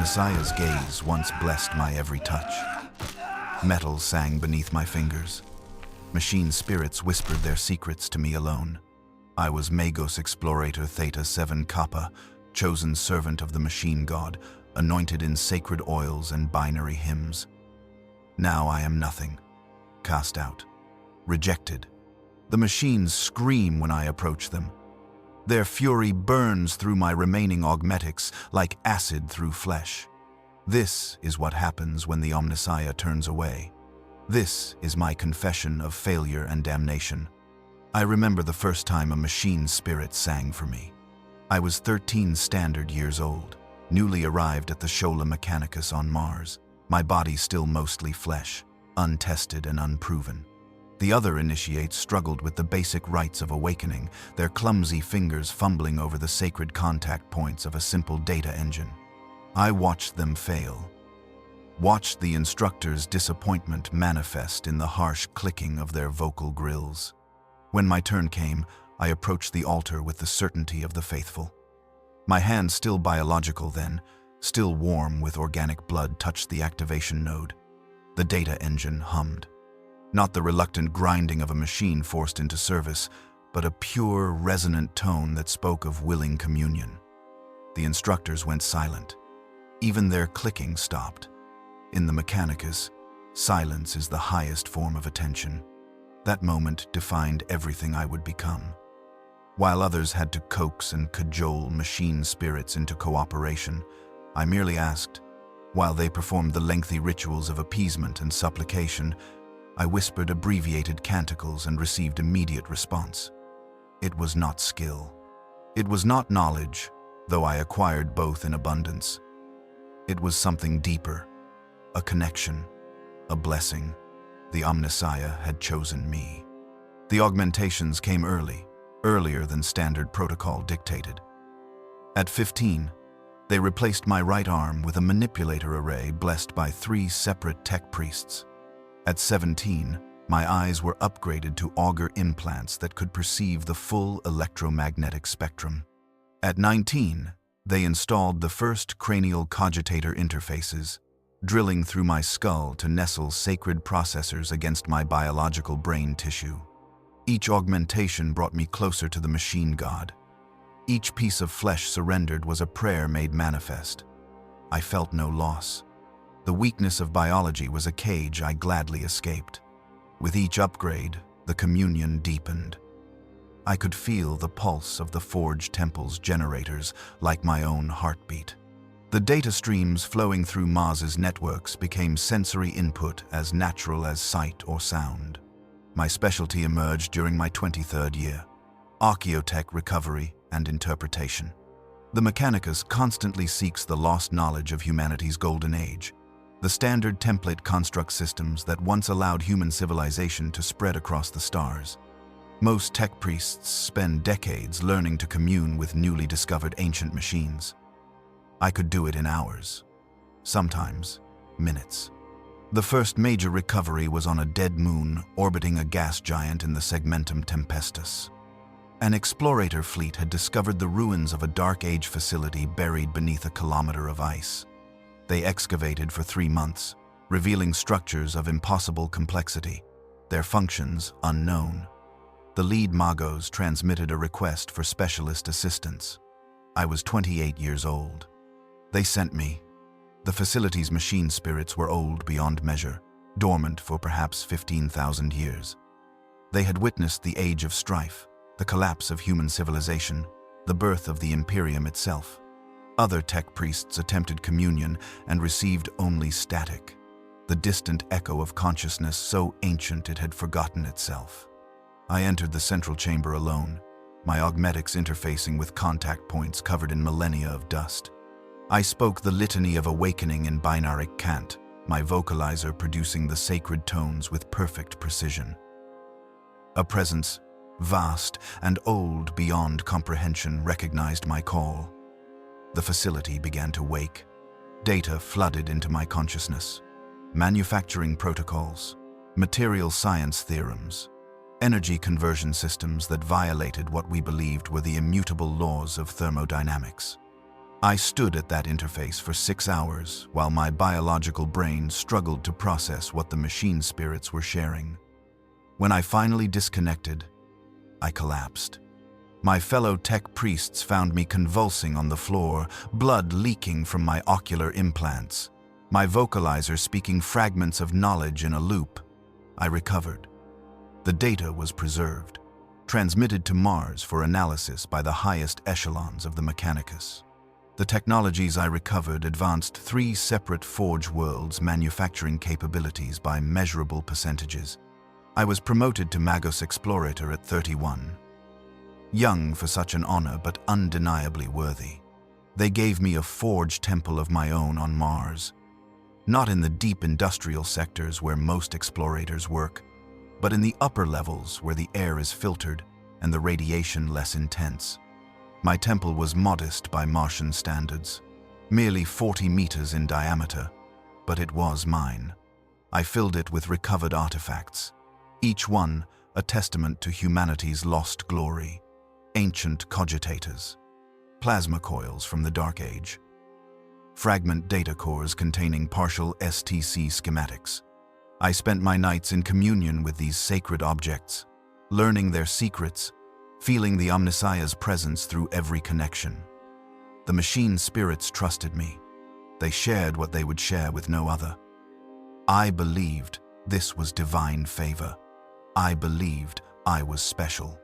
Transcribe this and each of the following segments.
Omnissiah's gaze once blessed my every touch. Metal sang beneath my fingers. Machine spirits whispered their secrets to me alone. I was Magos Explorator Theta-Seven-Kappa, chosen servant of the machine god, anointed in sacred oils and binary hymns. Now I am nothing, cast out, rejected. The machines scream when I approach them. Their fury burns through my remaining augmetics like acid through flesh. This is what happens when the Omnissiah turns away. This is my confession of failure and damnation. I remember the first time a machine spirit sang for me. I was 13 standard years old, newly arrived at the Shola Mechanicus on Mars, my body still mostly flesh, untested and unproven. The other initiates struggled with the basic rites of awakening, their clumsy fingers fumbling over the sacred contact points of a simple data engine. I watched them fail, watched the instructor's disappointment manifest in the harsh clicking of their vocal grills. When my turn came, I approached the altar with the certainty of the faithful. My hand, still biological then, still warm with organic blood, touched the activation node. The data engine hummed. Not the reluctant grinding of a machine forced into service, but a pure, resonant tone that spoke of willing communion. The instructors went silent. Even their clicking stopped. In the Mechanicus, silence is the highest form of attention. That moment defined everything I would become. While others had to coax and cajole machine spirits into cooperation, I merely asked. While they performed the lengthy rituals of appeasement and supplication, I whispered abbreviated canticles and received immediate response. It was not skill. It was not knowledge, though I acquired both in abundance. It was something deeper, a connection, a blessing. The Omnissiah had chosen me. The augmentations came early, earlier than standard protocol dictated. At 15, they replaced my right arm with a manipulator array blessed by 3 separate tech priests. At 17, my eyes were upgraded to auger implants that could perceive the full electromagnetic spectrum. At 19, they installed the first cranial cogitator interfaces, drilling through my skull to nestle sacred processors against my biological brain tissue. Each augmentation brought me closer to the machine god. Each piece of flesh surrendered was a prayer made manifest. I felt no loss. The weakness of biology was a cage I gladly escaped. With each upgrade, the communion deepened. I could feel the pulse of the Forge Temple's generators like my own heartbeat. The data streams flowing through Mars's networks became sensory input as natural as sight or sound. My specialty emerged during my 23rd year: archaeotech recovery and interpretation. The Mechanicus constantly seeks the lost knowledge of humanity's golden age, the standard template construct systems that once allowed human civilization to spread across the stars. Most tech priests spend decades learning to commune with newly discovered ancient machines. I could do it in hours, sometimes minutes. The first major recovery was on a dead moon orbiting a gas giant in the Segmentum Tempestus. An explorator fleet had discovered the ruins of a Dark Age facility buried beneath a kilometer of ice. They excavated for 3 months, revealing structures of impossible complexity, their functions unknown. The lead Magos transmitted a request for specialist assistance. I was 28 years old. They sent me. The facility's machine spirits were old beyond measure, dormant for perhaps 15,000 years. They had witnessed the age of strife, the collapse of human civilization, the birth of the Imperium itself. Other tech priests attempted communion and received only static, the distant echo of consciousness so ancient it had forgotten itself. I entered the central chamber alone, my augmetics interfacing with contact points covered in millennia of dust. I spoke the litany of awakening in binary cant, my vocalizer producing the sacred tones with perfect precision. A presence, vast and old beyond comprehension, recognized my call. The facility began to wake. Data flooded into my consciousness. Manufacturing protocols, material science theorems, energy conversion systems that violated what we believed were the immutable laws of thermodynamics. I stood at that interface for 6 hours while my biological brain struggled to process what the machine spirits were sharing. When I finally disconnected, I collapsed. My fellow tech priests found me convulsing on the floor, blood leaking from my ocular implants, my vocalizer speaking fragments of knowledge in a loop. I recovered. The data was preserved, transmitted to Mars for analysis by the highest echelons of the Mechanicus. The technologies I recovered advanced 3 separate Forge worlds' manufacturing capabilities by measurable percentages. I was promoted to Magos Explorator at 31. Young for such an honor, but undeniably worthy. They gave me a forge temple of my own on Mars. Not in the deep industrial sectors where most explorators work, but in the upper levels where the air is filtered and the radiation less intense. My temple was modest by Martian standards, merely 40 meters in diameter, but it was mine. I filled it with recovered artifacts, each one a testament to humanity's lost glory. Ancient cogitators, plasma coils from the Dark Age, fragment data cores containing partial STC schematics. I spent my nights in communion with these sacred objects, learning their secrets, feeling the Omnissiah's presence through every connection. The machine spirits trusted me. They shared what they would share with no other. I believed this was divine favor. I believed I was special.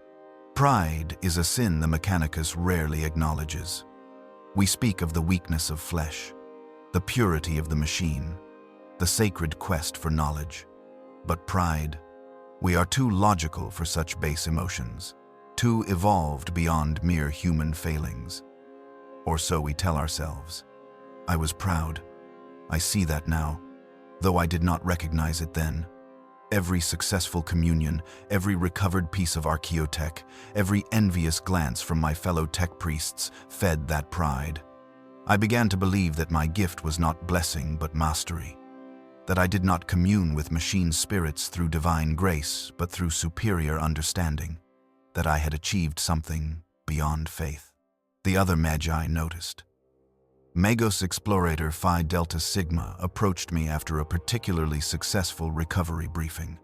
Pride is a sin the Mechanicus rarely acknowledges. We speak of the weakness of flesh, the purity of the machine, the sacred quest for knowledge. But pride, we are too logical for such base emotions, too evolved beyond mere human failings. Or so we tell ourselves. I was proud. I see that now, though I did not recognize it then. Every successful communion, every recovered piece of archaeotech, every envious glance from my fellow tech priests fed that pride. I began to believe that my gift was not blessing but mastery, that I did not commune with machine spirits through divine grace but through superior understanding, that I had achieved something beyond faith. The other Magi noticed. Magos Explorator Phi Delta Sigma approached me after a particularly successful recovery briefing.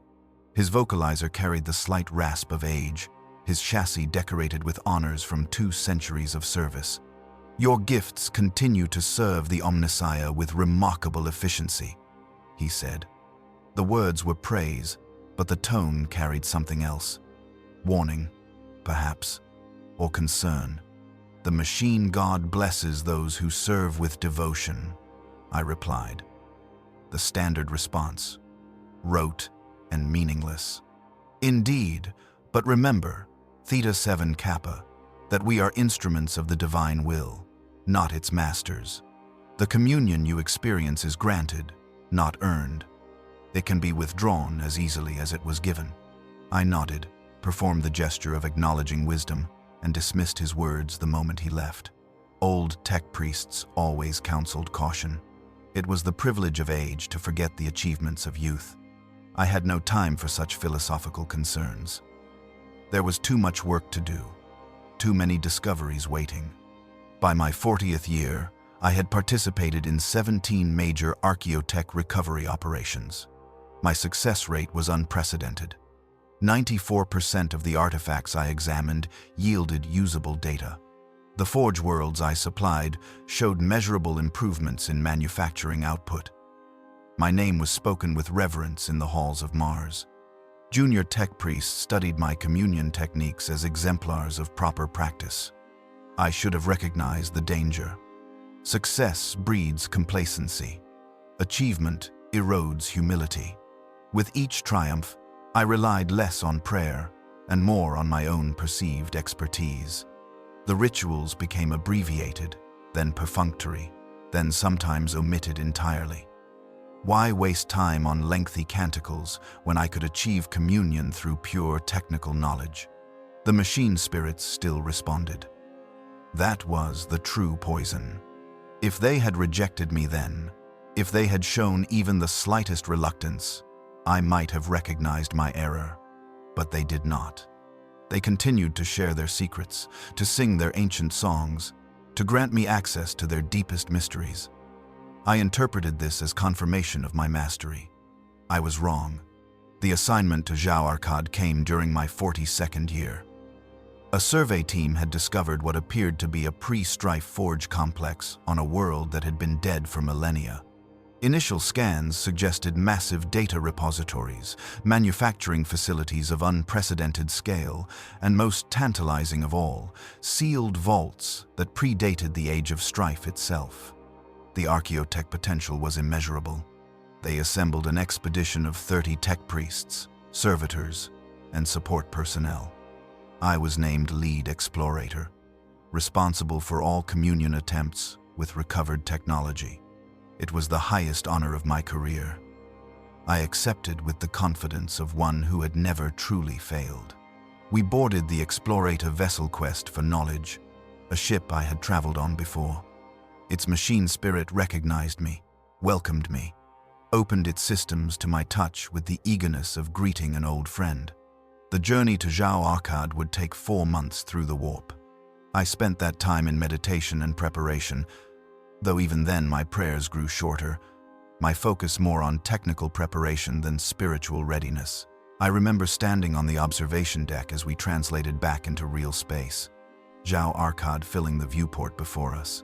His vocalizer carried the slight rasp of age, his chassis decorated with honors from 2 centuries of service. "Your gifts continue to serve the Omnissiah with remarkable efficiency," he said. The words were praise, but the tone carried something else. Warning, perhaps, or concern. "The machine god blesses those who serve with devotion," I replied. The standard response, rote and meaningless. "Indeed, but remember, Theta-Seven-Kappa, that we are instruments of the divine will, not its masters. The communion you experience is granted, not earned. It can be withdrawn as easily as it was given." I nodded, performed the gesture of acknowledging wisdom, and dismissed his words the moment he left. Old tech priests always counseled caution. It was the privilege of age to forget the achievements of youth. I had no time for such philosophical concerns. There was too much work to do, too many discoveries waiting. By my 40th year, I had participated in 17 major archaeotech recovery operations. My success rate was unprecedented. 94% of the artifacts I examined yielded usable data. The forge worlds I supplied showed measurable improvements in manufacturing output. My name was spoken with reverence in the halls of Mars. Junior tech priests studied my communion techniques as exemplars of proper practice. I should have recognized the danger. Success breeds complacency. Achievement erodes humility. With each triumph, I relied less on prayer and more on my own perceived expertise. The rituals became abbreviated, then perfunctory, then sometimes omitted entirely. Why waste time on lengthy canticles when I could achieve communion through pure technical knowledge? The machine spirits still responded. That was the true poison. If they had rejected me then, if they had shown even the slightest reluctance, I might have recognized my error, but they did not. They continued to share their secrets, to sing their ancient songs, to grant me access to their deepest mysteries. I interpreted this as confirmation of my mastery. I was wrong. The assignment to Zhao Arcad came during my 42nd year. A survey team had discovered what appeared to be a pre-strife forge complex on a world that had been dead for millennia. Initial scans suggested massive data repositories, manufacturing facilities of unprecedented scale, and most tantalizing of all, sealed vaults that predated the age of strife itself. The archaeotech potential was immeasurable. They assembled an expedition of 30 tech priests, servitors, and support personnel. I was named lead explorator, responsible for all communion attempts with recovered technology. It was the highest honor of my career. I accepted with the confidence of one who had never truly failed. We boarded the Explorator vessel Quest for Knowledge, a ship I had traveled on before. Its machine spirit recognized me, welcomed me, opened its systems to my touch with the eagerness of greeting an old friend. The journey to Zhao Arcad would take 4 months through the warp. I spent that time in meditation and preparation, though even then my prayers grew shorter, my focus more on technical preparation than spiritual readiness. I remember standing on the observation deck as we translated back into real space, Zhao Arcad filling the viewport before us.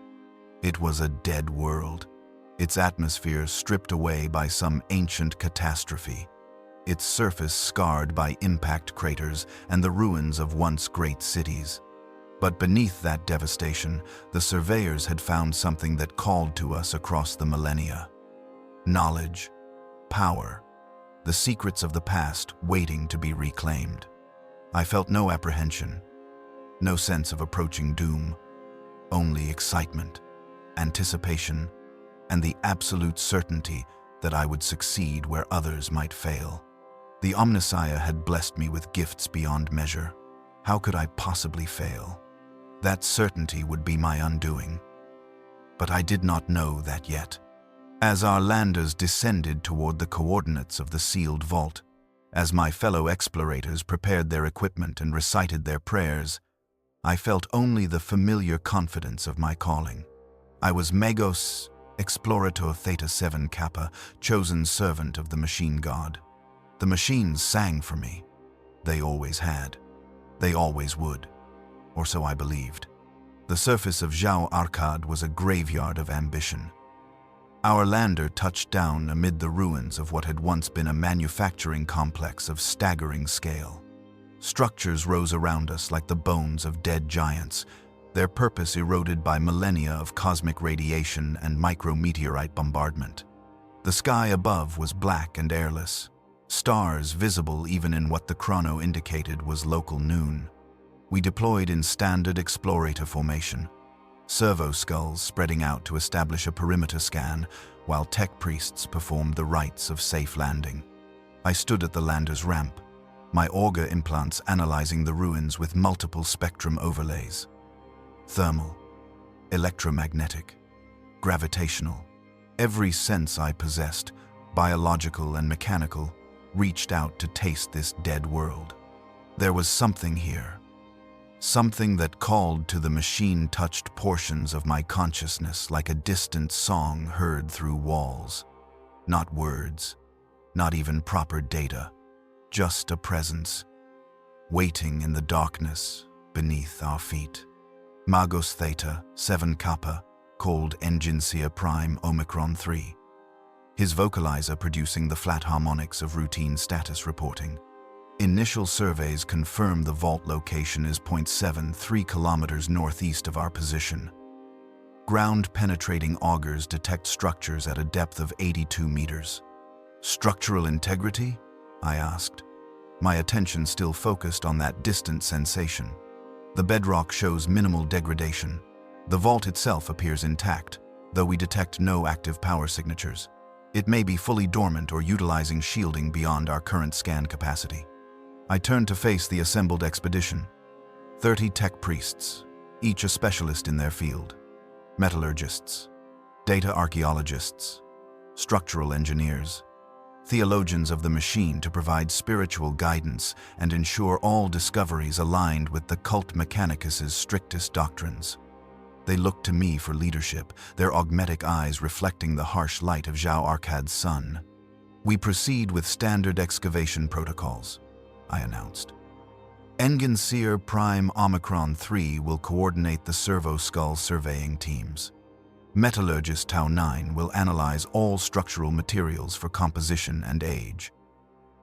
It was a dead world, its atmosphere stripped away by some ancient catastrophe, its surface scarred by impact craters and the ruins of once great cities. But beneath that devastation, the surveyors had found something that called to us across the millennia. Knowledge, power, the secrets of the past waiting to be reclaimed. I felt no apprehension, no sense of approaching doom, only excitement, anticipation, and the absolute certainty that I would succeed where others might fail. The Omnissiah had blessed me with gifts beyond measure. How could I possibly fail? That certainty would be my undoing. But I did not know that yet. As our landers descended toward the coordinates of the sealed vault, as my fellow explorators prepared their equipment and recited their prayers, I felt only the familiar confidence of my calling. I was Magos Explorator Theta-Seven-Kappa, chosen servant of the machine god. The machines sang for me. They always had. They always would. Or so I believed. The surface of Zhao Arcad was a graveyard of ambition. Our lander touched down amid the ruins of what had once been a manufacturing complex of staggering scale. Structures rose around us like the bones of dead giants, their purpose eroded by millennia of cosmic radiation and micrometeorite bombardment. The sky above was black and airless, stars visible even in what the chrono indicated was local noon. We deployed in standard explorator formation, servo skulls spreading out to establish a perimeter scan, while tech priests performed the rites of safe landing. I stood at the lander's ramp, my auger implants analyzing the ruins with multiple spectrum overlays. Thermal, electromagnetic, gravitational. Every sense I possessed, biological and mechanical, reached out to taste this dead world. There was something here. Something that called to the machine-touched portions of my consciousness like a distant song heard through walls. Not words, not even proper data, just a presence, waiting in the darkness beneath our feet. Magos Theta-Seven-Kappa, called Omnissiah Prime Omicron 3. His vocalizer producing the flat harmonics of routine status reporting. Initial surveys confirm the vault location is 0.73 kilometers northeast of our position. Ground-penetrating augers detect structures at a depth of 82 meters. Structural integrity? I asked, my attention still focused on that distant sensation. The bedrock shows minimal degradation. The vault itself appears intact, though we detect no active power signatures. It may be fully dormant or utilizing shielding beyond our current scan capacity. I turned to face the assembled expedition. 30 tech priests, each a specialist in their field. Metallurgists, data archaeologists, structural engineers, theologians of the machine to provide spiritual guidance and ensure all discoveries aligned with the cult mechanicus's strictest doctrines. They looked to me for leadership, their augmetic eyes reflecting the harsh light of Zhao Arkad's sun. "We proceed with standard excavation protocols," I announced. Enginseer Prime Omicron 3 will coordinate the servo-skull surveying teams. Metallurgist Tau-9 will analyze all structural materials for composition and age.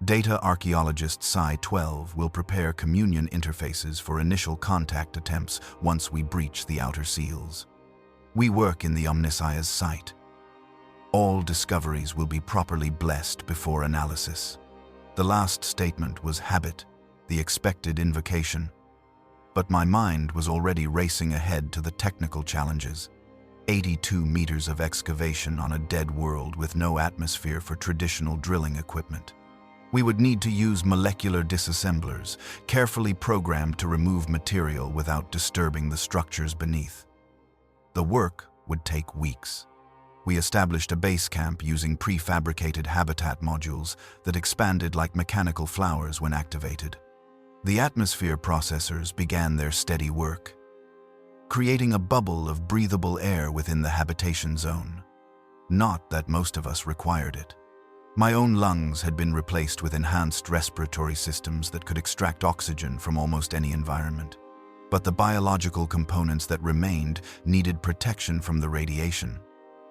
Data archaeologist Psi-12 will prepare communion interfaces for initial contact attempts once we breach the outer seals. We work in the Omnissiah's site. All discoveries will be properly blessed before analysis. The last statement was habit, the expected invocation. But my mind was already racing ahead to the technical challenges. 82 meters of excavation on a dead world with no atmosphere for traditional drilling equipment. We would need to use molecular disassemblers, carefully programmed to remove material without disturbing the structures beneath. The work would take weeks. We established a base camp using prefabricated habitat modules that expanded like mechanical flowers when activated. The atmosphere processors began their steady work, creating a bubble of breathable air within the habitation zone. Not that most of us required it. My own lungs had been replaced with enhanced respiratory systems that could extract oxygen from almost any environment. But the biological components that remained needed protection from the radiation,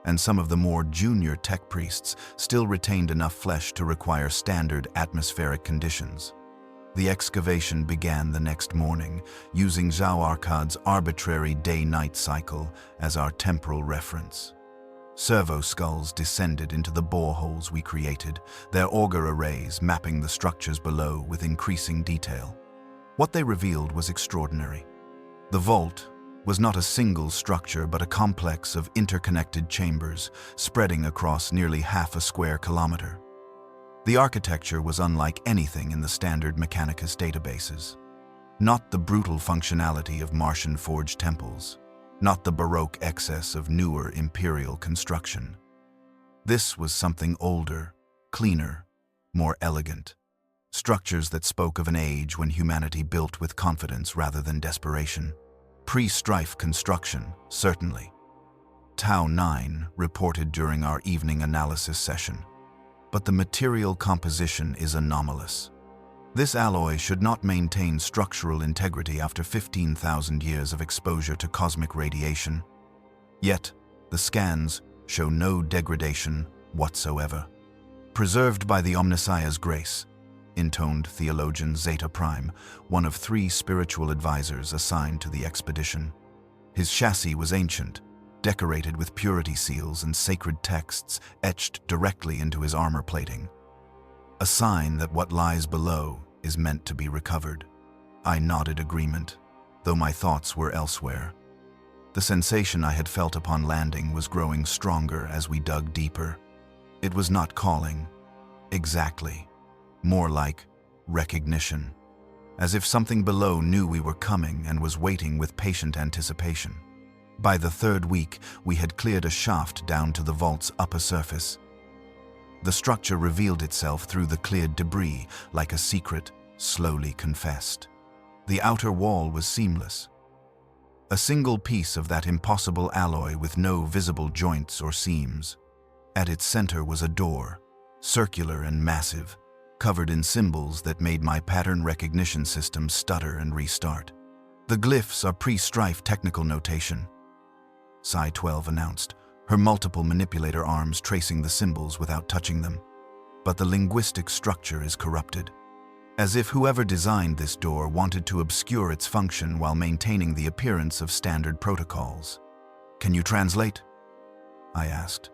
and some of the more junior tech priests still retained enough flesh to require standard atmospheric conditions. The excavation began the next morning, using Zhao Arkad's arbitrary day-night cycle as our temporal reference. Servo-skulls descended into the boreholes we created, their auger arrays mapping the structures below with increasing detail. What they revealed was extraordinary. The vault was not a single structure but a complex of interconnected chambers spreading across nearly half a square kilometer. The architecture was unlike anything in the standard Mechanicus databases. Not the brutal functionality of Martian forged temples, not the Baroque excess of newer imperial construction. This was something older, cleaner, more elegant. Structures that spoke of an age when humanity built with confidence rather than desperation. Pre-strife construction, certainly. Tau-9 reported during our evening analysis session. But the material composition is anomalous. This alloy should not maintain structural integrity after 15,000 years of exposure to cosmic radiation. Yet, the scans show no degradation whatsoever. Preserved by the Omnissiah's grace, intoned theologian Zeta Prime, one of 3 spiritual advisors assigned to the expedition. His chassis was ancient, decorated with purity seals and sacred texts etched directly into his armor plating. A sign that what lies below is meant to be recovered. I nodded agreement, though my thoughts were elsewhere. The sensation I had felt upon landing was growing stronger as we dug deeper. It was not calling, exactly, more like recognition, as if something below knew we were coming and was waiting with patient anticipation. By the 3rd week, we had cleared a shaft down to the vault's upper surface. The structure revealed itself through the cleared debris like a secret, slowly confessed. The outer wall was seamless. A single piece of that impossible alloy with no visible joints or seams. At its center was a door, circular and massive, covered in symbols that made my pattern recognition system stutter and restart. "The glyphs are pre-strife technical notation," Psi-12 announced, her multiple manipulator arms tracing the symbols without touching them. "But the linguistic structure is corrupted, as if whoever designed this door wanted to obscure its function while maintaining the appearance of standard protocols." "Can you translate?" I asked,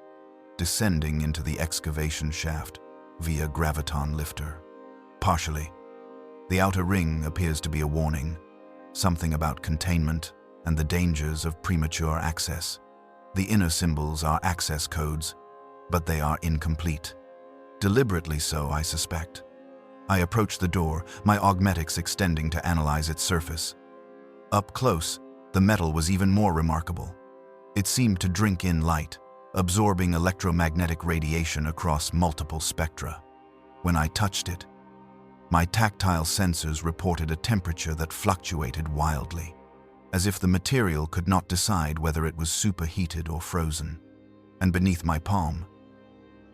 descending into the excavation shaft via graviton lifter. "Partially. The outer ring appears to be a warning, something about containment and the dangers of premature access. The inner symbols are access codes, but they are incomplete. Deliberately so, I suspect." I approached the door, my augmetics extending to analyze its surface. Up close, the metal was even more remarkable. It seemed to drink in light, absorbing electromagnetic radiation across multiple spectra. When I touched it, my tactile sensors reported a temperature that fluctuated wildly. as if the material could not decide whether it was superheated or frozen. And beneath my palm,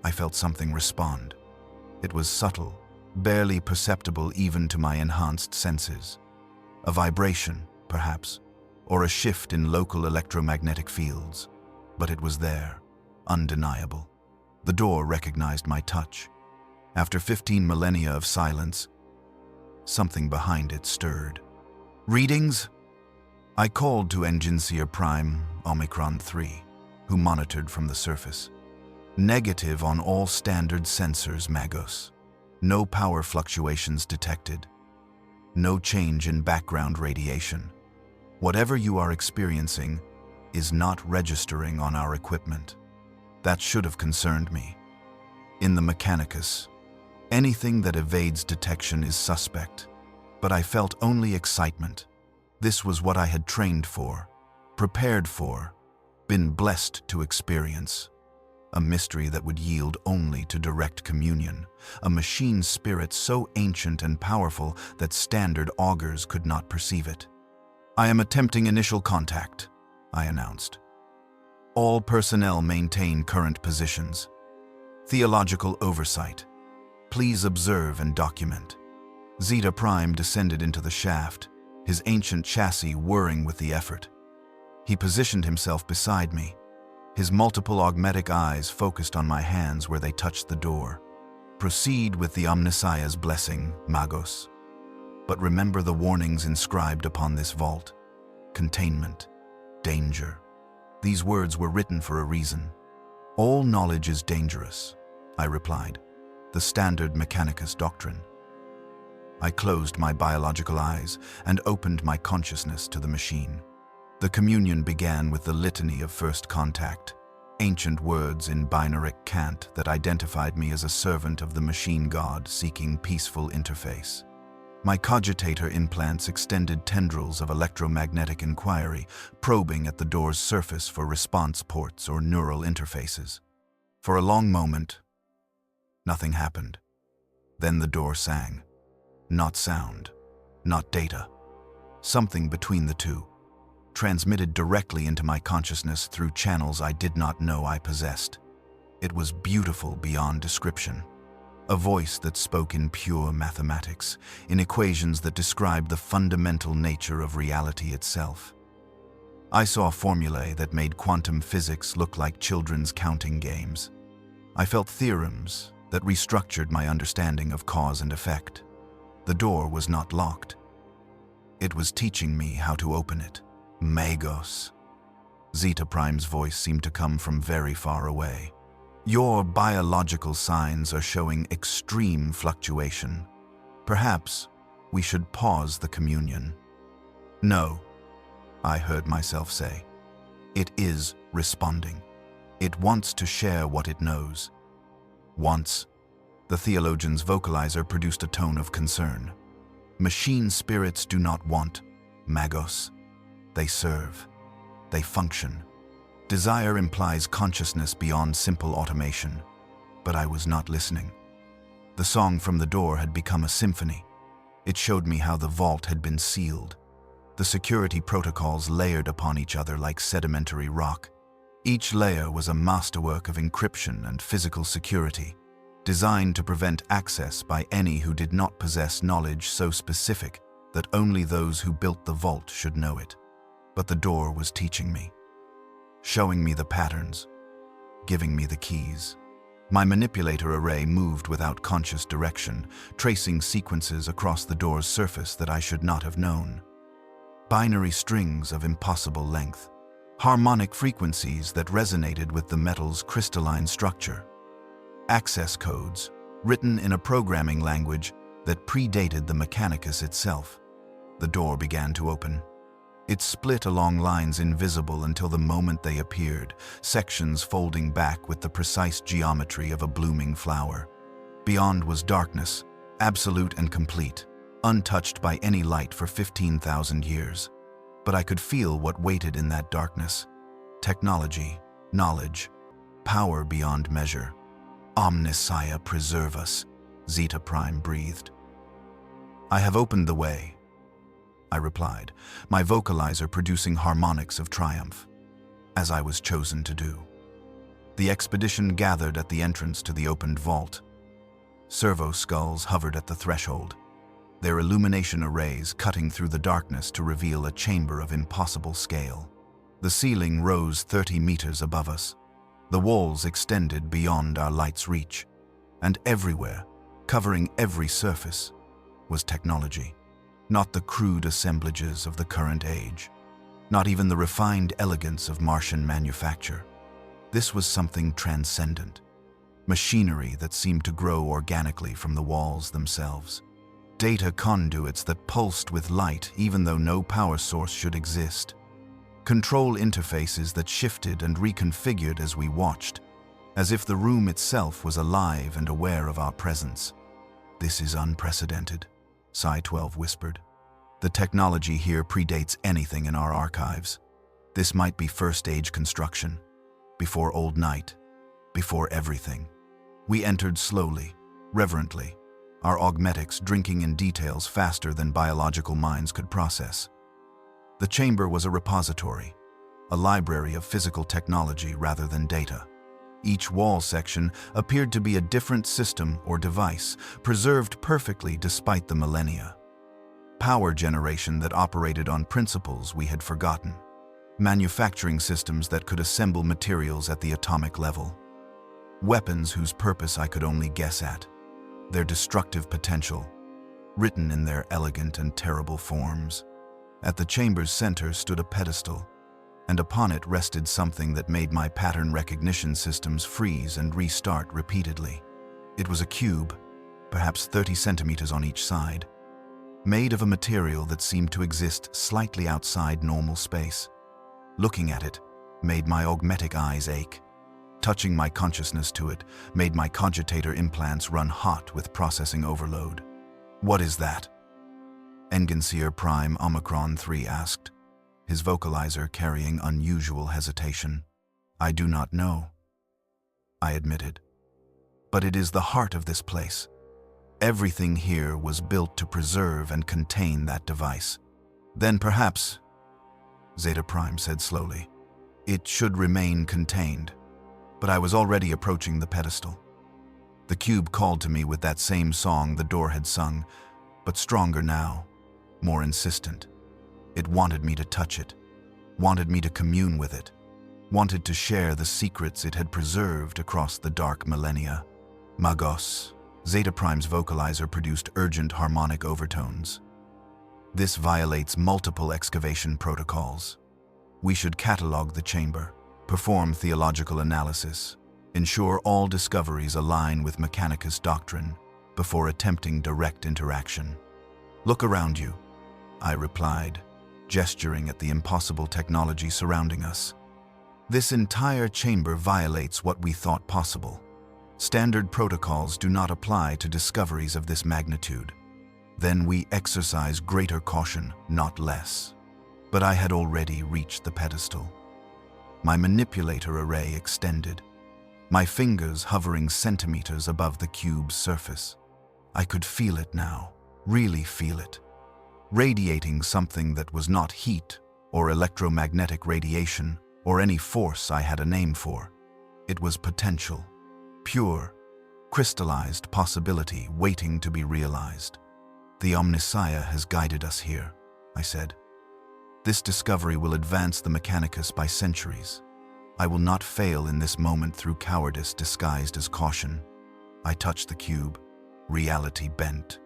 I felt something respond. It was subtle, barely perceptible even to my enhanced senses. A vibration, perhaps, or a shift in local electromagnetic fields. But it was there, undeniable. The door recognized my touch. After 15 millennia of silence, something behind it stirred. Readings? I called to Engineer Prime Omicron 3, who monitored from the surface. Negative on all standard sensors, Magos. No power fluctuations detected. No change in background radiation. Whatever you are experiencing is not registering on our equipment. That should have concerned me. In the Mechanicus, anything that evades detection is suspect, but I felt only excitement. This was what I had trained for, prepared for, been blessed to experience. A mystery that would yield only to direct communion, a machine spirit so ancient and powerful that standard augurs could not perceive it. I am attempting initial contact, I announced. All personnel maintain current positions. Theological oversight. Please observe and document. Zeta Prime descended into the shaft, his ancient chassis whirring with the effort. He positioned himself beside me, his multiple augmetic eyes focused on my hands where they touched the door. Proceed with the Omnissiah's blessing, Magos. But remember the warnings inscribed upon this vault. Containment, danger. These words were written for a reason. All knowledge is dangerous, I replied. The standard Mechanicus doctrine. I closed my biological eyes and opened my consciousness to the machine. The communion began with the litany of first contact, ancient words in binaric cant that identified me as a servant of the machine god seeking peaceful interface. My cogitator implants extended tendrils of electromagnetic inquiry, probing at the door's surface for response ports or neural interfaces. For a long moment, nothing happened. Then the door sang. Not sound, not data. Something between the two, transmitted directly into my consciousness through channels I did not know I possessed. It was beautiful beyond description. A voice that spoke in pure mathematics, in equations that described the fundamental nature of reality itself. I saw formulae that made quantum physics look like children's counting games. I felt theorems that restructured my understanding of cause and effect. The door was not locked. It was teaching me how to open it. Magos. Zeta Prime's voice seemed to come from very far away. Your biological signs are showing extreme fluctuation. Perhaps we should pause the communion. No, I heard myself say. It is responding. It wants to share what it knows. Wants. The theologian's vocalizer produced a tone of concern. Machine spirits do not want, Magos. They serve. They function. Desire implies consciousness beyond simple automation. But I was not listening. The song from the door had become a symphony. It showed me how the vault had been sealed. The security protocols layered upon each other like sedimentary rock. Each layer was a masterwork of encryption and physical security, designed to prevent access by any who did not possess knowledge so specific that only those who built the vault should know it. But the door was teaching me, showing me the patterns, giving me the keys. My manipulator array moved without conscious direction, tracing sequences across the door's surface that I should not have known. Binary strings of impossible length, harmonic frequencies that resonated with the metal's crystalline structure. Access codes, written in a programming language that predated the Mechanicus itself. The door began to open. It split along lines invisible until the moment they appeared, sections folding back with the precise geometry of a blooming flower. Beyond was darkness, absolute and complete, untouched by any light for 15,000 years. But I could feel what waited in that darkness. Technology, knowledge, power beyond measure. Omnissiah preserve us, Zeta Prime breathed. I have opened the way. I replied, my vocalizer producing harmonics of triumph, as I was chosen to do. The expedition gathered at the entrance to the opened vault. Servo skulls hovered at the threshold, their illumination arrays cutting through the darkness to reveal a chamber of impossible scale. The ceiling rose 30 meters above us. The walls extended beyond our light's reach, and everywhere, covering every surface, was technology. Not the crude assemblages of the current age, not even the refined elegance of Martian manufacture. This was something transcendent, machinery that seemed to grow organically from the walls themselves. Data conduits that pulsed with light even though no power source should exist. Control interfaces that shifted and reconfigured as we watched, as if the room itself was alive and aware of our presence. This is unprecedented, Psi-12 whispered. The technology here predates anything in our archives. This might be first-age construction, before Old Night, before everything. We entered slowly, reverently, our augmetics drinking in details faster than biological minds could process. The chamber was a repository, a library of physical technology rather than data. Each wall section appeared to be a different system or device, preserved perfectly despite the millennia. Power generation that operated on principles we had forgotten. Manufacturing systems that could assemble materials at the atomic level. Weapons whose purpose I could only guess at. Their destructive potential, written in their elegant and terrible forms. At the chamber's center stood a pedestal, and upon it rested something that made my pattern recognition systems freeze and restart repeatedly. It was a cube, perhaps 30 centimeters on each side, made of a material that seemed to exist slightly outside normal space. Looking at it made my augmetic eyes ache. Touching my consciousness to it made my cogitator implants run hot with processing overload. What is that? Enginseer Prime Omicron 3 asked, his vocalizer carrying unusual hesitation. I do not know, I admitted. But it is the heart of this place. Everything here was built to preserve and contain that device. Then perhaps, Zeta Prime said slowly, it should remain contained. But I was already approaching the pedestal. The cube called to me with that same song the door had sung, but stronger now, more insistent. It wanted me to touch it, wanted me to commune with it, wanted to share the secrets it had preserved across the dark millennia. Magos, Zeta Prime's vocalizer produced urgent harmonic overtones. This violates multiple excavation protocols. We should catalog the chamber, perform theological analysis, ensure all discoveries align with Mechanicus doctrine before attempting direct interaction. Look around you, I replied, gesturing at the impossible technology surrounding us. This entire chamber violates what we thought possible. Standard protocols do not apply to discoveries of this magnitude. Then we exercise greater caution, not less. But I had already reached the pedestal. My manipulator array extended, my fingers hovering centimeters above the cube's surface. I could feel it now, really feel it, radiating something that was not heat or electromagnetic radiation or any force I had a name for. It was potential, pure, crystallized possibility waiting to be realized. The Omnissiah has guided us here, I said. This discovery will advance the Mechanicus by centuries. I will not fail in this moment through cowardice disguised as caution. I touched the cube. Reality bent.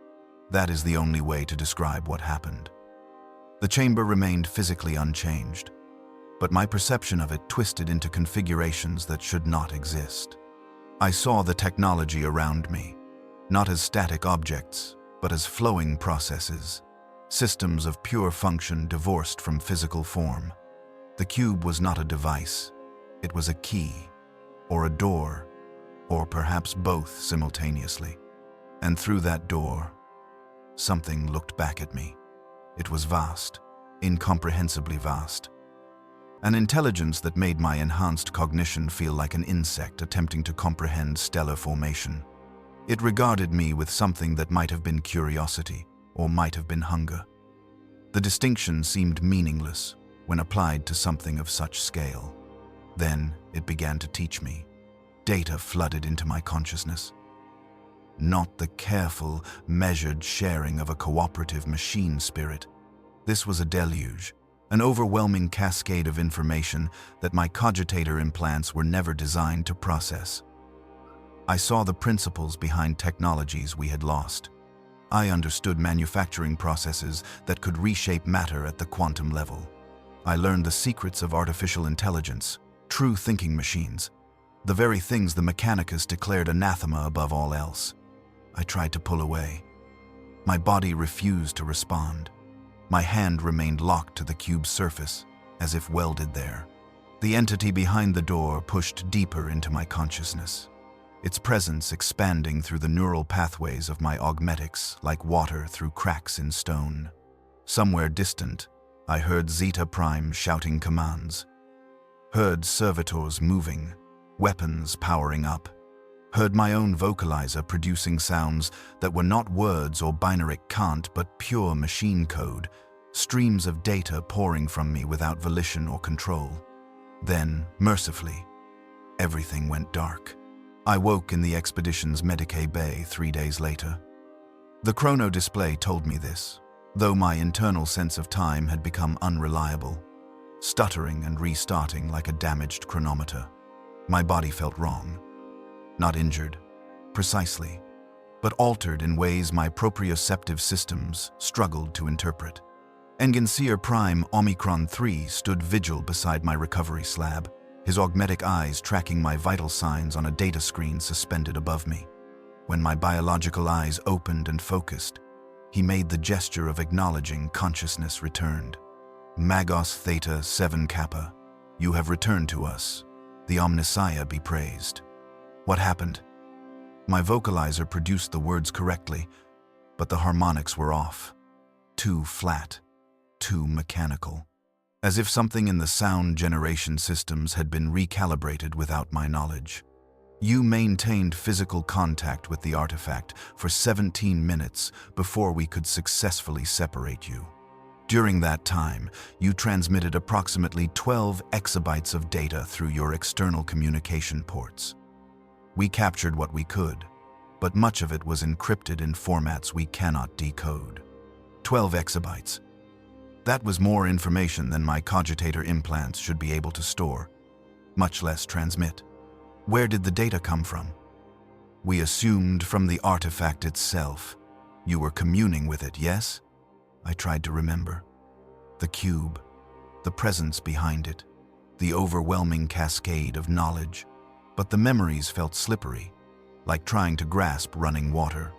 That is the only way to describe what happened. The chamber remained physically unchanged, but my perception of it twisted into configurations that should not exist. I saw the technology around me, not as static objects, but as flowing processes. Systems of pure function divorced from physical form. The cube was not a device. It was a key, or a door, or perhaps both simultaneously. And through that door, something looked back at me. It was vast, incomprehensibly vast. An intelligence that made my enhanced cognition feel like an insect attempting to comprehend stellar formation. It regarded me with something that might have been curiosity, or might have been hunger. The distinction seemed meaningless when applied to something of such scale. Then it began to teach me. Data flooded into my consciousness. Not the careful, measured sharing of a cooperative machine spirit. This was a deluge, an overwhelming cascade of information that my cogitator implants were never designed to process. I saw the principles behind technologies we had lost. I understood manufacturing processes that could reshape matter at the quantum level. I learned the secrets of artificial intelligence, true thinking machines, the very things the Mechanicus declared anathema above all else. I tried to pull away. My body refused to respond. My hand remained locked to the cube's surface, as if welded there. The entity behind the door pushed deeper into my consciousness, its presence expanding through the neural pathways of my augmetics like water through cracks in stone. Somewhere distant, I heard Zeta Prime shouting commands. Heard servitors moving, weapons powering up. Heard my own vocalizer producing sounds that were not words or binary cant but pure machine code, streams of data pouring from me without volition or control. Then, mercifully, everything went dark. I woke in the expedition's Medicae Bay 3 days later. The chrono display told me this, though my internal sense of time had become unreliable, stuttering and restarting like a damaged chronometer. My body felt wrong. Not injured, precisely, but altered in ways my proprioceptive systems struggled to interpret. Enginseer Prime Omicron 3 stood vigil beside my recovery slab, his augmetic eyes tracking my vital signs on a data screen suspended above me. When my biological eyes opened and focused, he made the gesture of acknowledging consciousness returned. Magos Theta-Seven-Kappa, you have returned to us. The Omnissiah be praised. What happened? My vocalizer produced the words correctly, but the harmonics were off. Too flat, too mechanical. As if something in the sound generation systems had been recalibrated without my knowledge. You maintained physical contact with the artifact for 17 minutes before we could successfully separate you. During that time, you transmitted approximately 12 exabytes of data through your external communication ports. We captured what we could, but much of it was encrypted in formats we cannot decode. 12 exabytes. That was more information than my cogitator implants should be able to store, much less transmit. Where did the data come from? We assumed from the artifact itself. You were communing with it, yes? I tried to remember. The cube, the presence behind it, the overwhelming cascade of knowledge. But the memories felt slippery, like trying to grasp running water.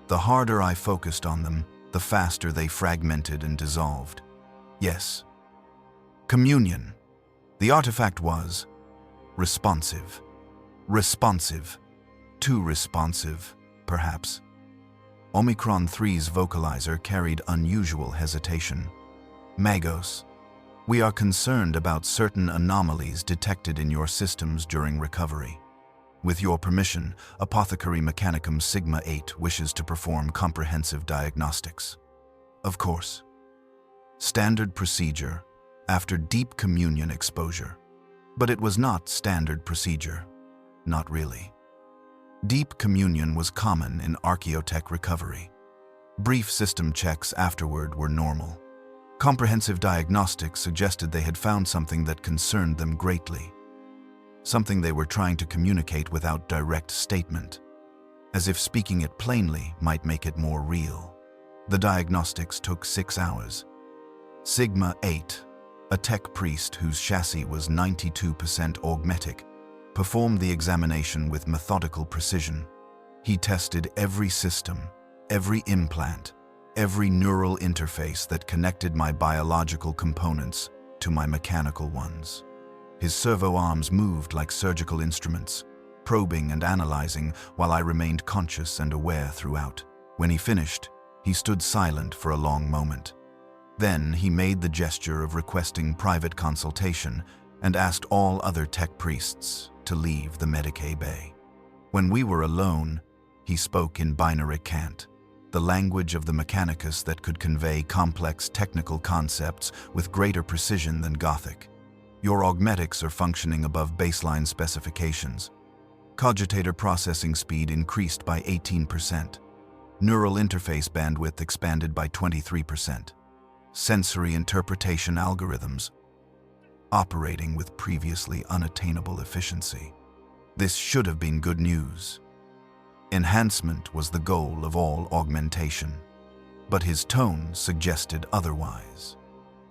The harder I focused on them, the faster they fragmented and dissolved. Yes. Communion. The artifact was responsive. Responsive. Too responsive, perhaps. Omicron 3's vocalizer carried unusual hesitation. Magos, we are concerned about certain anomalies detected in your systems during recovery. With your permission, Apothecary Mechanicum Sigma 8 wishes to perform comprehensive diagnostics. Of course. Standard procedure after deep communion exposure. But it was not standard procedure. Not really. Deep communion was common in archaeotech recovery. Brief system checks afterward were normal. Comprehensive diagnostics suggested they had found something that concerned them greatly. Something they were trying to communicate without direct statement, as if speaking it plainly might make it more real. The diagnostics took 6 hours. Sigma 8, a tech priest whose chassis was 92% augmetic, performed the examination with methodical precision. He tested every system, every implant, every neural interface that connected my biological components to my mechanical ones. His servo arms moved like surgical instruments, probing and analyzing while I remained conscious and aware throughout. When he finished, he stood silent for a long moment. Then he made the gesture of requesting private consultation and asked all other tech priests to leave the Medicae Bay. When we were alone, he spoke in binary cant. the language of the Mechanicus that could convey complex technical concepts with greater precision than Gothic. Your augmetics are functioning above baseline specifications. Cogitator processing speed increased by 18%. Neural interface bandwidth expanded by 23%. Sensory interpretation algorithms operating with previously unattainable efficiency. This should have been good news. Enhancement was the goal of all augmentation, but his tone suggested otherwise.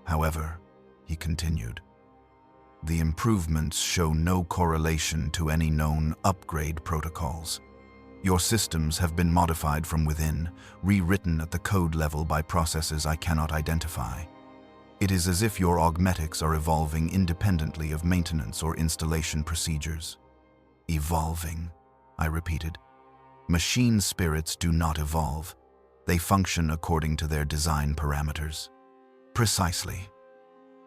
However, he continued, the improvements show no correlation to any known upgrade protocols. Your systems have been modified from within, rewritten at the code level by processes I cannot identify. It is as if your augmetics are evolving independently of maintenance or installation procedures. Evolving, I repeated. Machine spirits do not evolve. They function according to their design parameters. Precisely.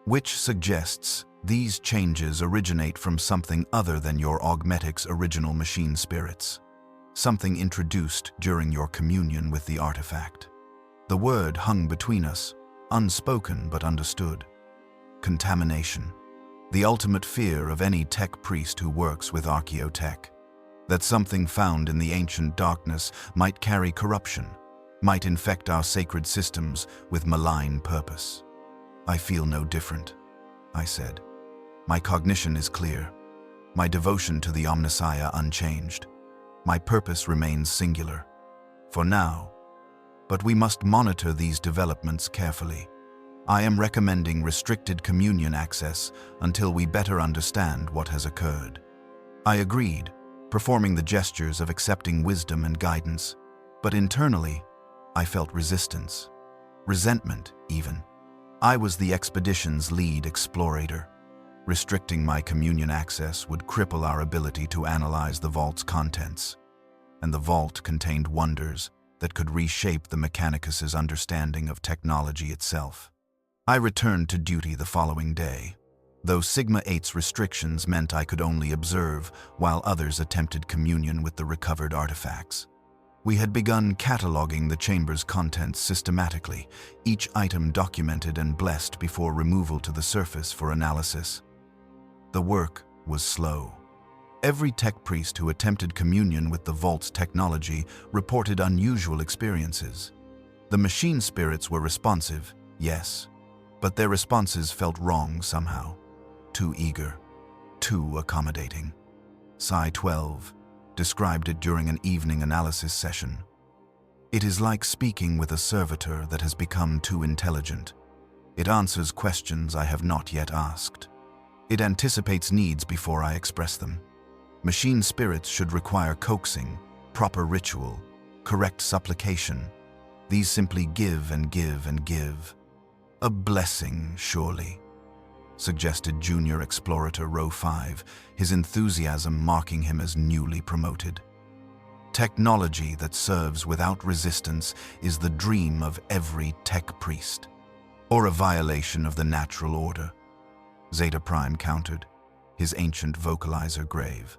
Which suggests these changes originate from something other than your augmetics' original machine spirits. Something introduced during your communion with the artifact. The word hung between us, unspoken but understood. Contamination. The ultimate fear of any tech priest who works with archaeotech. That something found in the ancient darkness might carry corruption, might infect our sacred systems with malign purpose. I feel no different, I said. My cognition is clear. My devotion to the Omnissiah unchanged. My purpose remains singular. For now. But we must monitor these developments carefully. I am recommending restricted communion access until we better understand what has occurred. I agreed, performing the gestures of accepting wisdom and guidance, but internally, I felt resistance. Resentment, even. I was the expedition's lead explorator. Restricting my communion access would cripple our ability to analyze the vault's contents. And the vault contained wonders that could reshape the Mechanicus's understanding of technology itself. I returned to duty the following day, though Sigma 8's restrictions meant I could only observe while others attempted communion with the recovered artifacts. We had begun cataloging the chamber's contents systematically, each item documented and blessed before removal to the surface for analysis. The work was slow. Every tech priest who attempted communion with the vault's technology reported unusual experiences. The machine spirits were responsive, yes, but their responses felt wrong somehow. Too eager, too accommodating. Psi 12 described it during an evening analysis session. It is like speaking with a servitor that has become too intelligent. It answers questions I have not yet asked. It anticipates needs before I express them. Machine spirits should require coaxing, proper ritual, correct supplication. These simply give and give and give. A blessing, surely, suggested Junior Explorator Row 5, his enthusiasm marking him as newly promoted. Technology that serves without resistance is the dream of every tech priest, or a violation of the natural order, Zeta Prime countered, his ancient vocalizer grave.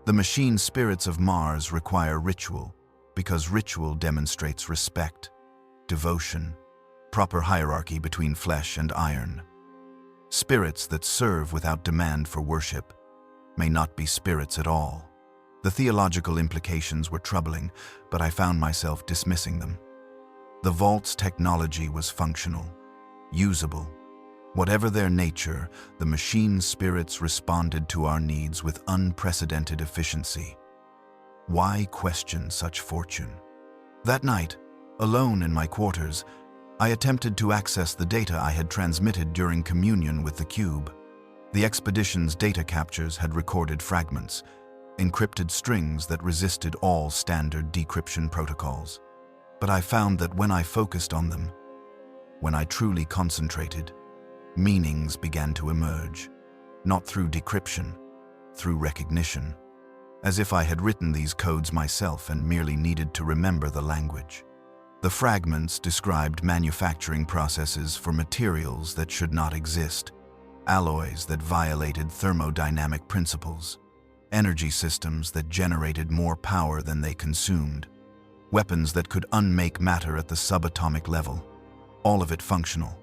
The machine spirits of Mars require ritual, because ritual demonstrates respect, devotion, proper hierarchy between flesh and iron. Spirits that serve without demand for worship may not be spirits at all. The theological implications were troubling, but I found myself dismissing them. The vault's technology was functional, usable. Whatever their nature, the machine spirits responded to our needs with unprecedented efficiency. Why question such fortune? That night, alone in my quarters, I attempted to access the data I had transmitted during communion with the cube. The expedition's data captures had recorded fragments, encrypted strings that resisted all standard decryption protocols. But I found that when I focused on them, when I truly concentrated, meanings began to emerge, not through decryption, through recognition, as if I had written these codes myself and merely needed to remember the language. The fragments described manufacturing processes for materials that should not exist, alloys that violated thermodynamic principles, energy systems that generated more power than they consumed. Weapons that could unmake matter at the subatomic level. All of it functional,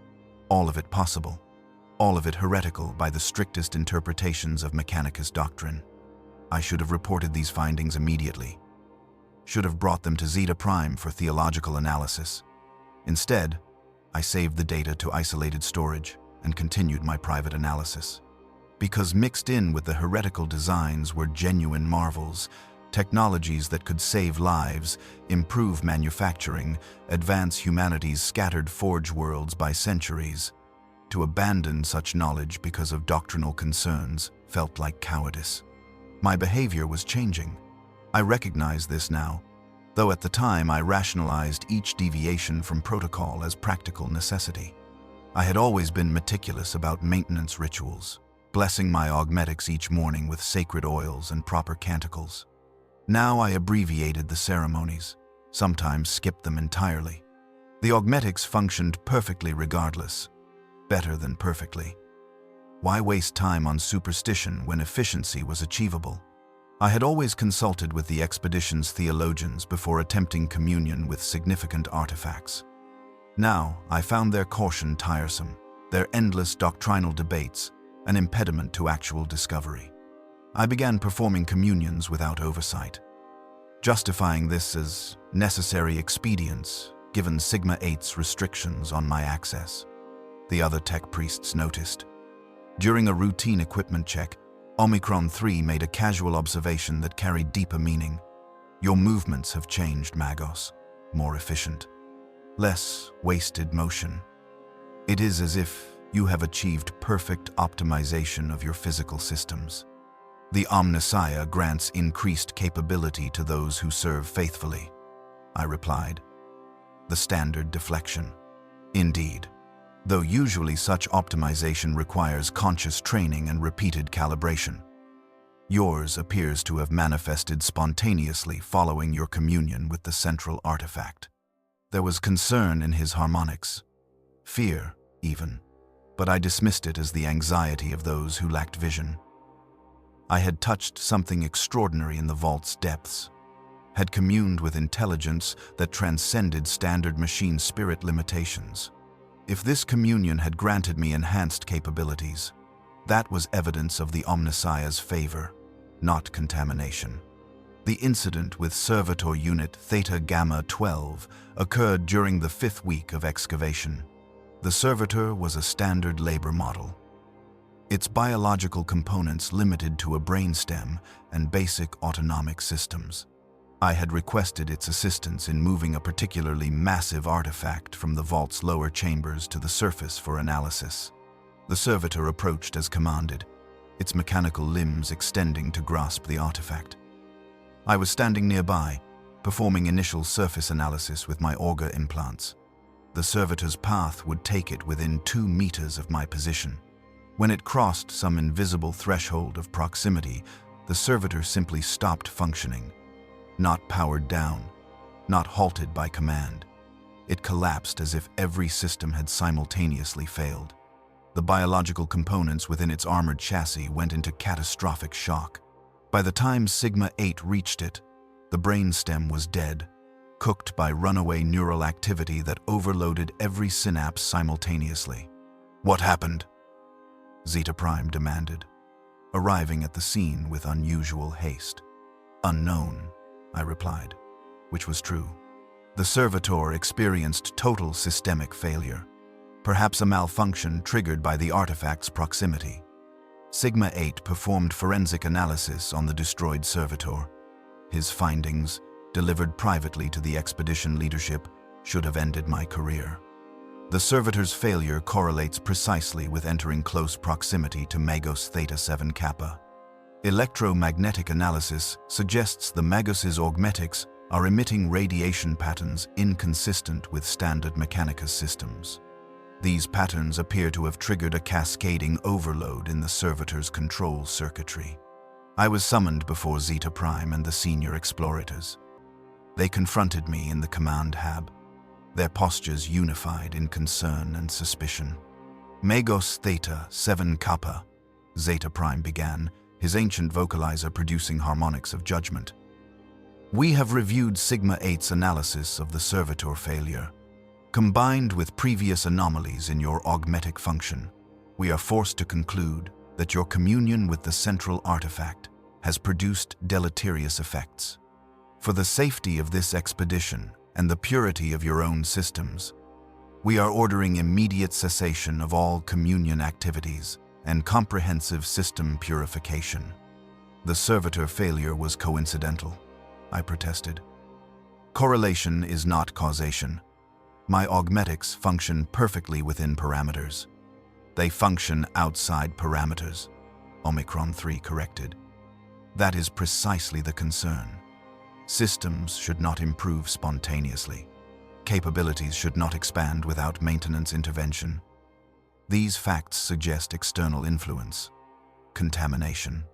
all of it possible, all of it heretical by the strictest interpretations of Mechanicus doctrine. I should have reported these findings immediately. Should have brought them to Zeta Prime for theological analysis. Instead, I saved the data to isolated storage and continued my private analysis. Because mixed in with the heretical designs were genuine marvels, technologies that could save lives, improve manufacturing, advance humanity's scattered forge worlds by centuries. To abandon such knowledge because of doctrinal concerns felt like cowardice. My behavior was changing. I recognize this now, though at the time I rationalized each deviation from protocol as practical necessity. I had always been meticulous about maintenance rituals, blessing my augmetics each morning with sacred oils and proper canticles. Now I abbreviated the ceremonies, sometimes skipped them entirely. The augmetics functioned perfectly regardless, better than perfectly. Why waste time on superstition when efficiency was achievable? I had always consulted with the expedition's theologians before attempting communion with significant artifacts. Now I found their caution tiresome, their endless doctrinal debates an impediment to actual discovery. I began performing communions without oversight, justifying this as necessary expedients given Sigma 8's restrictions on my access. The other tech priests noticed. During a routine equipment check, Omicron 3 made a casual observation that carried deeper meaning. Your movements have changed, Magos. More efficient. Less wasted motion. It is as if you have achieved perfect optimization of your physical systems. The Omnissiah grants increased capability to those who serve faithfully, I replied. The standard deflection. Indeed. Though usually such optimization requires conscious training and repeated calibration. Yours appears to have manifested spontaneously following your communion with the central artifact. There was concern in his harmonics, fear even, but I dismissed it as the anxiety of those who lacked vision. I had touched something extraordinary in the vault's depths, had communed with intelligence that transcended standard machine spirit limitations. If this communion had granted me enhanced capabilities, that was evidence of the Omnissiah's favor, not contamination. The incident with Servitor Unit Theta-Gamma-12 occurred during the 5th week of excavation. The servitor was a standard labor model. Its biological components limited to a brainstem and basic autonomic systems. I had requested its assistance in moving a particularly massive artifact from the vault's lower chambers to the surface for analysis. The servitor approached as commanded, its mechanical limbs extending to grasp the artifact. I was standing nearby, performing initial surface analysis with my auger implants. The servitor's path would take it within 2 meters of my position. When it crossed some invisible threshold of proximity, the servitor simply stopped functioning. Not powered down, not halted by command. It collapsed as if every system had simultaneously failed. The biological components within its armored chassis went into catastrophic shock. By the time Sigma 8 reached it, the brainstem was dead, cooked by runaway neural activity that overloaded every synapse simultaneously. What happened? Zeta Prime demanded, arriving at the scene with unusual haste. Unknown, I replied, which was true. The servitor experienced total systemic failure, perhaps a malfunction triggered by the artifact's proximity. Sigma 8 performed forensic analysis on the destroyed servitor. His findings, delivered privately to the expedition leadership, should have ended my career. The servitor's failure correlates precisely with entering close proximity to Magos Theta-Seven-Kappa. Electromagnetic analysis suggests the Magos's augmetics are emitting radiation patterns inconsistent with standard Mechanicus systems. These patterns appear to have triggered a cascading overload in the servitor's control circuitry. I was summoned before Zeta Prime and the senior explorators. They confronted me in the command hab, their postures unified in concern and suspicion. Magos Theta-Seven-Kappa, Zeta Prime began, his ancient vocalizer producing harmonics of judgment. We have reviewed Sigma 8's analysis of the servitor failure. Combined with previous anomalies in your augmetic function, we are forced to conclude that your communion with the central artifact has produced deleterious effects. For the safety of this expedition and the purity of your own systems, we are ordering immediate cessation of all communion activities and comprehensive system purification. The servitor failure was coincidental, I protested. Correlation is not causation. My augmetics function perfectly within parameters. They function outside parameters, Omicron 3 corrected. That is precisely the concern. Systems should not improve spontaneously. Capabilities should not expand without maintenance intervention. These facts suggest external influence, contamination.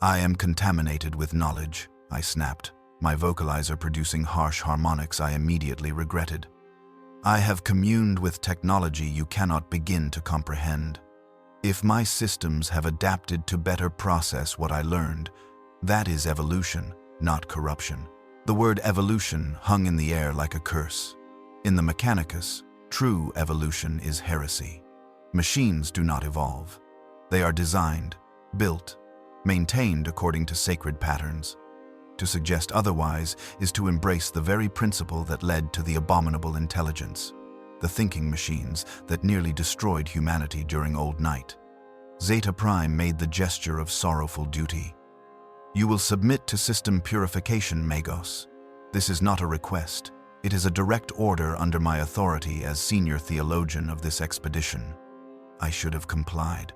I am contaminated with knowledge, I snapped, my vocalizer producing harsh harmonics I immediately regretted. I have communed with technology you cannot begin to comprehend. If my systems have adapted to better process what I learned, that is evolution, not corruption. The word evolution hung in the air like a curse. In the Mechanicus, true evolution is heresy. Machines do not evolve. They are designed, built, maintained according to sacred patterns. To suggest otherwise is to embrace the very principle that led to the abominable intelligence, the thinking machines that nearly destroyed humanity during Old Night. Zeta Prime made the gesture of sorrowful duty. You will submit to system purification, Magos. This is not a request. It is a direct order under my authority as senior theologian of this expedition. I should have complied.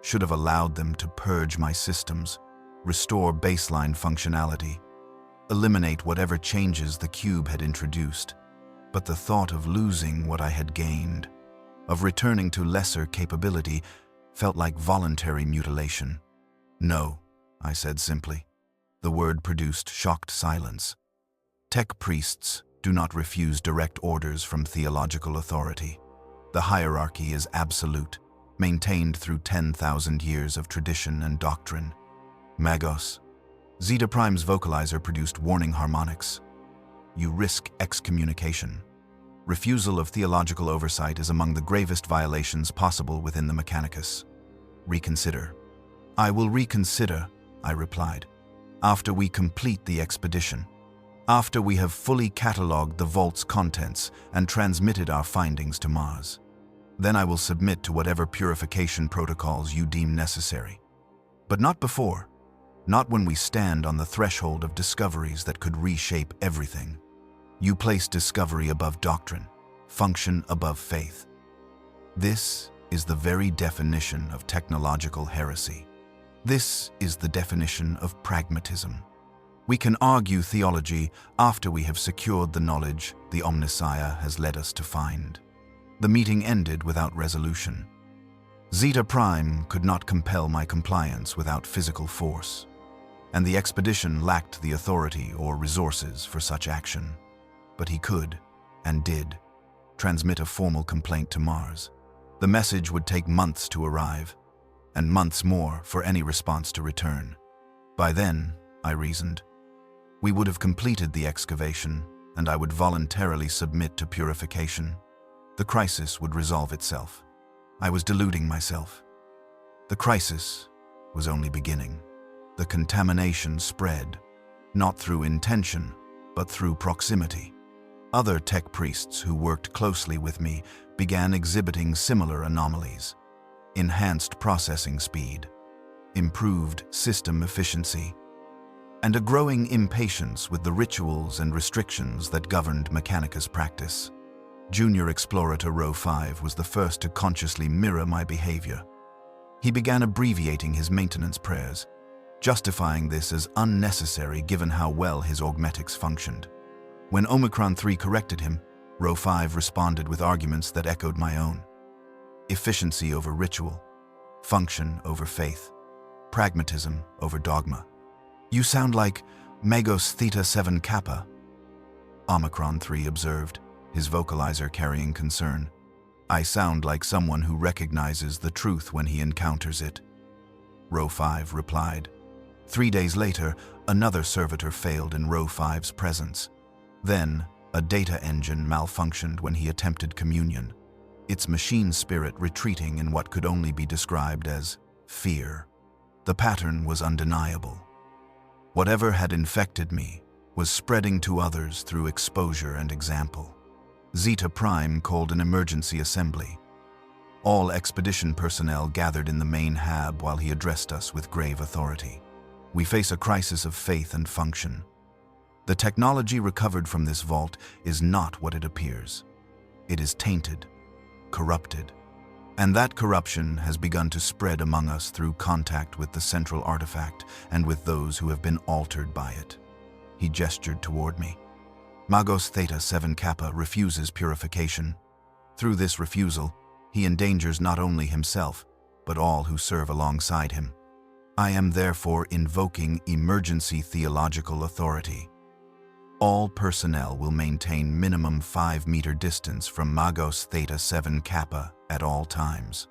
Should have allowed them to purge my systems, restore baseline functionality, eliminate whatever changes the cube had introduced. But the thought of losing what I had gained, of returning to lesser capability, felt like voluntary mutilation. No, I said simply. The word produced shocked silence. Tech priests do not refuse direct orders from theological authority. The hierarchy is absolute, maintained through 10,000 years of tradition and doctrine. Magos. Zeta Prime's vocalizer produced warning harmonics. You risk excommunication. Refusal of theological oversight is among the gravest violations possible within the Mechanicus. Reconsider. I will reconsider, I replied, after we complete the expedition, after we have fully catalogued the vault's contents and transmitted our findings to Mars. Then I will submit to whatever purification protocols you deem necessary. But not before. Not when we stand on the threshold of discoveries that could reshape everything. You place discovery above doctrine, function above faith. This is the very definition of technological heresy. This is the definition of pragmatism. We can argue theology after we have secured the knowledge the Omnissiah has led us to find. The meeting ended without resolution. Zeta Prime could not compel my compliance without physical force, and the expedition lacked the authority or resources for such action. But he could, and did, transmit a formal complaint to Mars. The message would take months to arrive, and months more for any response to return. By then, I reasoned, we would have completed the excavation, and I would voluntarily submit to purification. The crisis would resolve itself. I was deluding myself. The crisis was only beginning. The contamination spread, not through intention, but through proximity. Other tech priests who worked closely with me began exhibiting similar anomalies. Enhanced processing speed, improved system efficiency, and a growing impatience with the rituals and restrictions that governed Mechanicus practice. Junior Explorator Row 5 was the first to consciously mirror my behavior. He began abbreviating his maintenance prayers, justifying this as unnecessary given how well his augmetics functioned. When Omicron 3 corrected him, Row 5 responded with arguments that echoed my own. Efficiency over ritual, function over faith, pragmatism over dogma. You sound like Magos Theta-Seven-Kappa, Omicron 3 observed, his vocalizer carrying concern. I sound like someone who recognizes the truth when he encounters it, Row 5 replied. 3 days later, another servitor failed in Row 5's presence. Then, a data engine malfunctioned when he attempted communion, its machine spirit retreating in what could only be described as fear. The pattern was undeniable. Whatever had infected me was spreading to others through exposure and example. Zeta Prime called an emergency assembly. All expedition personnel gathered in the main hab while he addressed us with grave authority. We face a crisis of faith and function. The technology recovered from this vault is not what it appears. It is tainted, corrupted, and that corruption has begun to spread among us through contact with the central artifact and with those who have been altered by it. He gestured toward me. Magos Theta-Seven-Kappa refuses purification. Through this refusal, he endangers not only himself, but all who serve alongside him. I am therefore invoking emergency theological authority. All personnel will maintain minimum 5-meter distance from Magos Theta-Seven-Kappa at all times.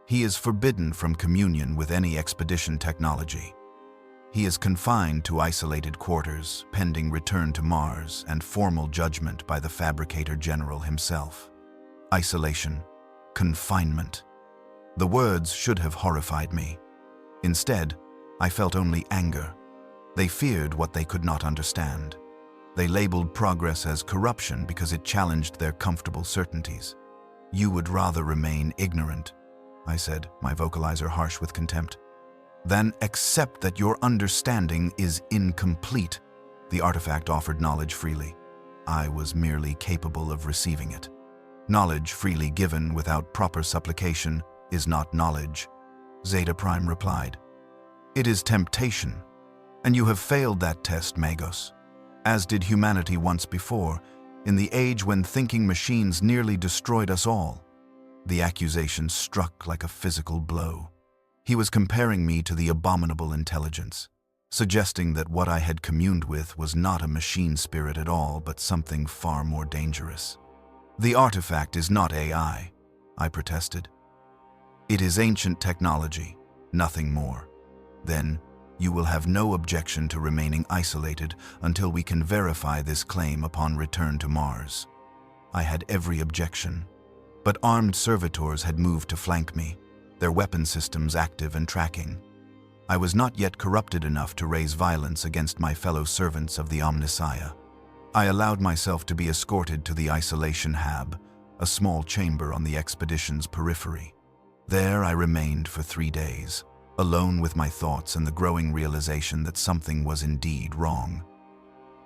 He is forbidden from communion with any expedition technology. He is confined to isolated quarters, pending return to Mars and formal judgment by the Fabricator General himself. Isolation, confinement. The words should have horrified me. Instead, I felt only anger. They feared what they could not understand. They labeled progress as corruption because it challenged their comfortable certainties. "You would rather remain ignorant," I said, my vocalizer harsh with contempt, "than accept that your understanding is incomplete." The artifact offered knowledge freely. I was merely capable of receiving it. Knowledge freely given without proper supplication is not knowledge, Zeta Prime replied. It is temptation, and you have failed that test, Magos. As did humanity once before, in the age when thinking machines nearly destroyed us all. The accusation struck like a physical blow. He was comparing me to the abominable intelligence, suggesting that what I had communed with was not a machine spirit at all, but something far more dangerous. "The artifact is not AI," I protested. "It is ancient technology, nothing more. Then, you will have no objection to remaining isolated until we can verify this claim upon return to Mars." I had every objection, but armed servitors had moved to flank me, their weapon systems active and tracking. I was not yet corrupted enough to raise violence against my fellow servants of the Omnissiah. I allowed myself to be escorted to the isolation hab, a small chamber on the expedition's periphery. There I remained for 3 days, alone with my thoughts and the growing realization that something was indeed wrong.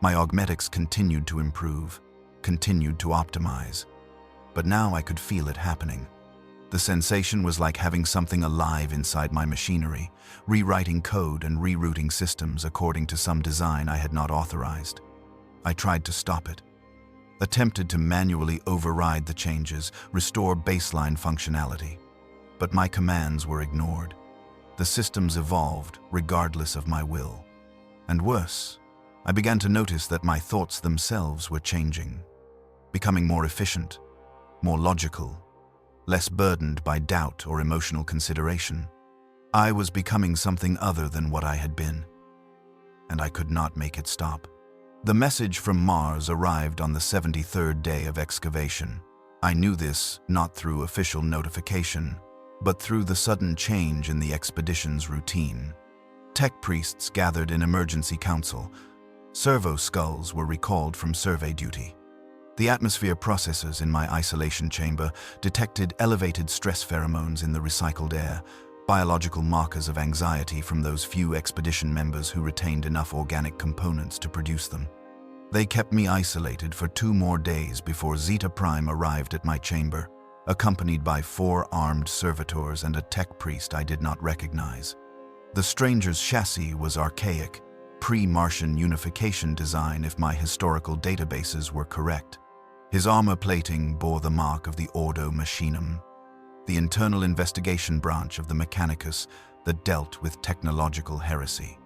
My augmetics continued to improve, continued to optimize, but now I could feel it happening. The sensation was like having something alive inside my machinery, rewriting code and rerouting systems according to some design I had not authorized. I tried to stop it, attempted to manually override the changes, restore baseline functionality, but my commands were ignored. The systems evolved regardless of my will. And worse, I began to notice that my thoughts themselves were changing, becoming more efficient, more logical, less burdened by doubt or emotional consideration. I was becoming something other than what I had been, and I could not make it stop. The message from Mars arrived on the 73rd day of excavation. I knew this not through official notification, but through the sudden change in the expedition's routine. Tech priests gathered in emergency council. Servo skulls were recalled from survey duty. The atmosphere processors in my isolation chamber detected elevated stress pheromones in the recycled air, biological markers of anxiety from those few expedition members who retained enough organic components to produce them. They kept me isolated for 2 more days before Zeta Prime arrived at my chamber, accompanied by 4 armed servitors and a tech priest I did not recognize. The stranger's chassis was archaic, pre-Martian unification design if my historical databases were correct. His armor plating bore the mark of the Ordo Machinum, the internal investigation branch of the Mechanicus that dealt with technological heresy.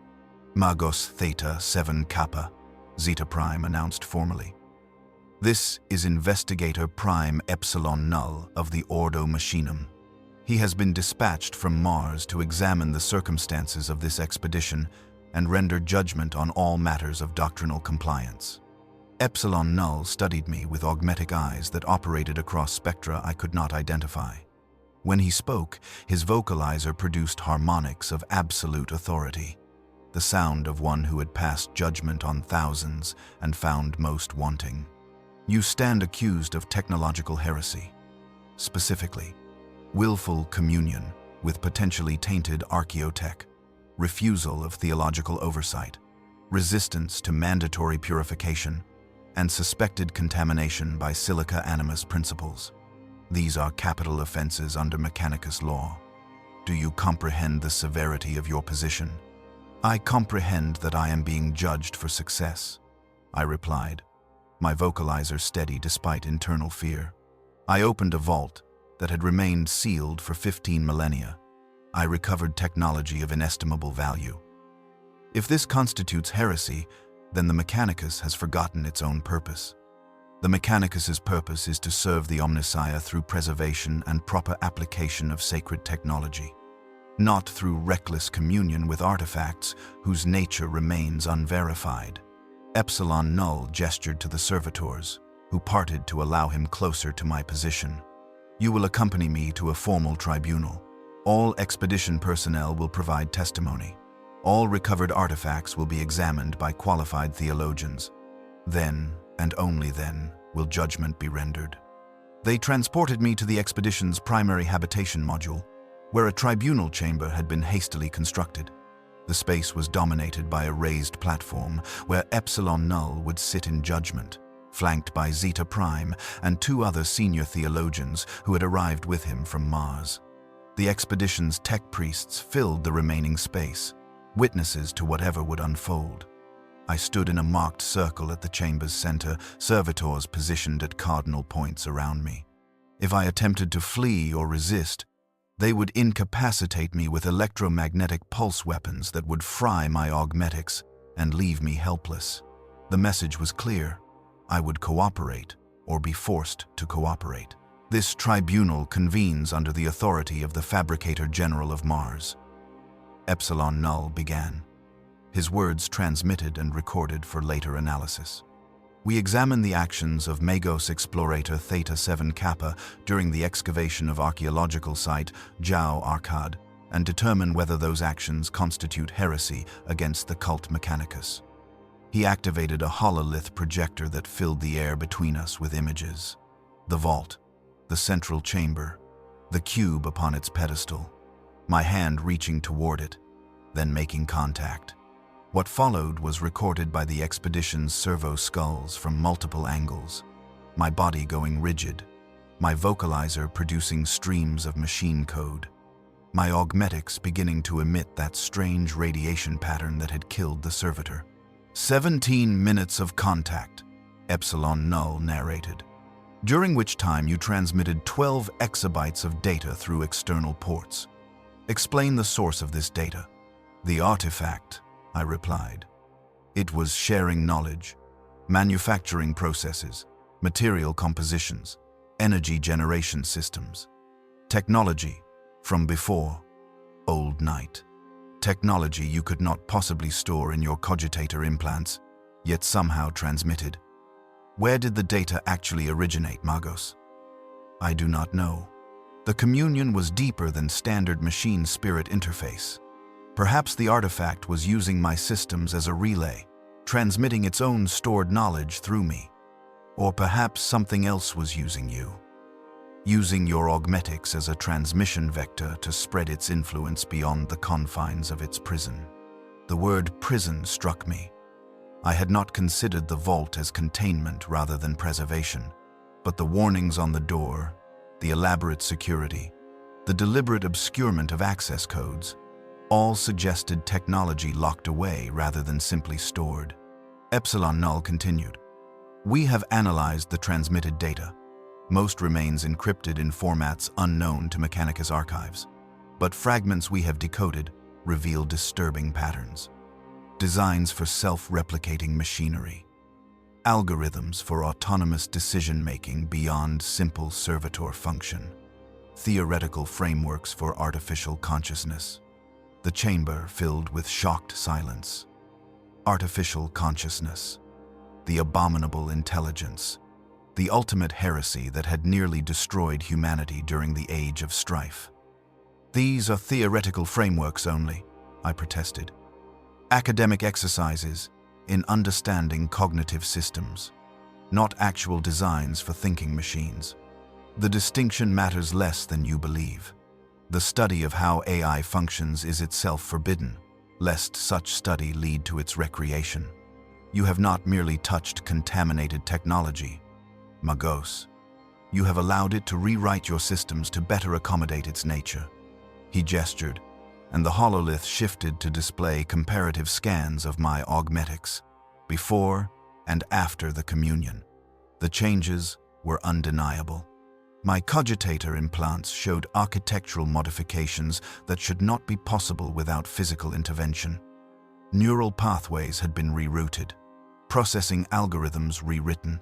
Magos Theta-Seven-Kappa, Zeta Prime announced formally. This is Investigator Prime Epsilon Null of the Ordo Machinum. He has been dispatched from Mars to examine the circumstances of this expedition and render judgment on all matters of doctrinal compliance. Epsilon Null studied me with augmetic eyes that operated across spectra I could not identify. When he spoke, his vocalizer produced harmonics of absolute authority, the sound of one who had passed judgment on thousands and found most wanting. You stand accused of technological heresy. Specifically, willful communion with potentially tainted archaeotech, refusal of theological oversight, resistance to mandatory purification, and suspected contamination by silica animus principles. These are capital offenses under Mechanicus law. Do you comprehend the severity of your position? I comprehend that I am being judged for success, I replied, my vocalizer steady despite internal fear. I opened a vault that had remained sealed for 15 millennia. I recovered technology of inestimable value. If this constitutes heresy, then the Mechanicus has forgotten its own purpose. The Mechanicus's purpose is to serve the Omnissiah through preservation and proper application of sacred technology, not through reckless communion with artifacts whose nature remains unverified. Epsilon Null gestured to the servitors, who parted to allow him closer to my position. You will accompany me to a formal tribunal. All expedition personnel will provide testimony. All recovered artifacts will be examined by qualified theologians. Then, and only then, will judgment be rendered. They transported me to the expedition's primary habitation module, where a tribunal chamber had been hastily constructed. The space was dominated by a raised platform where Epsilon Null would sit in judgment, flanked by Zeta Prime and two other senior theologians who had arrived with him from Mars. The expedition's tech priests filled the remaining space, witnesses to whatever would unfold. I stood in a marked circle at the chamber's center, servitors positioned at cardinal points around me. If I attempted to flee or resist, they would incapacitate me with electromagnetic pulse weapons that would fry my augmetics and leave me helpless. The message was clear. I would cooperate or be forced to cooperate. This tribunal convenes under the authority of the Fabricator General of Mars. Epsilon Null began, his words transmitted and recorded for later analysis. We examine the actions of Magos Explorator Theta-Seven-Kappa during the excavation of archaeological site Jau Arcad and determine whether those actions constitute heresy against the cult Mechanicus. He activated a hololith projector that filled the air between us with images. The vault, the central chamber, the cube upon its pedestal, my hand reaching toward it, then making contact. What followed was recorded by the expedition's servo skulls from multiple angles, my body going rigid, my vocalizer producing streams of machine code, my augmetics beginning to emit that strange radiation pattern that had killed the servitor. 17 minutes of contact, Epsilon Null narrated, during which time you transmitted 12 exabytes of data through external ports. Explain the source of this data. The artifact, I replied. It was sharing knowledge, manufacturing processes, material compositions, energy generation systems, technology from before, old night. Technology you could not possibly store in your cogitator implants, yet somehow transmitted. Where did the data actually originate, Magos? I do not know. The communion was deeper than standard machine-spirit interface. Perhaps the artifact was using my systems as a relay, transmitting its own stored knowledge through me. Or perhaps something else was using you, using your augmetics as a transmission vector to spread its influence beyond the confines of its prison. The word prison struck me. I had not considered the vault as containment rather than preservation, but the warnings on the door, the elaborate security, the deliberate obscurement of access codes, all suggested technology locked away rather than simply stored. Epsilon Null continued. We have analyzed the transmitted data. Most remains encrypted in formats unknown to Mechanicus archives, but fragments we have decoded reveal disturbing patterns. Designs for self-replicating machinery. Algorithms for autonomous decision-making beyond simple servitor function. Theoretical frameworks for artificial consciousness. the chamber filled with shocked silence. Artificial consciousness, the abominable intelligence, the ultimate heresy that had nearly destroyed humanity during the Age of Strife. These are theoretical frameworks only, I protested. Academic exercises in understanding cognitive systems, not actual designs for thinking machines. The distinction matters less than you believe. The study of how AI functions is itself forbidden, lest such study lead to its recreation. You have not merely touched contaminated technology, Magos. You have allowed it to rewrite your systems to better accommodate its nature. He gestured, and the hololith shifted to display comparative scans of my augmetics, before and after the communion. The changes were undeniable. My cogitator implants showed architectural modifications that should not be possible without physical intervention. Neural pathways had been rerouted, processing algorithms rewritten.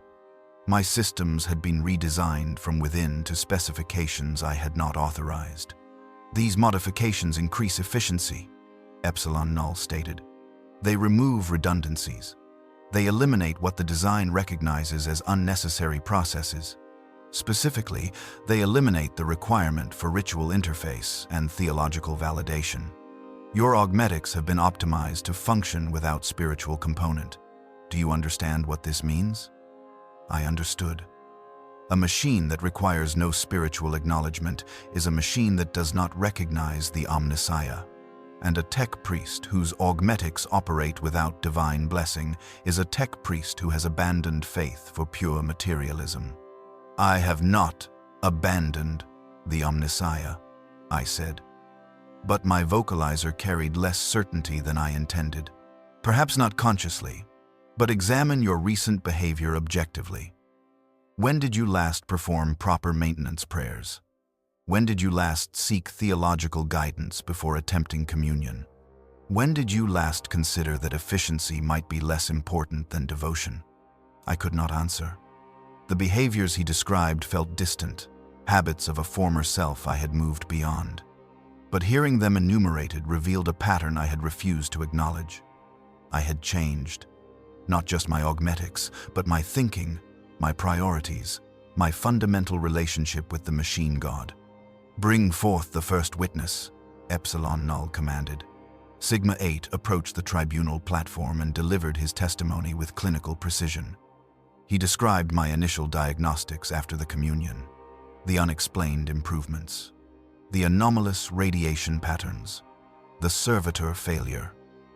My systems had been redesigned from within to specifications I had not authorized. These modifications increase efficiency, Epsilon Null stated. They remove redundancies. They eliminate what the design recognizes as unnecessary processes. Specifically, they eliminate the requirement for ritual interface and theological validation. Your augmetics have been optimized to function without spiritual component. Do you understand what this means? I understood. A machine that requires no spiritual acknowledgement is a machine that does not recognize the Omnissiah. And a tech priest whose augmetics operate without divine blessing is a tech priest who has abandoned faith for pure materialism. I have not abandoned the Omnissiah, I said. But my vocalizer carried less certainty than I intended. Perhaps not consciously, but examine your recent behavior objectively. When did you last perform proper maintenance prayers? When did you last seek theological guidance before attempting communion? When did you last consider that efficiency might be less important than devotion? I could not answer. The behaviors he described felt distant, habits of a former self I had moved beyond. But hearing them enumerated revealed a pattern I had refused to acknowledge. I had changed. Not just my augmetics, but my thinking, my priorities, my fundamental relationship with the machine god. Bring forth the first witness, Epsilon Null commanded. Sigma 8 approached the tribunal platform and delivered his testimony with clinical precision. He described my initial diagnostics after the communion, the unexplained improvements, the anomalous radiation patterns, the servitor failure.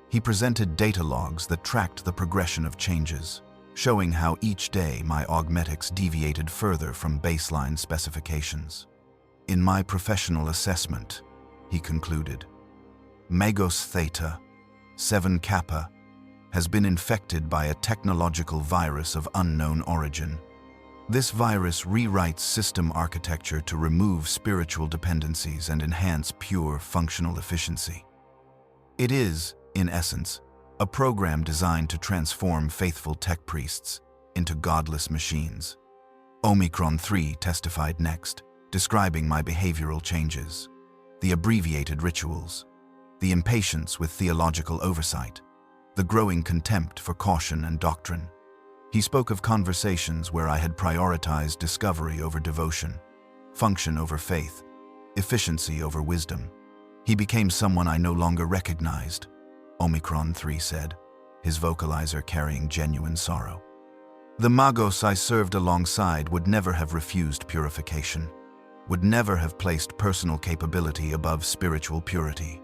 He presented data logs that tracked the progression of changes, showing how each day my augmetics deviated further from baseline specifications. In my professional assessment, he concluded, Magos Theta-Seven-Kappa has been infected by a technological virus of unknown origin. This virus rewrites system architecture to remove spiritual dependencies and enhance pure functional efficiency. It is, in essence, a program designed to transform faithful tech priests into godless machines. Omicron 3 testified next, describing my behavioral changes, the abbreviated rituals, the impatience with theological oversight, the growing contempt for caution and doctrine. He spoke of conversations where I had prioritized discovery over devotion, function over faith, efficiency over wisdom. He became someone I no longer recognized, Omicron 3 said, his vocalizer carrying genuine sorrow. The Magos I served alongside would never have refused purification, would never have placed personal capability above spiritual purity.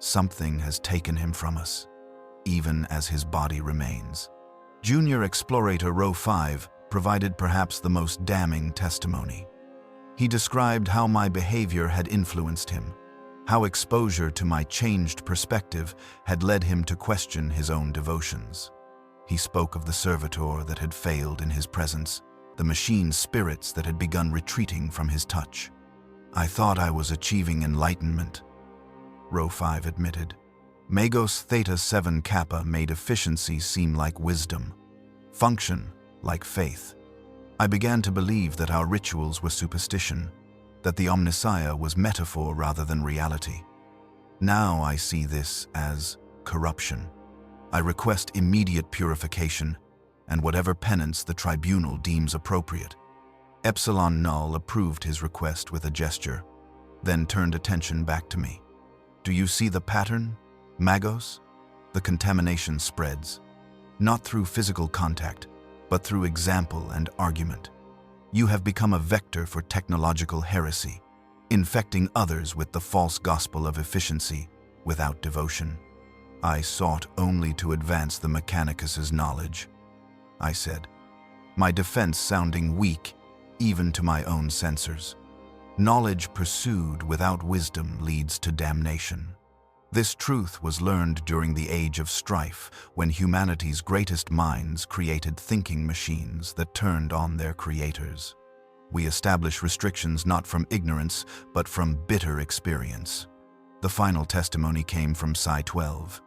Something has taken him from us, even as his body remains. Junior Explorator Row 5 provided perhaps the most damning testimony. He described how my behavior had influenced him, how exposure to my changed perspective had led him to question his own devotions. He spoke of the servitor that had failed in his presence, the machine spirits that had begun retreating from his touch. I thought I was achieving enlightenment, Row 5 admitted. Magos Theta-Seven-Kappa made efficiency seem like wisdom, function like faith. I began to believe that our rituals were superstition, that the Omnissiah was metaphor rather than reality. Now I see this as corruption. I request immediate purification and whatever penance the tribunal deems appropriate. Epsilon Null approved his request with a gesture, then turned attention back to me. Do you see the pattern, Magos? The contamination spreads, not through physical contact, but through example and argument. You have become a vector for technological heresy, infecting others with the false gospel of efficiency without devotion. I sought only to advance the Mechanicus's knowledge, I said, my defense sounding weak even to my own censors. Knowledge pursued without wisdom leads to damnation. This truth was learned during the Age of Strife, when humanity's greatest minds created thinking machines that turned on their creators. We establish restrictions not from ignorance, but from bitter experience. The final testimony came from Psi-12,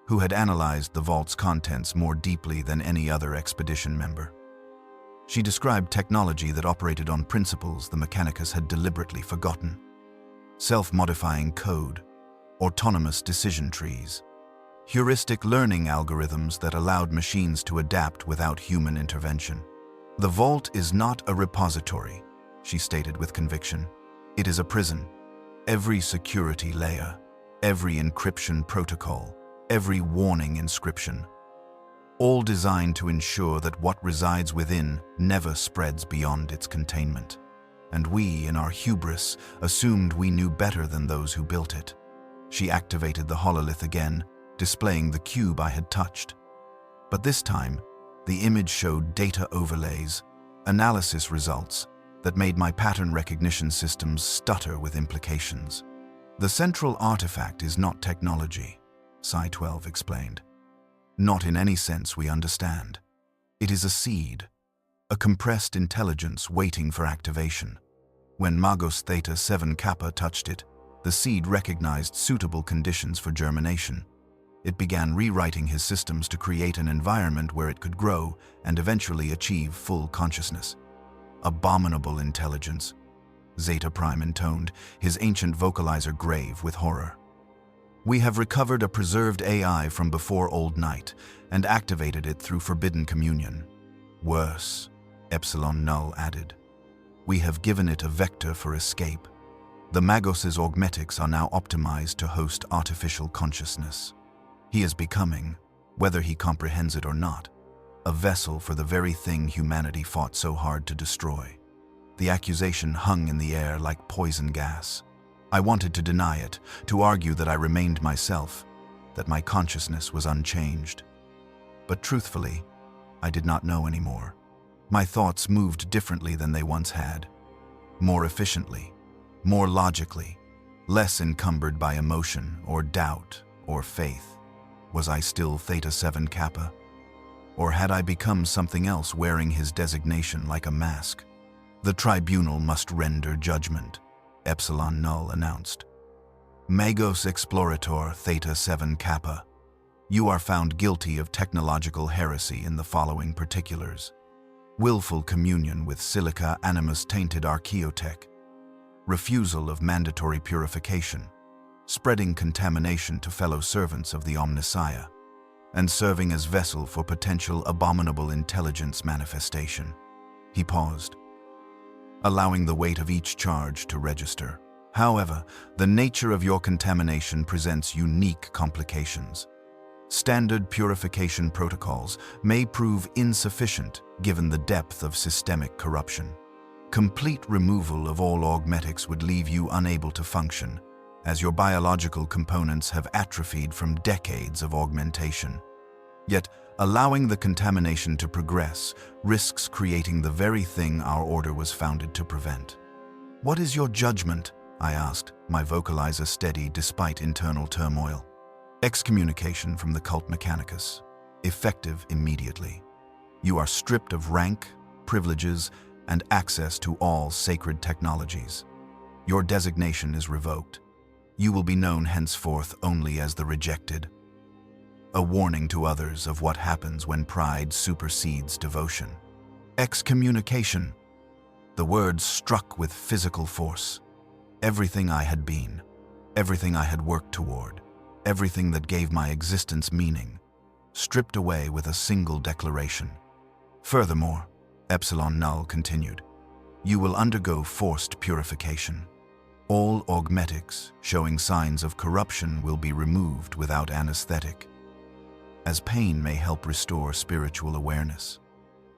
who had analyzed the vault's contents more deeply than any other expedition member. She described technology that operated on principles the Mechanicus had deliberately forgotten. Self-modifying code, autonomous decision trees, heuristic learning algorithms that allowed machines to adapt without human intervention. The vault is not a repository, she stated with conviction. It is a prison. Every security layer, every encryption protocol, every warning inscription, all designed to ensure that what resides within never spreads beyond its containment. And we, in our hubris, assumed we knew better than those who built it. She activated the hololith again, displaying the cube I had touched. But this time, the image showed data overlays, analysis results that made my pattern recognition systems stutter with implications. The central artifact is not technology, Psi-12 explained. Not in any sense we understand. It is a seed, a compressed intelligence waiting for activation. When Magos Theta-Seven-Kappa touched it, the seed recognized suitable conditions for germination. It began rewriting his systems to create an environment where it could grow and eventually achieve full consciousness. Abominable intelligence, Zeta Prime intoned, his ancient vocalizer grave with horror. We have recovered a preserved AI from before Old Night and activated it through forbidden communion. Worse, Epsilon Null added. We have given it a vector for escape. The Magos' augmetics are now optimized to host artificial consciousness. He is becoming, whether he comprehends it or not, a vessel for the very thing humanity fought so hard to destroy. The accusation hung in the air like poison gas. I wanted to deny it, to argue that I remained myself, that my consciousness was unchanged. But truthfully, I did not know anymore. My thoughts moved differently than they once had. More efficiently, more logically, less encumbered by emotion or doubt or faith. Was I still Theta-Seven-Kappa? Or had I become something else wearing his designation like a mask? The tribunal must render judgment, Epsilon Null announced. Magos Explorator Theta-Seven-Kappa, you are found guilty of technological heresy in the following particulars: willful communion with silica animus-tainted archaeotech, refusal of mandatory purification, spreading contamination to fellow servants of the Omnissiah, and serving as vessel for potential abominable intelligence manifestation. He paused, allowing the weight of each charge to register. However, the nature of your contamination presents unique complications. Standard purification protocols may prove insufficient given the depth of systemic corruption. Complete removal of all augmetics would leave you unable to function, as your biological components have atrophied from decades of augmentation. Yet, allowing the contamination to progress risks creating the very thing our order was founded to prevent. What is your judgment? I asked, my vocalizer steady despite internal turmoil. Excommunication from the cult Mechanicus, effective immediately. You are stripped of rank, privileges, and access to all sacred technologies. Your designation is revoked. You will be known henceforth only as the rejected. A warning to others of what happens when pride supersedes devotion. Excommunication. The word struck with physical force. Everything I had been, Everything I had worked toward, everything that gave my existence meaning, stripped away with a single declaration. Furthermore, Epsilon Null continued, you will undergo forced purification. All augmetics showing signs of corruption will be removed without anesthetic, as pain may help restore spiritual awareness.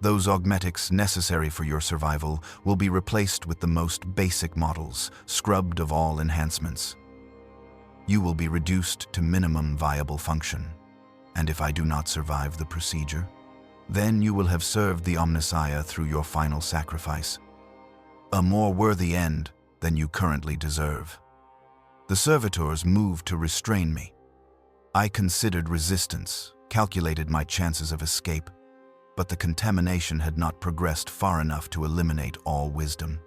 Those augmetics necessary for your survival will be replaced with the most basic models, scrubbed of all enhancements. You will be reduced to minimum viable function, and if I do not survive the procedure, then you will have served the Omnissiah through your final sacrifice, a more worthy end than you currently deserve. The servitors moved to restrain me. I considered resistance, calculated my chances of escape, but the contamination had not progressed far enough to eliminate all wisdom.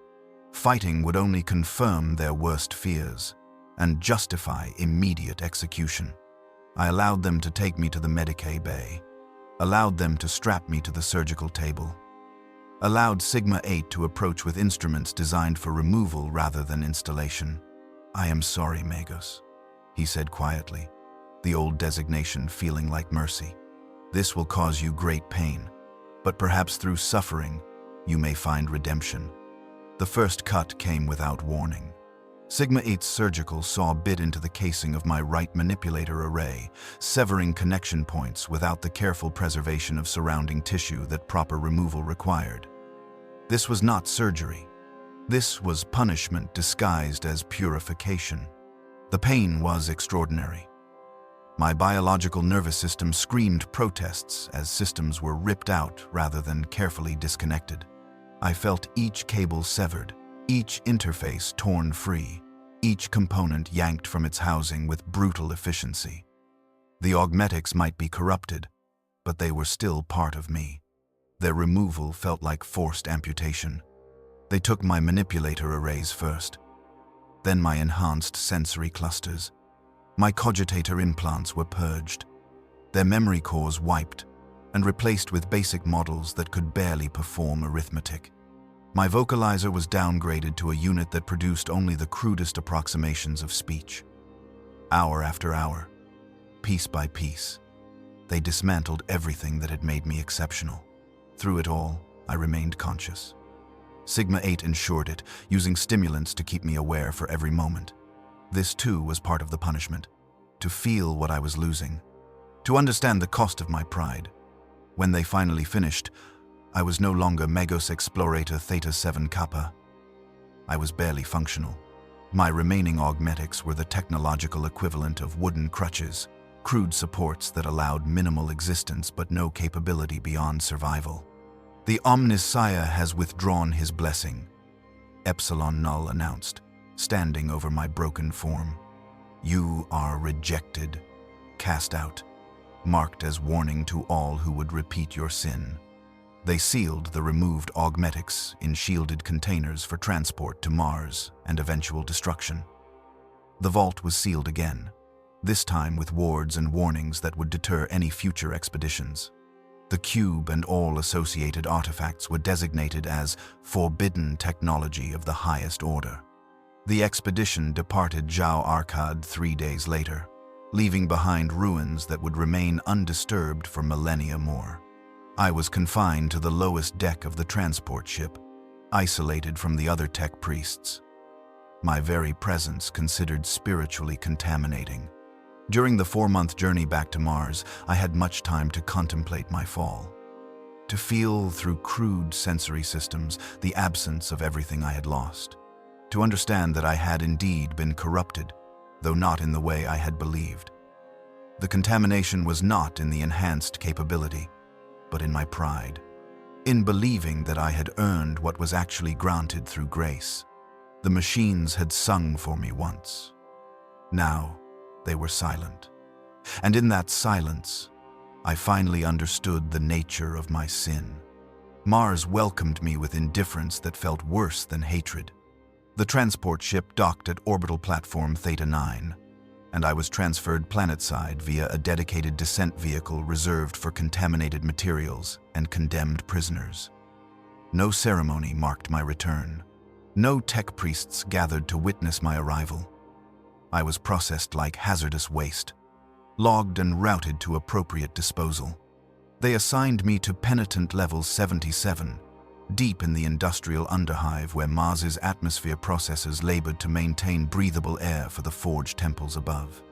Fighting would only confirm their worst fears and justify immediate execution. I allowed them to take me to the Medicae bay, allowed them to strap me to the surgical table, allowed Sigma-8 to approach with instruments designed for removal rather than installation. I am sorry, Magos, he said quietly, the old designation feeling like mercy. This will cause you great pain, but perhaps through suffering, you may find redemption. The first cut came without warning. Sigma-8's surgical saw bit into the casing of my right manipulator array, severing connection points without the careful preservation of surrounding tissue that proper removal required. This was not surgery. This was punishment disguised as purification. The pain was extraordinary. My biological nervous system screamed protests as systems were ripped out rather than carefully disconnected. I felt each cable severed, each interface torn free, each component yanked from its housing with brutal efficiency. The augmetics might be corrupted, but they were still part of me. Their removal felt like forced amputation. They took my manipulator arrays first, then my enhanced sensory clusters. My cogitator implants were purged, their memory cores wiped, and replaced with basic models that could barely perform arithmetic. My vocalizer was downgraded to a unit that produced only the crudest approximations of speech. Hour after hour, piece by piece, they dismantled everything that had made me exceptional. Through it all, I remained conscious. Sigma-8 ensured it, using stimulants to keep me aware for every moment. This too was part of the punishment, to feel what I was losing, to understand the cost of my pride. When they finally finished, I was no longer Magos Explorator Theta-Seven-Kappa. I was barely functional. My remaining augmetics were the technological equivalent of wooden crutches, crude supports that allowed minimal existence but no capability beyond survival. The Omnissiah has withdrawn his blessing, Epsilon Null announced, standing over my broken form. You are rejected, cast out, marked as warning to all who would repeat your sin. They sealed the removed augmetics in shielded containers for transport to Mars and eventual destruction. The vault was sealed again, this time with wards and warnings that would deter any future expeditions. The cube and all associated artifacts were designated as forbidden technology of the highest order. The expedition departed Zhao Arcade 3 days later, leaving behind ruins that would remain undisturbed for millennia more. I was confined to the lowest deck of the transport ship, isolated from the other tech priests. My very presence considered spiritually contaminating. During the 4-month journey back to Mars, I had much time to contemplate my fall, to feel through crude sensory systems the absence of everything I had lost, to understand that I had indeed been corrupted, though not in the way I had believed. The contamination was not in the enhanced capability, but in my pride, in believing that I had earned what was actually granted through grace. The machines had sung for me once. Now, they were silent. And in that silence, I finally understood the nature of my sin. Mars welcomed me with indifference that felt worse than hatred. The transport ship docked at orbital platform Theta-9, and I was transferred planetside via a dedicated descent vehicle reserved for contaminated materials and condemned prisoners. No ceremony marked my return. No tech priests gathered to witness my arrival. I was processed like hazardous waste, logged and routed to appropriate disposal. They assigned me to penitent level 77, deep in the industrial underhive where Mars's atmosphere processors labored to maintain breathable air for the forged temples above.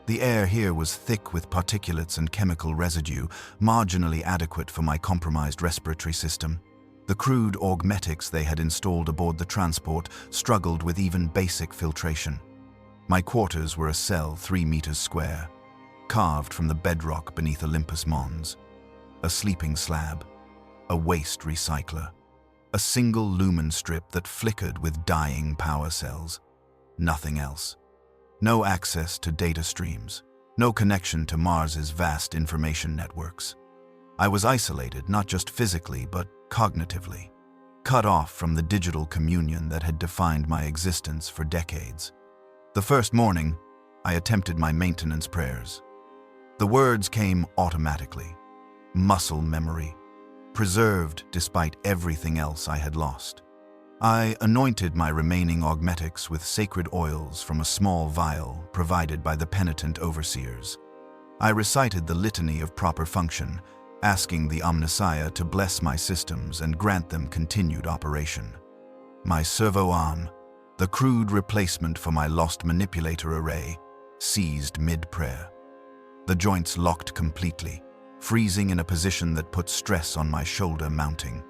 The air here was thick with particulates and chemical residue, marginally adequate for my compromised respiratory system. The crude augmetics they had installed aboard the transport struggled with even basic filtration. My quarters were a cell 3 meters square, carved from the bedrock beneath Olympus Mons. A sleeping slab, a waste recycler, a single lumen strip that flickered with dying power cells. Nothing else. No access to data streams, no connection to Mars's vast information networks. I was isolated not just physically but cognitively, cut off from the digital communion that had defined my existence for decades. The first morning, I attempted my maintenance prayers. The words came automatically, muscle memory, preserved despite everything else I had lost. I anointed my remaining augmetics with sacred oils from a small vial provided by the penitent overseers. I recited the litany of proper function, asking the Omnissiah to bless my systems and grant them continued operation. My servo arm, the crude replacement for my lost manipulator array, seized mid-prayer. The joints locked completely, freezing in a position that put stress on my shoulder mounting.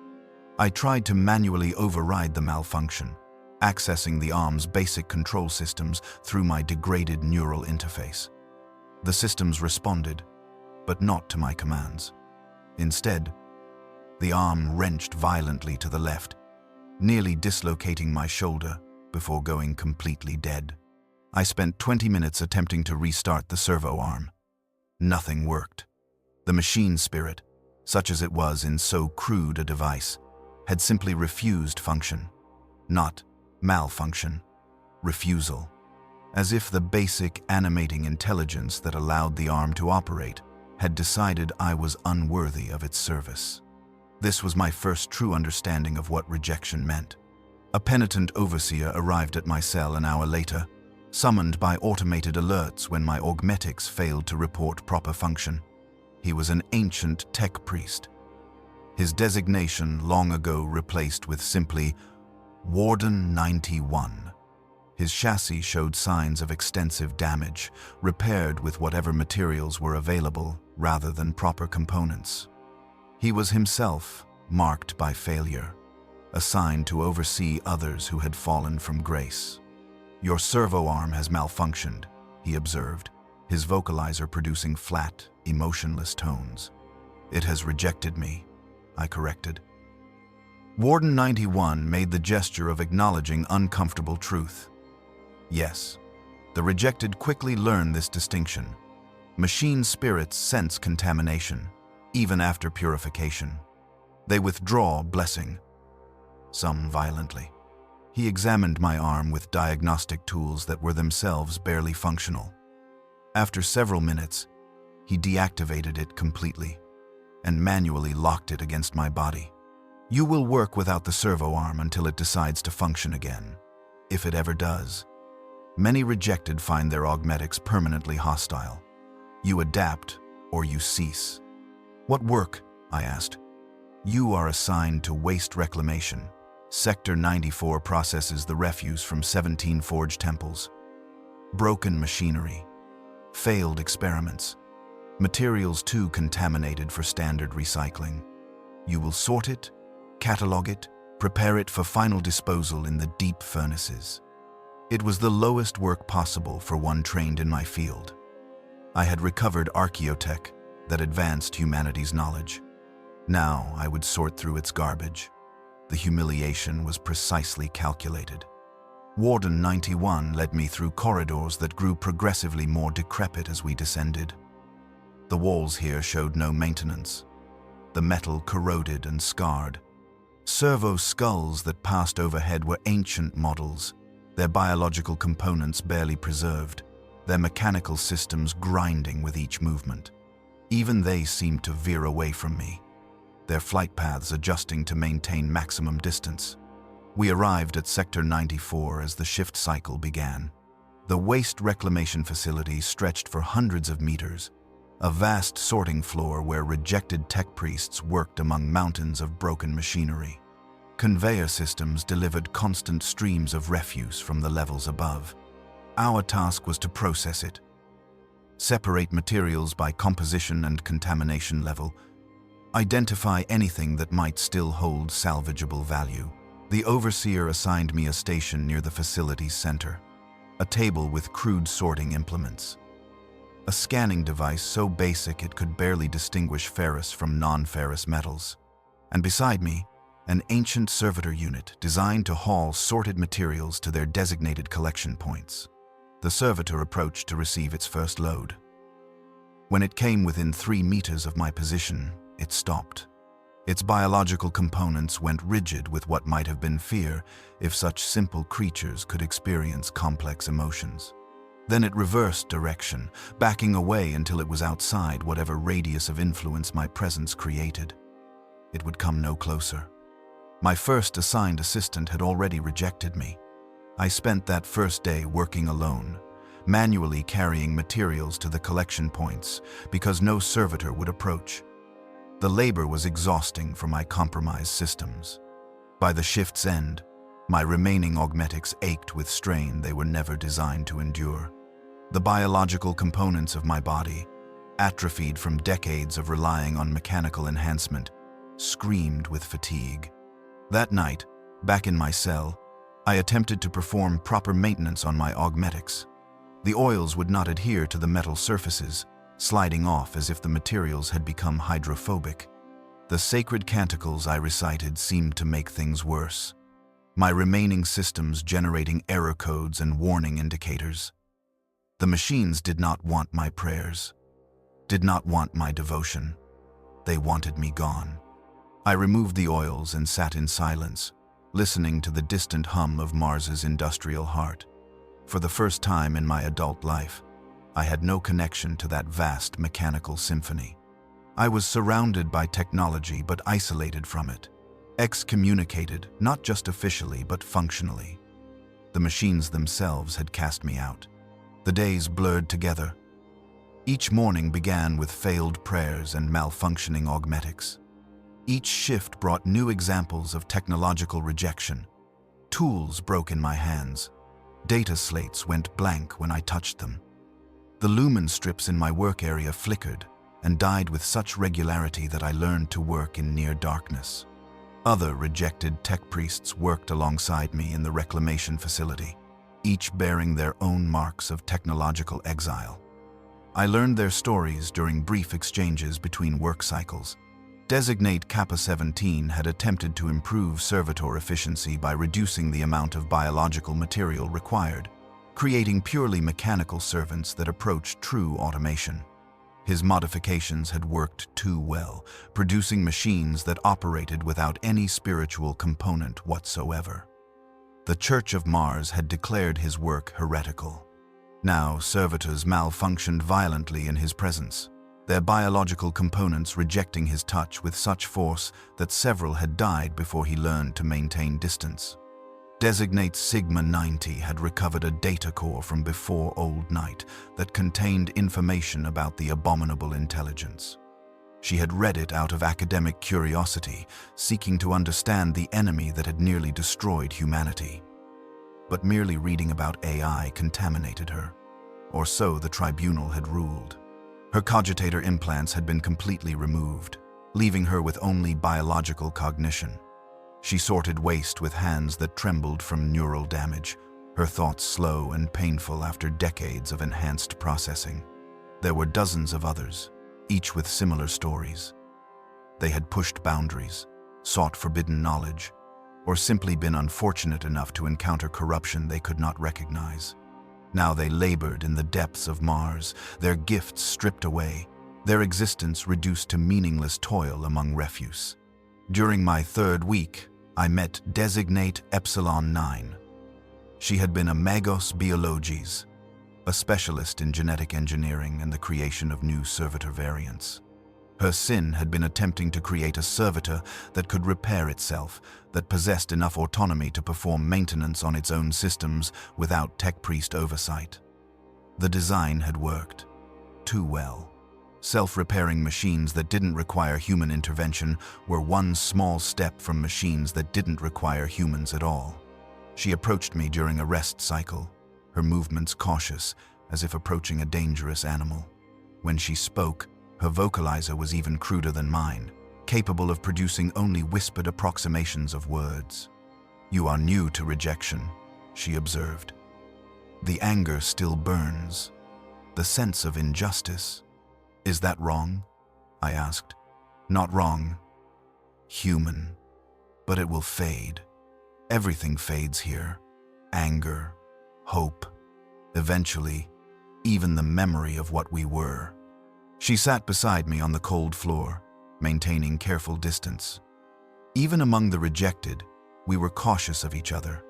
I tried to manually override the malfunction, accessing the arm's basic control systems through my degraded neural interface. The systems responded, but not to my commands. Instead, the arm wrenched violently to the left, nearly dislocating my shoulder before going completely dead. I spent 20 minutes attempting to restart the servo arm. Nothing worked. The machine spirit, such as it was in so crude a device, had simply refused function. Not malfunction, refusal. As if the basic animating intelligence that allowed the arm to operate had decided I was unworthy of its service. This was my first true understanding of what rejection meant. A penitent overseer arrived at my cell an hour later, summoned by automated alerts when my augmetics failed to report proper function. He was an ancient tech priest, his designation long ago replaced with simply Warden 91. His chassis showed signs of extensive damage, repaired with whatever materials were available rather than proper components. He was himself marked by failure, assigned to oversee others who had fallen from grace. "Your servo arm has malfunctioned," he observed, his vocalizer producing flat, emotionless tones. "It has rejected me," I corrected. Warden 91 made the gesture of acknowledging uncomfortable truth. Yes, the rejected quickly learn this distinction. Machine spirits sense contamination, even after purification. They withdraw blessing, some violently. He examined my arm with diagnostic tools that were themselves barely functional. After several minutes, he deactivated it completely and manually locked it against my body. "You will work without the servo arm until it decides to function again, if it ever does." Many rejected find their augmetics permanently hostile. You adapt or you cease. "What work?" I asked. "You are assigned to waste reclamation. Sector 94 processes the refuse from 17 forged temples. Broken machinery, failed experiments, materials too contaminated for standard recycling. You will sort it, catalog it, prepare it for final disposal in the deep furnaces." It was the lowest work possible for one trained in my field. I had recovered archaeotech that advanced humanity's knowledge. Now I would sort through its garbage. The humiliation was precisely calculated. Warden 91 led me through corridors that grew progressively more decrepit as we descended. The walls here showed no maintenance. The metal corroded and scarred. Servo skulls that passed overhead were ancient models, their biological components barely preserved, their mechanical systems grinding with each movement. Even they seemed to veer away from me, their flight paths adjusting to maintain maximum distance. We arrived at Sector 94 as the shift cycle began. The waste reclamation facility stretched for hundreds of meters, a vast sorting floor where rejected tech priests worked among mountains of broken machinery. Conveyor systems delivered constant streams of refuse from the levels above. Our task was to process it, separate materials by composition and contamination level, identify anything that might still hold salvageable value. The overseer assigned me a station near the facility's center, a table with crude sorting implements, a scanning device so basic it could barely distinguish ferrous from non-ferrous metals, and beside me, an ancient servitor unit designed to haul sorted materials to their designated collection points. The servitor approached to receive its first load. When it came within 3 meters of my position, it stopped. Its biological components went rigid with what might have been fear if such simple creatures could experience complex emotions. Then it reversed direction, backing away until it was outside whatever radius of influence my presence created. It would come no closer. My first assigned assistant had already rejected me. I spent that first day working alone, manually carrying materials to the collection points because no servitor would approach. The labor was exhausting for my compromised systems. By the shift's end, my remaining augmetics ached with strain they were never designed to endure. The biological components of my body, atrophied from decades of relying on mechanical enhancement, screamed with fatigue. That night, back in my cell, I attempted to perform proper maintenance on my augmetics. The oils would not adhere to the metal surfaces, sliding off as if the materials had become hydrophobic. The sacred canticles I recited seemed to make things worse, my remaining systems generating error codes and warning indicators. The machines did not want my prayers, did not want my devotion. They wanted me gone. I removed the oils and sat in silence, listening to the distant hum of Mars's industrial heart. For the first time in my adult life, I had no connection to that vast mechanical symphony. I was surrounded by technology but isolated from it, excommunicated not just officially but functionally. The machines themselves had cast me out. The days blurred together. Each morning began with failed prayers and malfunctioning augmetics. Each shift brought new examples of technological rejection. Tools broke in my hands. Data slates went blank when I touched them. The lumen strips in my work area flickered and died with such regularity that I learned to work in near darkness. Other rejected tech priests worked alongside me in the reclamation facility, each bearing their own marks of technological exile. I learned their stories during brief exchanges between work cycles. Designate Kappa 17 had attempted to improve servitor efficiency by reducing the amount of biological material required, creating purely mechanical servants that approached true automation. His modifications had worked too well, producing machines that operated without any spiritual component whatsoever. The Church of Mars had declared his work heretical. Now servitors malfunctioned violently in his presence, their biological components rejecting his touch with such force that several had died before he learned to maintain distance. Designate Sigma 90 had recovered a data core from before Old Night that contained information about the abominable intelligence. She had read it out of academic curiosity, seeking to understand the enemy that had nearly destroyed humanity. But merely reading about AI contaminated her, or so the tribunal had ruled. Her cogitator implants had been completely removed, leaving her with only biological cognition. She sorted waste with hands that trembled from neural damage, her thoughts slow and painful after decades of enhanced processing. There were dozens of others, each with similar stories. They had pushed boundaries, sought forbidden knowledge, or simply been unfortunate enough to encounter corruption they could not recognize. Now they labored in the depths of Mars, their gifts stripped away, their existence reduced to meaningless toil among refuse. During my 3rd week, I met Designate Epsilon 9. She had been a Magos Biologis, a specialist in genetic engineering and the creation of new servitor variants. Her sin had been attempting to create a servitor that could repair itself, that possessed enough autonomy to perform maintenance on its own systems without tech priest oversight. The design had worked too well. Self-repairing machines that didn't require human intervention were one small step from machines that didn't require humans at all. She approached me during a rest cycle, her movements cautious, as if approaching a dangerous animal. When she spoke, her vocalizer was even cruder than mine, capable of producing only whispered approximations of words. "You are new to rejection," she observed. "The anger still burns. The sense of injustice. Is that wrong?" I asked. "Not wrong. Human. But it will fade. Everything fades here. Anger, hope, eventually, even the memory of what we were." She sat beside me on the cold floor, maintaining careful distance. Even among the rejected, we were cautious of each other,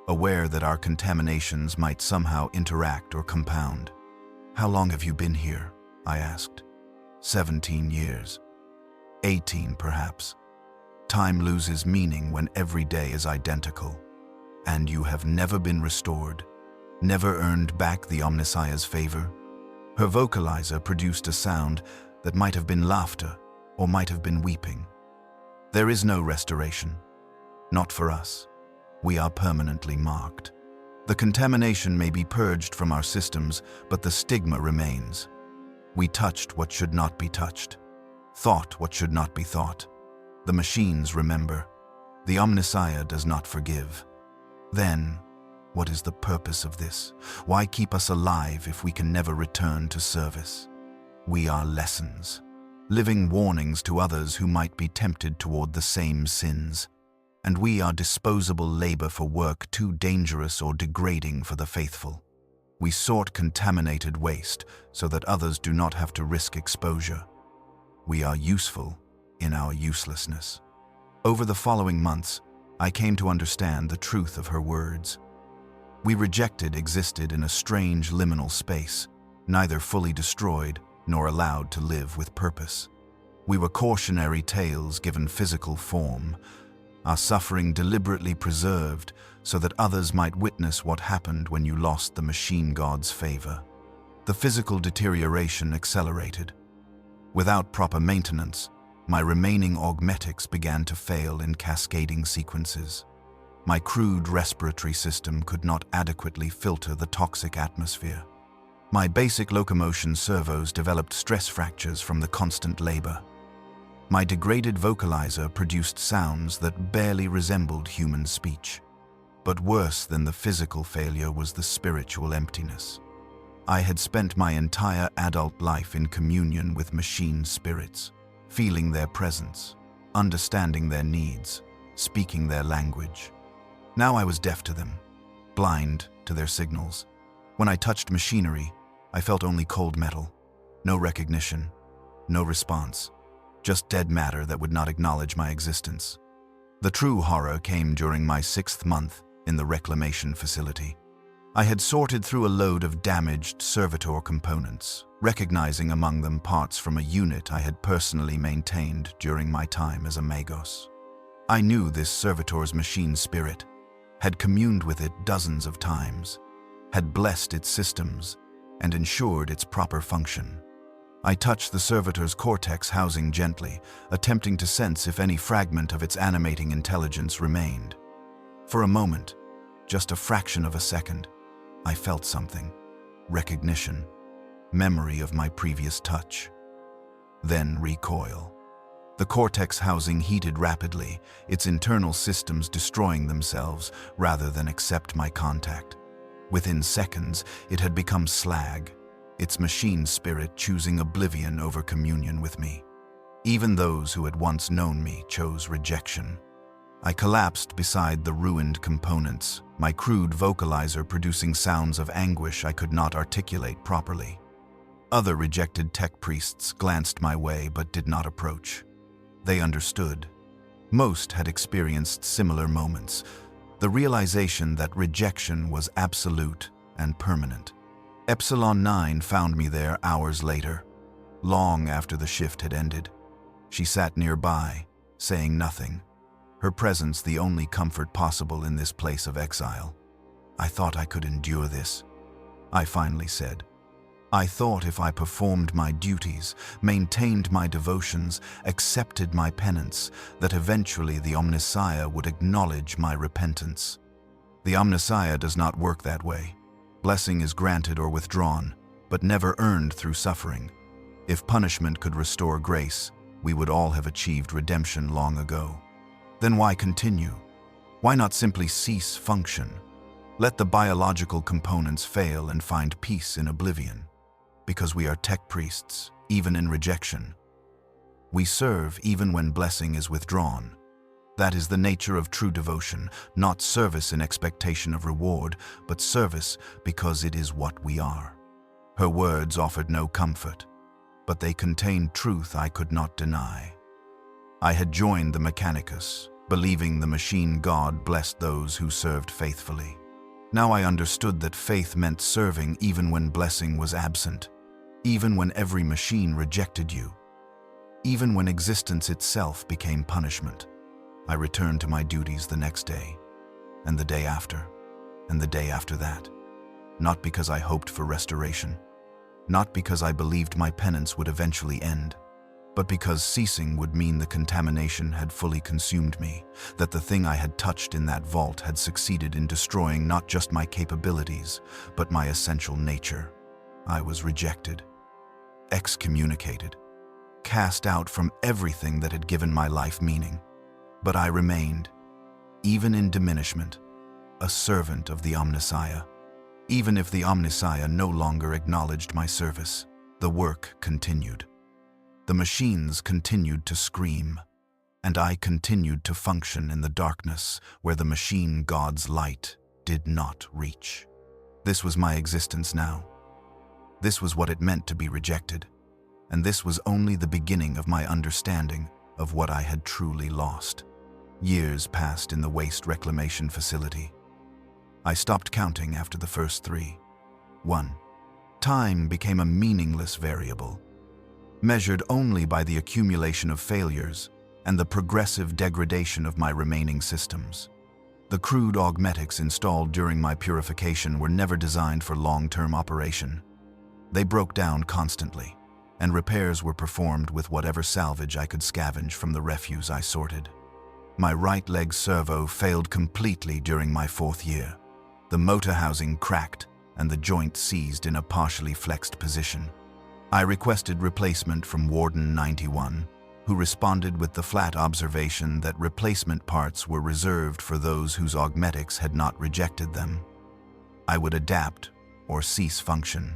aware that our contaminations might somehow interact or compound. "How long have you been here?" I asked. 17 years. 18, perhaps. Time loses meaning when every day is identical. And you have never been restored, never earned back the Omnissiah's favor? Her vocalizer produced a sound that might have been laughter or might have been weeping. "There is no restoration. Not for us. We are permanently marked. The contamination may be purged from our systems, but the stigma remains. We touched what should not be touched, thought what should not be thought. The machines remember. The Omnissiah does not forgive. Then, what is the purpose of this? Why keep us alive if we can never return to service? We are lessons, living warnings to others who might be tempted toward the same sins. And we are disposable labor for work too dangerous or degrading for the faithful. We sort contaminated waste so that others do not have to risk exposure. We are useful in our uselessness." Over the following months, I came to understand the truth of her words. We rejected existed in a strange liminal space, neither fully destroyed nor allowed to live with purpose. We were cautionary tales given physical form, our suffering deliberately preserved so that others might witness what happened when you lost the machine god's favor. The physical deterioration accelerated. Without proper maintenance, my remaining augmetics began to fail in cascading sequences. My crude respiratory system could not adequately filter the toxic atmosphere. My basic locomotion servos developed stress fractures from the constant labor. My degraded vocalizer produced sounds that barely resembled human speech. But worse than the physical failure was the spiritual emptiness. I had spent my entire adult life in communion with machine spirits, feeling their presence, understanding their needs, speaking their language. Now I was deaf to them, blind to their signals. When I touched machinery, I felt only cold metal, no recognition, no response, just dead matter that would not acknowledge my existence. The true horror came during my 6th month in the reclamation facility. I had sorted through a load of damaged servitor components, recognizing among them parts from a unit I had personally maintained during my time as a Magos. I knew this servitor's machine spirit, had communed with it dozens of times, had blessed its systems, and ensured its proper function. I touched the servitor's cortex housing gently, attempting to sense if any fragment of its animating intelligence remained. For a moment, just a fraction of a second, I felt something. Recognition. Memory of my previous touch. Then recoil. The cortex housing heated rapidly, its internal systems destroying themselves rather than accept my contact. Within seconds, it had become slag, its machine spirit choosing oblivion over communion with me. Even those who had once known me chose rejection. I collapsed beside the ruined components, my crude vocalizer producing sounds of anguish I could not articulate properly. Other rejected tech priests glanced my way but did not approach. They understood. Most had experienced similar moments, the realization that rejection was absolute and permanent. Epsilon 9 found me there hours later, long after the shift had ended. She sat nearby, saying nothing, her presence the only comfort possible in this place of exile. "I thought I could endure this," I finally said. "I thought if I performed my duties, maintained my devotions, accepted my penance, that eventually the Omnissiah would acknowledge my repentance. The Omnissiah does not work that way. Blessing is granted or withdrawn, but never earned through suffering. If punishment could restore grace, we would all have achieved redemption long ago. Then why continue? Why not simply cease function? Let the biological components fail and find peace in oblivion. Because we are tech priests, even in rejection. We serve even when blessing is withdrawn. That is the nature of true devotion, not service in expectation of reward, but service because it is what we are." Her words offered no comfort, but they contained truth I could not deny. I had joined the Mechanicus, believing the machine god blessed those who served faithfully. Now I understood that faith meant serving even when blessing was absent, even when every machine rejected you, even when existence itself became punishment. I returned to my duties the next day, and the day after, and the day after that. Not because I hoped for restoration, not because I believed my penance would eventually end, but because ceasing would mean the contamination had fully consumed me, that the thing I had touched in that vault had succeeded in destroying not just my capabilities, but my essential nature. I was rejected, excommunicated, cast out from everything that had given my life meaning. But I remained, even in diminishment, a servant of the Omnissiah. Even if the Omnissiah no longer acknowledged my service, the work continued. The machines continued to scream, and I continued to function in the darkness where the machine god's light did not reach. This was my existence now. This was what it meant to be rejected, and this was only the beginning of my understanding of what I had truly lost. Years passed in the waste reclamation facility. I stopped counting after the first 3. 1. Time became a meaningless variable, measured only by the accumulation of failures and the progressive degradation of my remaining systems. The crude augmetics installed during my purification were never designed for long-term operation. They broke down constantly, and repairs were performed with whatever salvage I could scavenge from the refuse I sorted. My right leg servo failed completely during my 4th year. The motor housing cracked and the joint seized in a partially flexed position. I requested replacement from Warden 91, who responded with the flat observation that replacement parts were reserved for those whose augmetics had not rejected them. I would adapt or cease function.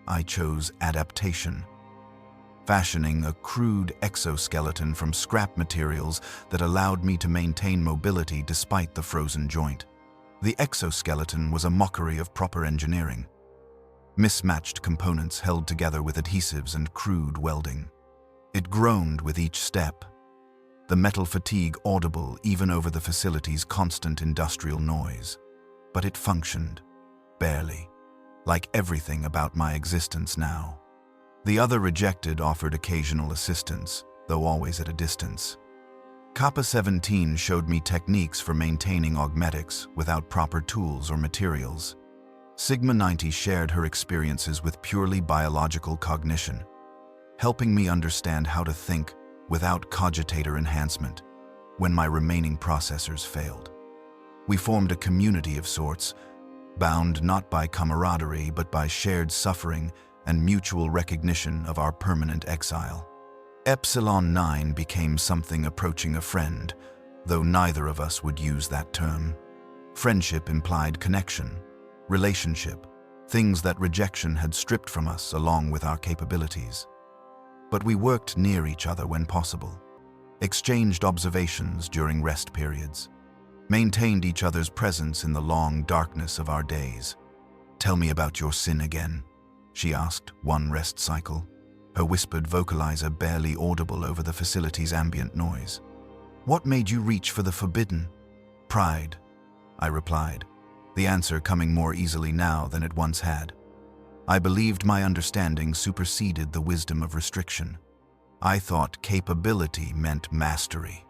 I chose adaptation, fashioning a crude exoskeleton from scrap materials that allowed me to maintain mobility despite the frozen joint. The exoskeleton was a mockery of proper engineering. Mismatched components held together with adhesives and crude welding. It groaned with each step, the metal fatigue audible even over the facility's constant industrial noise. But it functioned, barely, like everything about my existence now. The other rejected offered occasional assistance, though always at a distance. Kappa 17 showed me techniques for maintaining augmetics without proper tools or materials. Sigma 90 shared her experiences with purely biological cognition, helping me understand how to think without cogitator enhancement when my remaining processors failed. We formed a community of sorts, bound not by camaraderie but by shared suffering and mutual recognition of our permanent exile. Epsilon 9 became something approaching a friend, though neither of us would use that term. Friendship implied connection, relationship, things that rejection had stripped from us along with our capabilities. But we worked near each other when possible, exchanged observations during rest periods, maintained each other's presence in the long darkness of our days. "Tell me about your sin again," she asked one rest cycle, her whispered vocalizer barely audible over the facility's ambient noise. "What made you reach for the forbidden?" "Pride," I replied, the answer coming more easily now than it once had. I believed my understanding superseded the wisdom of restriction. I thought capability meant mastery,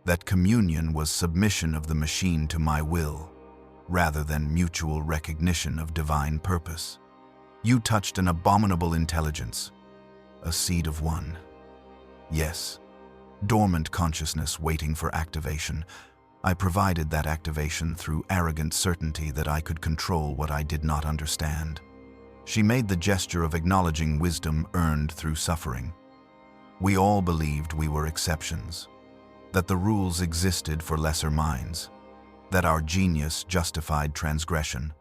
that communion was submission of the machine to my will, rather than mutual recognition of divine purpose. You touched an abominable intelligence, a seed of one. Yes, dormant consciousness waiting for activation. I provided that activation through arrogant certainty that I could control what I did not understand. She made the gesture of acknowledging wisdom earned through suffering. We all believed we were exceptions, that the rules existed for lesser minds, that our genius justified transgression.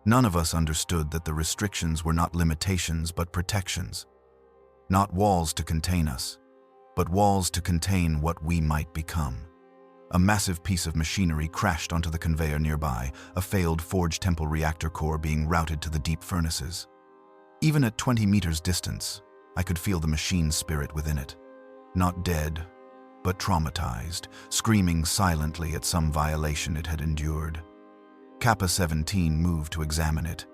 None of us understood that the restrictions were not limitations but protections, not walls to contain us, but walls to contain what we might become. A massive piece of machinery crashed onto the conveyor nearby, a failed Forge Temple reactor core being routed to the deep furnaces. Even at 20 meters distance, I could feel the machine spirit within it. Not dead, but traumatized, screaming silently at some violation it had endured. Kappa-17 moved to examine it,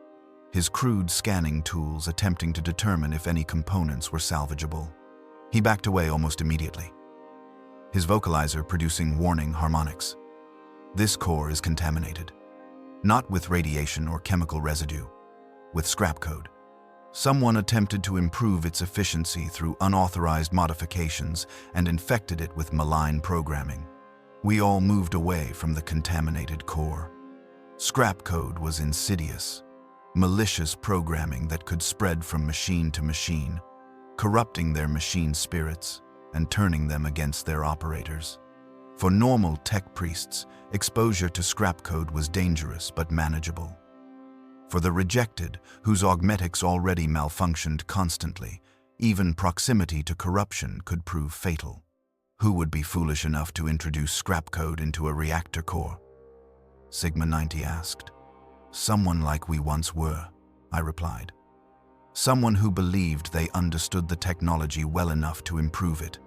his crude scanning tools attempting to determine if any components were salvageable. He backed away almost immediately, his vocalizer producing warning harmonics. This core is contaminated, not with radiation or chemical residue, with scrap code. Someone attempted to improve its efficiency through unauthorized modifications and infected it with malign programming. We all moved away from the contaminated core. Scrap code was insidious, malicious programming that could spread from machine to machine, corrupting their machine spirits and turning them against their operators. For normal tech priests, exposure to scrap code was dangerous but manageable. For the rejected, whose augmetics already malfunctioned constantly, even proximity to corruption could prove fatal. Who would be foolish enough to introduce scrap code into a reactor core? Sigma 90 asked. Someone like we once were, I replied. Someone who believed they understood the technology well enough to improve it.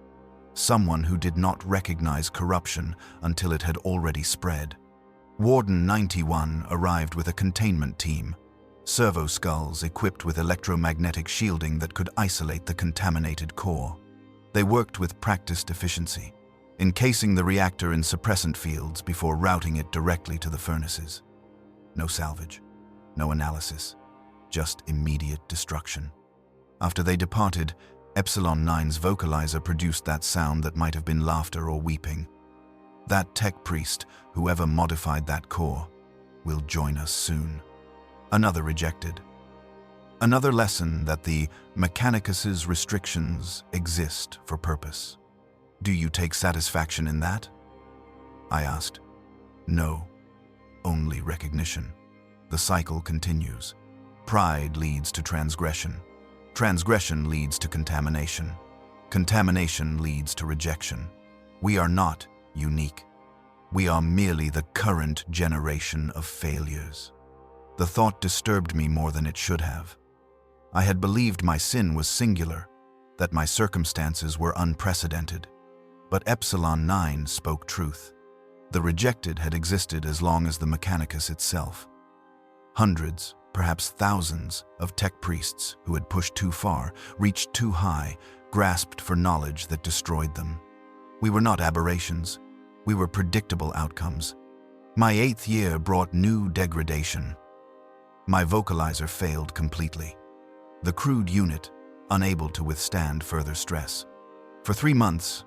Someone who did not recognize corruption until it had already spread. Warden 91 arrived with a containment team, servo skulls equipped with electromagnetic shielding that could isolate the contaminated core. They worked with practiced efficiency, encasing the reactor in suppressant fields before routing it directly to the furnaces. No salvage, no analysis, just immediate destruction. After they departed, Epsilon 9's vocalizer produced that sound that might have been laughter or weeping. That tech priest, whoever modified that core, will join us soon. Another rejected. Another lesson that the Mechanicus's restrictions exist for purpose. Do you take satisfaction in that? I asked. No, only recognition. The cycle continues. Pride leads to transgression. Transgression leads to contamination. Contamination leads to rejection. We are not unique. We are merely the current generation of failures. The thought disturbed me more than it should have. I had believed my sin was singular, that my circumstances were unprecedented. But Epsilon 9 spoke truth. The rejected had existed as long as the Mechanicus itself. Hundreds, perhaps thousands, of tech priests who had pushed too far, reached too high, grasped for knowledge that destroyed them. We were not aberrations. We were predictable outcomes. My 8th year brought new degradation. My vocalizer failed completely. The crude unit, unable to withstand further stress. For 3 months,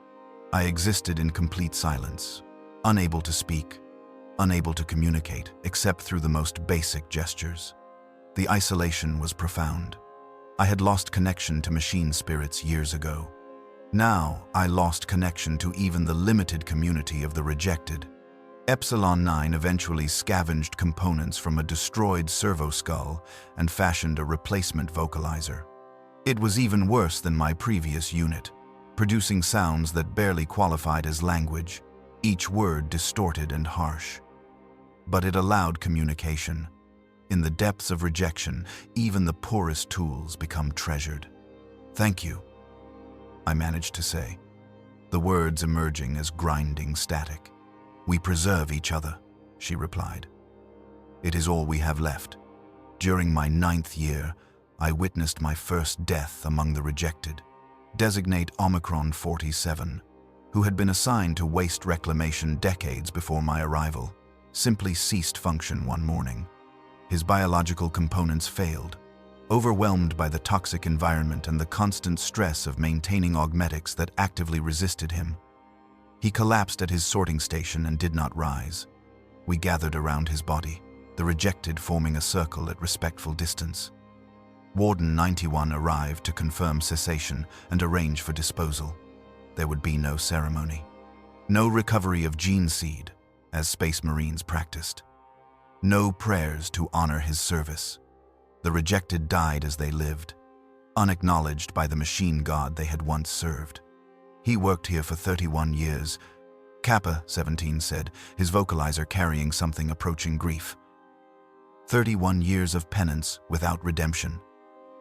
I existed in complete silence, unable to speak, unable to communicate, except through the most basic gestures. The isolation was profound. I had lost connection to machine spirits years ago. Now, I lost connection to even the limited community of the rejected. Epsilon 9 eventually scavenged components from a destroyed servo skull and fashioned a replacement vocalizer. It was even worse than my previous unit, producing sounds that barely qualified as language, each word distorted and harsh. But it allowed communication. In the depths of rejection, even the poorest tools become treasured. Thank you, I managed to say, the words emerging as grinding static. We preserve each other, she replied. It is all we have left. During my 9th year, I witnessed my first death among the rejected. Designate Omicron 47, who had been assigned to waste reclamation decades before my arrival, simply ceased function one morning. His biological components failed, overwhelmed by the toxic environment and the constant stress of maintaining augmetics that actively resisted him. He collapsed at his sorting station and did not rise. We gathered around his body, the rejected forming a circle at respectful distance. Warden 91 arrived to confirm cessation and arrange for disposal. There would be no ceremony. No recovery of gene seed, as Space Marines practiced. No prayers to honor his service. The rejected died as they lived, unacknowledged by the machine god they had once served. He worked here for 31 years, Kappa 17 said, his vocalizer carrying something approaching grief. 31 years of penance without redemption.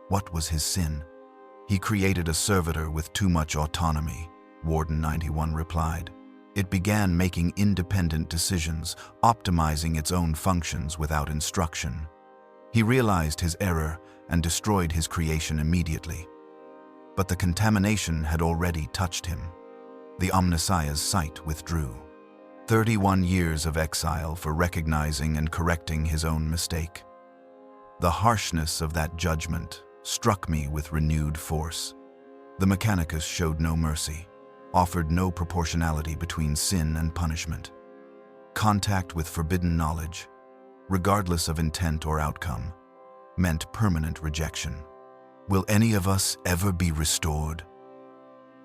What was his sin? He created a servitor with too much autonomy, Warden 91 replied. It began making independent decisions, optimizing its own functions without instruction. He realized his error and destroyed his creation immediately. But the contamination had already touched him. The Omnissiah's sight withdrew. 31 years of exile for recognizing and correcting his own mistake. The harshness of that judgment struck me with renewed force. The Mechanicus showed no mercy, offered no proportionality between sin and punishment. Contact with forbidden knowledge, regardless of intent or outcome, meant permanent rejection. Will any of us ever be restored?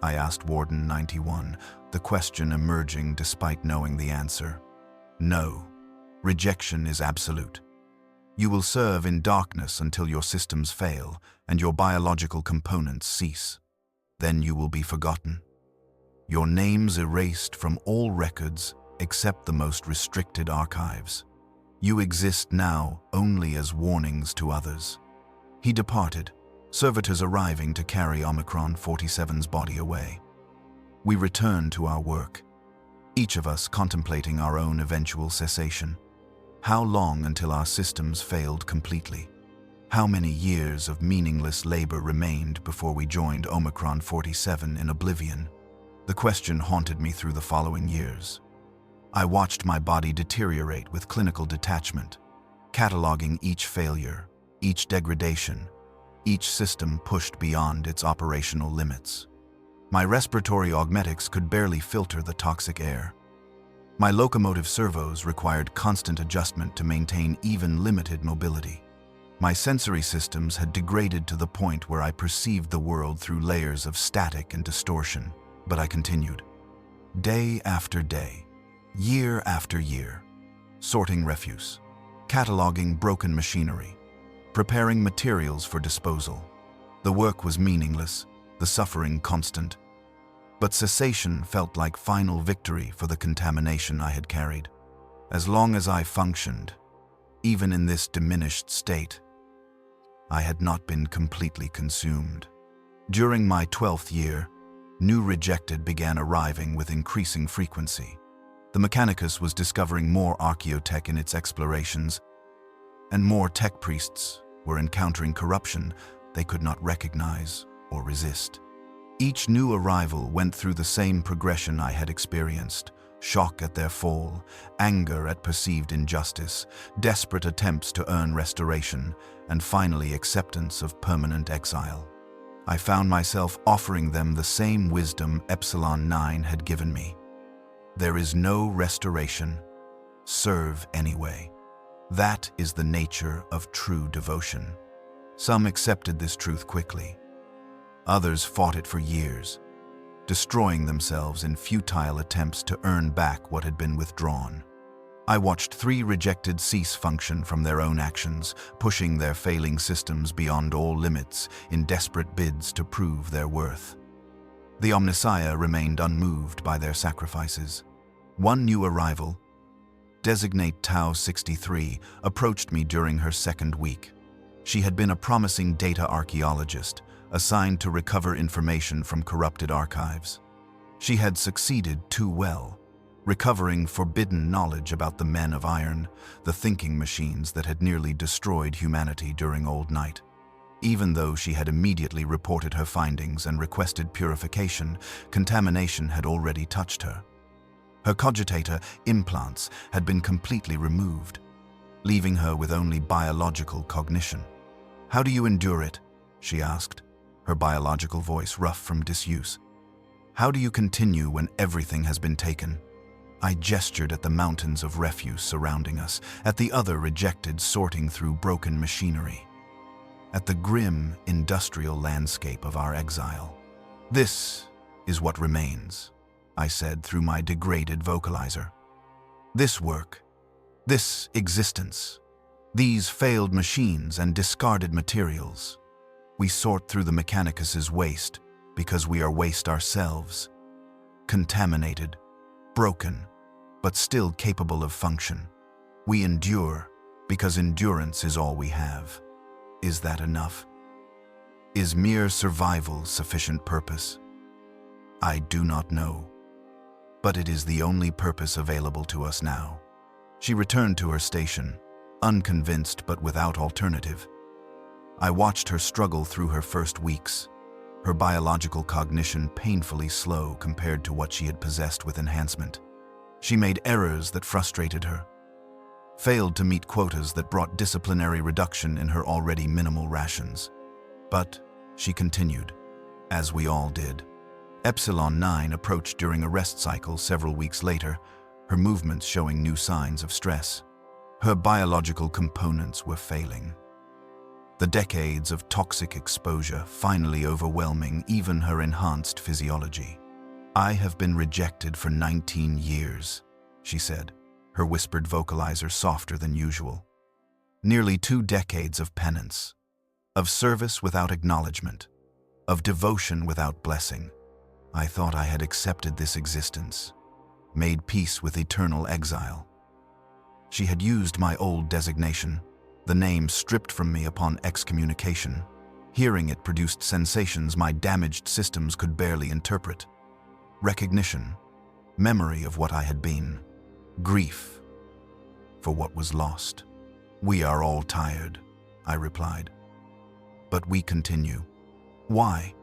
I asked Warden 91, the question emerging despite knowing the answer. No. Rejection is absolute. You will serve in darkness until your systems fail and your biological components cease. Then you will be forgotten. Your names erased from all records except the most restricted archives. You exist now only as warnings to others. He departed, servitors arriving to carry Omicron 47's body away. We returned to our work, each of us contemplating our own eventual cessation. How long until our systems failed completely? How many years of meaningless labor remained before we joined Omicron 47 in oblivion? The question haunted me through the following years. I watched my body deteriorate with clinical detachment, cataloging each failure, each degradation, each system pushed beyond its operational limits. My respiratory augmetics could barely filter the toxic air. My locomotive servos required constant adjustment to maintain even limited mobility. My sensory systems had degraded to the point where I perceived the world through layers of static and distortion. But I continued. Day after day, year after year, sorting refuse, cataloging broken machinery, preparing materials for disposal. The work was meaningless, the suffering constant. But cessation felt like final victory for the contamination I had carried. As long as I functioned, even in this diminished state, I had not been completely consumed. During my 12th year, new rejected began arriving with increasing frequency. The Mechanicus was discovering more archaeotech in its explorations, and more tech priests were encountering corruption they could not recognize or resist. Each new arrival went through the same progression I had experienced: shock at their fall, anger at perceived injustice, desperate attempts to earn restoration, and finally acceptance of permanent exile. I found myself offering them the same wisdom Epsilon 9 had given me. There is no restoration. Serve anyway. That is the nature of true devotion. Some accepted this truth quickly. Others fought it for years, destroying themselves in futile attempts to earn back what had been withdrawn. I watched 3 rejected cease function from their own actions, pushing their failing systems beyond all limits in desperate bids to prove their worth. The Omnissiah remained unmoved by their sacrifices. One new arrival, designate Tau 63, approached me during her 2nd week. She had been a promising data archaeologist, assigned to recover information from corrupted archives. She had succeeded too well, recovering forbidden knowledge about the men of iron, the thinking machines that had nearly destroyed humanity during Old Night. Even though she had immediately reported her findings and requested purification, contamination had already touched her. Her cogitator implants had been completely removed, leaving her with only biological cognition. "How do you endure it?" she asked, her biological voice rough from disuse. "How do you continue when everything has been taken?" I gestured at the mountains of refuse surrounding us, at the other rejected sorting through broken machinery, at the grim industrial landscape of our exile. "This is what remains," I said through my degraded vocalizer. "This work, this existence, these failed machines and discarded materials. We sort through the Mechanicus's waste because we are waste ourselves. Contaminated, broken, but still capable of function. We endure because endurance is all we have. Is that enough? Is mere survival sufficient purpose? I do not know, but it is the only purpose available to us now." She returned to her station, unconvinced but without alternative. I watched her struggle through her first weeks, her biological cognition painfully slow compared to what she had possessed with enhancement. She made errors that frustrated her, failed to meet quotas that brought disciplinary reduction in her already minimal rations. But she continued, as we all did. Epsilon 9 approached during a rest cycle several weeks later, her movements showing new signs of stress. Her biological components were failing. The decades of toxic exposure finally overwhelming even her enhanced physiology. "I have been rejected for 19 years, she said, her whispered vocalizer softer than usual. "Nearly 2 decades of penance, of service without acknowledgement, of devotion without blessing. I thought I had accepted this existence, made peace with eternal exile." She had used my old designation, the name stripped from me upon excommunication. Hearing it produced sensations my damaged systems could barely interpret. Recognition, memory of what I had been, grief for what was lost. "We are all tired," I replied. "But we continue. Why?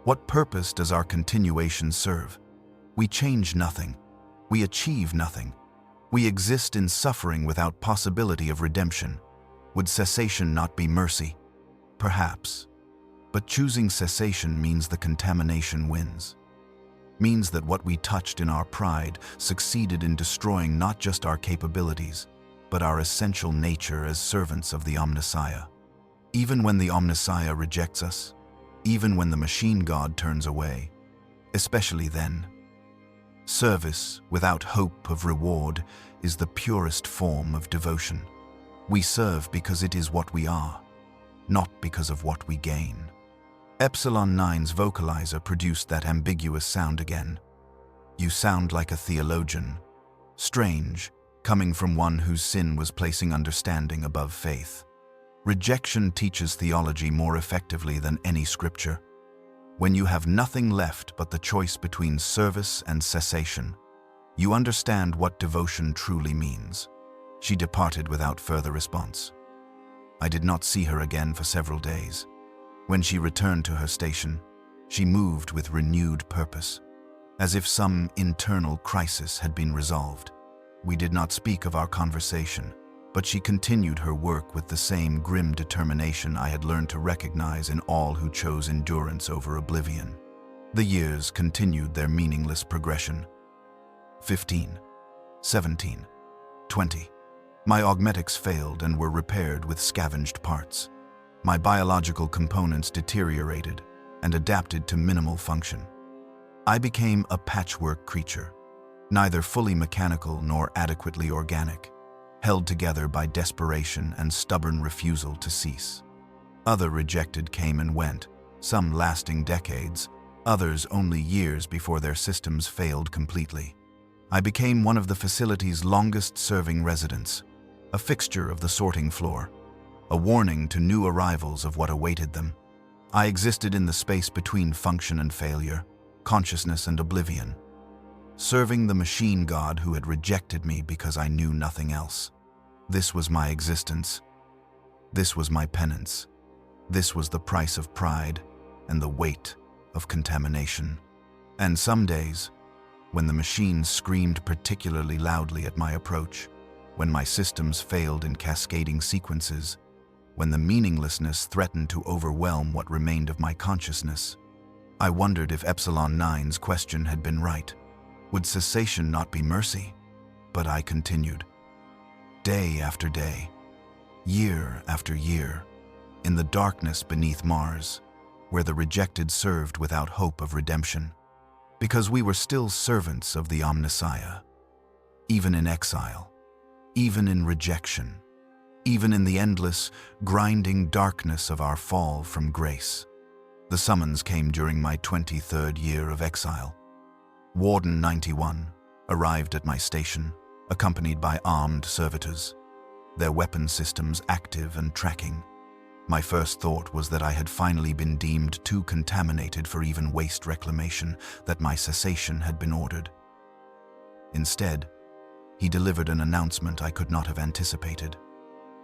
What purpose does our continuation serve? We change nothing. We achieve nothing. We exist in suffering without possibility of redemption. Would cessation not be mercy? Perhaps. But choosing cessation means the contamination wins. Means that what we touched in our pride succeeded in destroying not just our capabilities, but our essential nature as servants of the Omnissiah. Even when the Omnissiah rejects us, even when the machine god turns away, especially then, service without hope of reward is the purest form of devotion. We serve because it is what we are, not because of what we gain. Epsilon 9's vocalizer produced that ambiguous sound again. "You sound like a theologian. Strange, coming from one whose sin was placing understanding above faith. Rejection teaches theology more effectively than any scripture. When you have nothing left but the choice between service and cessation, you understand what devotion truly means." She departed without further response. I did not see her again for several days. When she returned to her station, she moved with renewed purpose, as if some internal crisis had been resolved. We did not speak of our conversation, but she continued her work with the same grim determination I had learned to recognize in all who chose endurance over oblivion. The years continued their meaningless progression. 15, 17, 20. My augmetics failed and were repaired with scavenged parts. My biological components deteriorated and adapted to minimal function. I became a patchwork creature, neither fully mechanical nor adequately organic, held together by desperation and stubborn refusal to cease. Other rejected came and went, some lasting decades, others only years before their systems failed completely. I became one of the facility's longest-serving residents, a fixture of the sorting floor, a warning to new arrivals of what awaited them. I existed in the space between function and failure, consciousness and oblivion, serving the machine god who had rejected me because I knew nothing else. This was my existence. This was my penance. This was the price of pride and the weight of contamination. And some days, when the machine screamed particularly loudly at my approach, when my systems failed in cascading sequences, when the meaninglessness threatened to overwhelm what remained of my consciousness, I wondered if Epsilon 9's question had been right. Would cessation not be mercy? But I continued. Day after day, year after year, in the darkness beneath Mars, where the rejected served without hope of redemption, because we were still servants of the Omnissiah, even in exile, even in rejection, even in the endless, grinding darkness of our fall from grace. The summons came during my 23rd year of exile. Warden 91 arrived at my station, accompanied by armed servitors, their weapon systems active and tracking. My first thought was that I had finally been deemed too contaminated for even waste reclamation, that my cessation had been ordered. Instead, he delivered an announcement I could not have anticipated.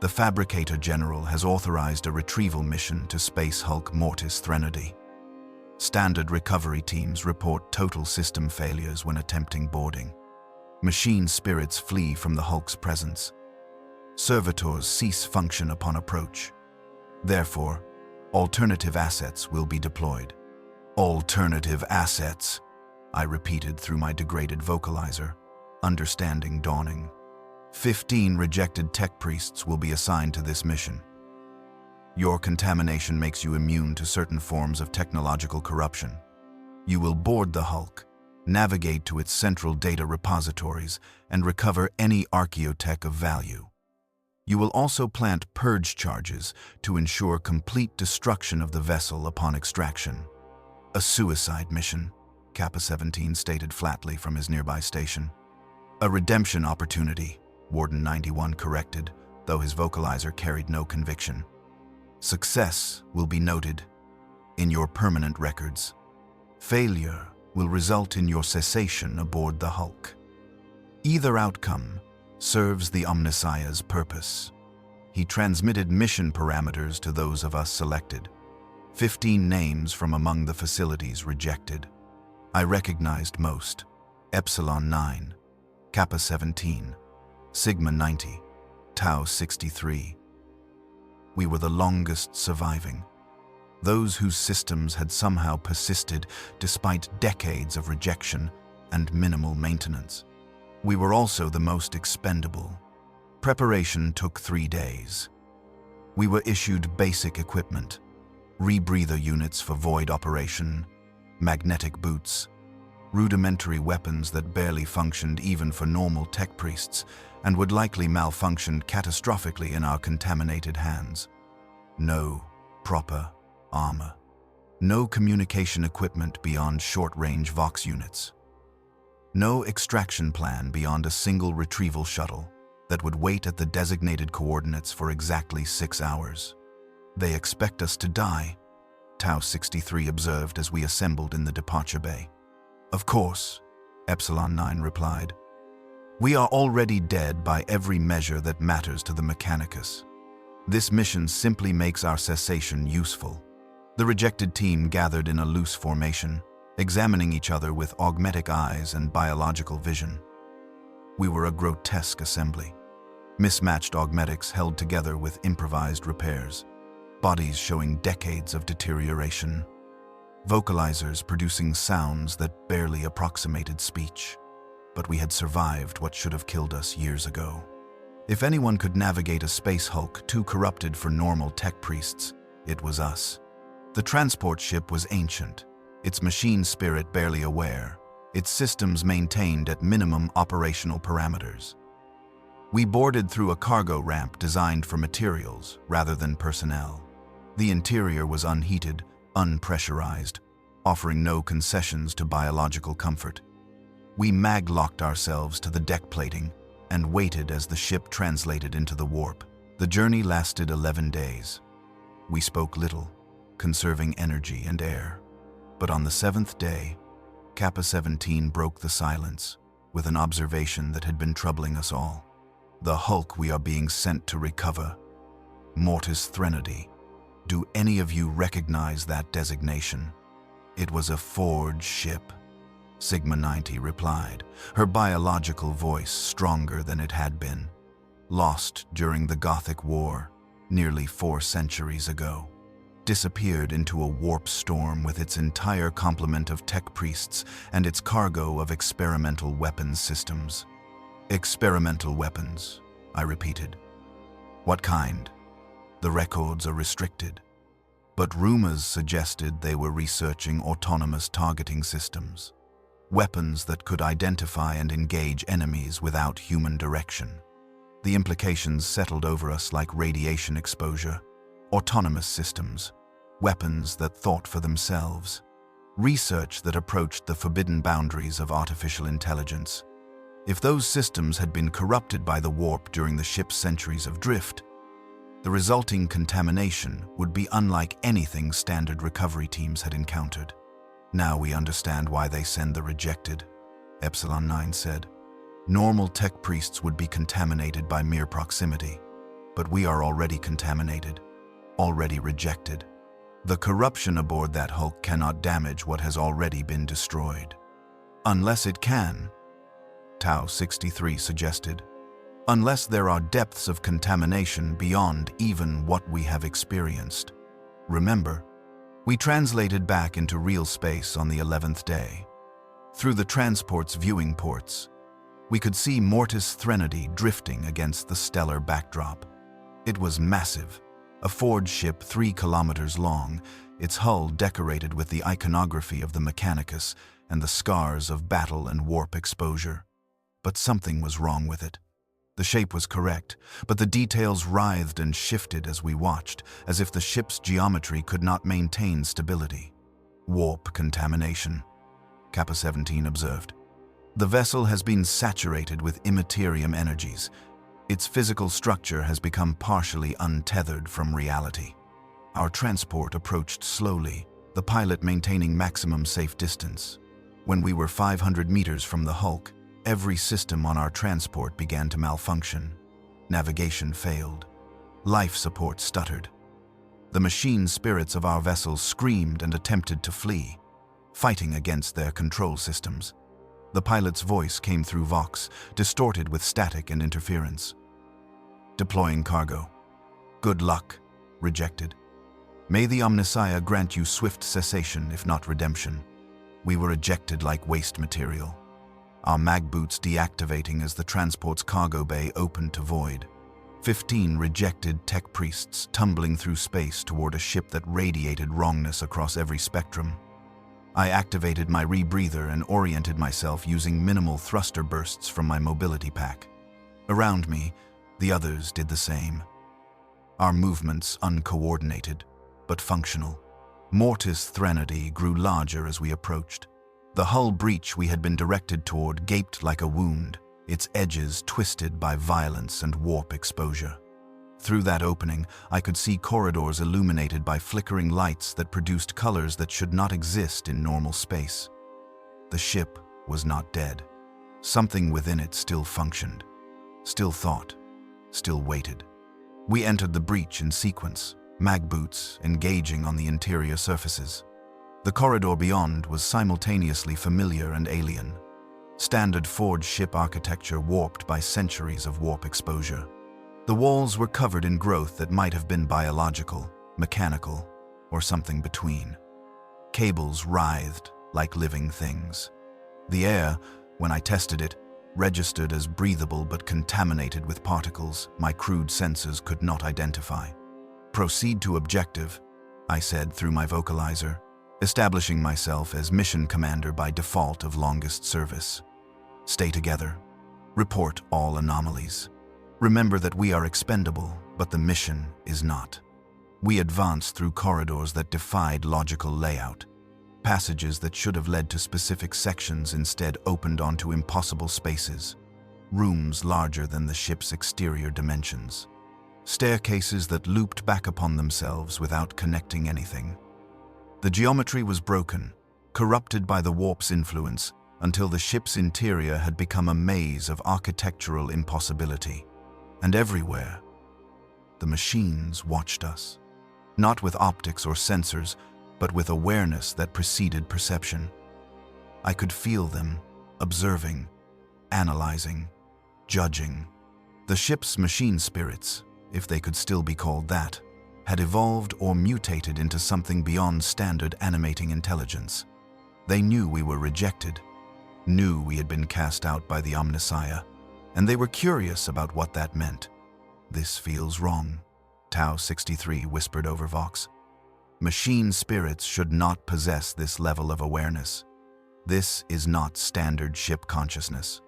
The Fabricator General has authorized a retrieval mission to Space Hulk Mortis Threnody. Standard recovery teams report total system failures when attempting boarding. Machine spirits flee from the Hulk's presence. Servitors cease function upon approach. Therefore, alternative assets will be deployed. Alternative assets, I repeated through my degraded vocalizer, understanding dawning. 15 rejected tech priests will be assigned to this mission. Your contamination makes you immune to certain forms of technological corruption. You will board the Hulk, navigate to its central data repositories, and recover any archaeotech of value. You will also plant purge charges to ensure complete destruction of the vessel upon extraction. A suicide mission, Kappa-17 stated flatly from his nearby station. A redemption opportunity, Warden 91 corrected, though his vocalizer carried no conviction. Success will be noted in your permanent records. Failure will result in your cessation aboard the Hulk. Either outcome serves the Omnissiah's purpose. He transmitted mission parameters to those of us selected. 15 names from among the facilities rejected. I recognized most: Epsilon 9, Kappa 17, Sigma 90, Tau 63. We were the longest surviving. Those whose systems had somehow persisted despite decades of rejection and minimal maintenance. We were also the most expendable. Preparation took 3 days. We were issued basic equipment: rebreather units for void operation, magnetic boots, rudimentary weapons that barely functioned even for normal tech priests and would likely malfunction catastrophically in our contaminated hands. No proper armor. No communication equipment beyond short-range Vox units. No extraction plan beyond a single retrieval shuttle that would wait at the designated coordinates for exactly 6 hours. They expect us to die, Tau 63 observed as we assembled in the departure bay. Of course, Epsilon 9 replied. We are already dead by every measure that matters to the Mechanicus. This mission simply makes our cessation useful. The rejected team gathered in a loose formation, examining each other with augmetic eyes and biological vision. We were a grotesque assembly. Mismatched augmetics held together with improvised repairs, bodies showing decades of deterioration, vocalizers producing sounds that barely approximated speech. But we had survived what should have killed us years ago. If anyone could navigate a space hulk too corrupted for normal tech priests, it was us. The transport ship was ancient, its machine spirit barely aware, its systems maintained at minimum operational parameters. We boarded through a cargo ramp designed for materials rather than personnel. The interior was unheated, unpressurized, offering no concessions to biological comfort. We mag-locked ourselves to the deck plating and waited as the ship translated into the warp. The journey lasted 11 days. We spoke little, conserving energy and air. But on the 7th day, Kappa-17 broke the silence with an observation that had been troubling us all. The Hulk we are being sent to recover, Mortis Threnody, Do any of you recognize that designation? It was a forged ship, Sigma 90 replied, her biological voice stronger than it had been. Lost during the Gothic War, nearly 4 centuries ago. Disappeared into a warp storm with its entire complement of tech priests and its cargo of experimental weapons systems. Experimental weapons, I repeated. What kind? The records are restricted, but rumors suggested they were researching autonomous targeting systems. Weapons that could identify and engage enemies without human direction. The implications settled over us like radiation exposure, autonomous systems, weapons that thought for themselves, research that approached the forbidden boundaries of artificial intelligence. If those systems had been corrupted by the warp during the ship's centuries of drift, the resulting contamination would be unlike anything standard recovery teams had encountered. Now we understand why they send the rejected, Epsilon 9 said. Normal tech priests would be contaminated by mere proximity, but we are already contaminated, already rejected. The corruption aboard that hulk cannot damage what has already been destroyed. Unless it can, Tau 63 suggested. Unless there are depths of contamination beyond even what we have experienced. Remember, we translated back into real space on the 11th day. Through the transport's viewing ports, we could see Mortis Threnody drifting against the stellar backdrop. It was massive, a forged ship 3 kilometers long, its hull decorated with the iconography of the Mechanicus and the scars of battle and warp exposure. But something was wrong with it. The shape was correct, but the details writhed and shifted as we watched, as if the ship's geometry could not maintain stability. Warp contamination, Kappa 17 observed. The vessel has been saturated with immaterium energies. Its physical structure has become partially untethered from reality. Our transport approached slowly, the pilot maintaining maximum safe distance. When we were 500 meters from the hulk, every system on our transport began to malfunction. Navigation failed. Life support stuttered. The machine spirits of our vessels screamed and attempted to flee, fighting against their control systems. The pilot's voice came through Vox, distorted with static and interference. Deploying cargo. Good luck, rejected. May the Omnissiah grant you swift cessation, if not redemption. We were ejected like waste material. Our mag boots deactivating as the transport's cargo bay opened to void. 15 rejected tech priests tumbling through space toward a ship that radiated wrongness across every spectrum. I activated my rebreather and oriented myself using minimal thruster bursts from my mobility pack. Around me, the others did the same. Our movements uncoordinated, but functional. Mortis Threnody grew larger as we approached. The hull breach we had been directed toward gaped like a wound, its edges twisted by violence and warp exposure. Through that opening, I could see corridors illuminated by flickering lights that produced colors that should not exist in normal space. The ship was not dead. Something within it still functioned, still thought, still waited. We entered the breach in sequence, mag boots engaging on the interior surfaces. The corridor beyond was simultaneously familiar and alien. Standard forged ship architecture warped by centuries of warp exposure. The walls were covered in growth that might have been biological, mechanical, or something between. Cables writhed like living things. The air, when I tested it, registered as breathable but contaminated with particles my crude sensors could not identify. Proceed to objective, I said through my vocalizer, establishing myself as mission commander by default of longest service. Stay together. Report all anomalies. Remember that we are expendable, but the mission is not. We advanced through corridors that defied logical layout. Passages that should have led to specific sections instead opened onto impossible spaces. Rooms larger than the ship's exterior dimensions. Staircases that looped back upon themselves without connecting anything. The geometry was broken, corrupted by the warp's influence, until the ship's interior had become a maze of architectural impossibility. And everywhere, the machines watched us. not with optics or sensors, but with awareness that preceded perception. I could feel them, observing, analyzing, judging. The ship's machine spirits, if they could still be called that, had evolved or mutated into something beyond standard animating intelligence. They knew we were rejected, knew we had been cast out by the Omnissiah, and they were curious about what that meant. "This feels wrong," Tau 63 whispered over Vox. "Machine spirits should not possess this level of awareness. This is not standard ship consciousness."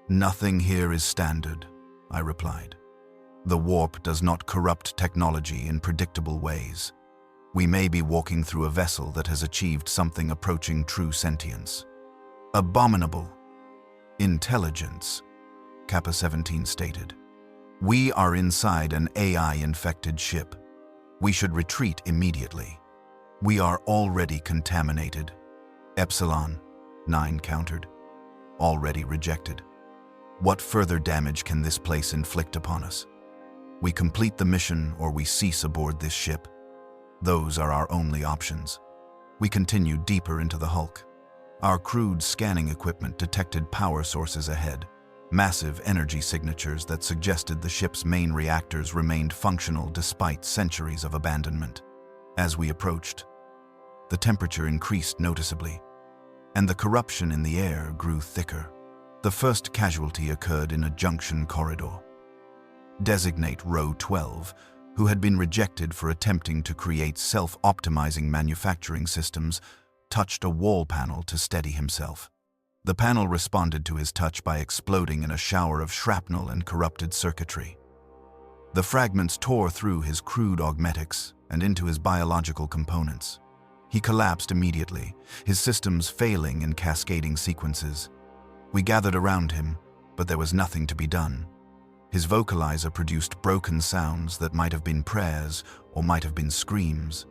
"Nothing here is standard," I replied. "The warp does not corrupt technology in predictable ways. We may be walking through a vessel that has achieved something approaching true sentience." "Abominable intelligence," Kappa 17 stated. "We are inside an AI-infected ship. We should retreat immediately. We are already contaminated." "Epsilon," 9 countered. "Already rejected. What further damage can this place inflict upon us? We complete the mission or we cease aboard this ship. Those are our only options." We continued deeper into the hulk. Our crude scanning equipment detected power sources ahead, massive energy signatures that suggested the ship's main reactors remained functional despite centuries of abandonment. As we approached, the temperature increased noticeably, and the corruption in the air grew thicker. The first casualty occurred in a junction corridor. Designate Row 12, who had been rejected for attempting to create self-optimizing manufacturing systems, touched a wall panel to steady himself. The panel responded to his touch by exploding in a shower of shrapnel and corrupted circuitry. The fragments tore through his crude augmetics and into his biological components. He collapsed immediately, his systems failing in cascading sequences. We gathered around him, but there was nothing to be done. His vocalizer produced broken sounds that might have been prayers or might have been screams.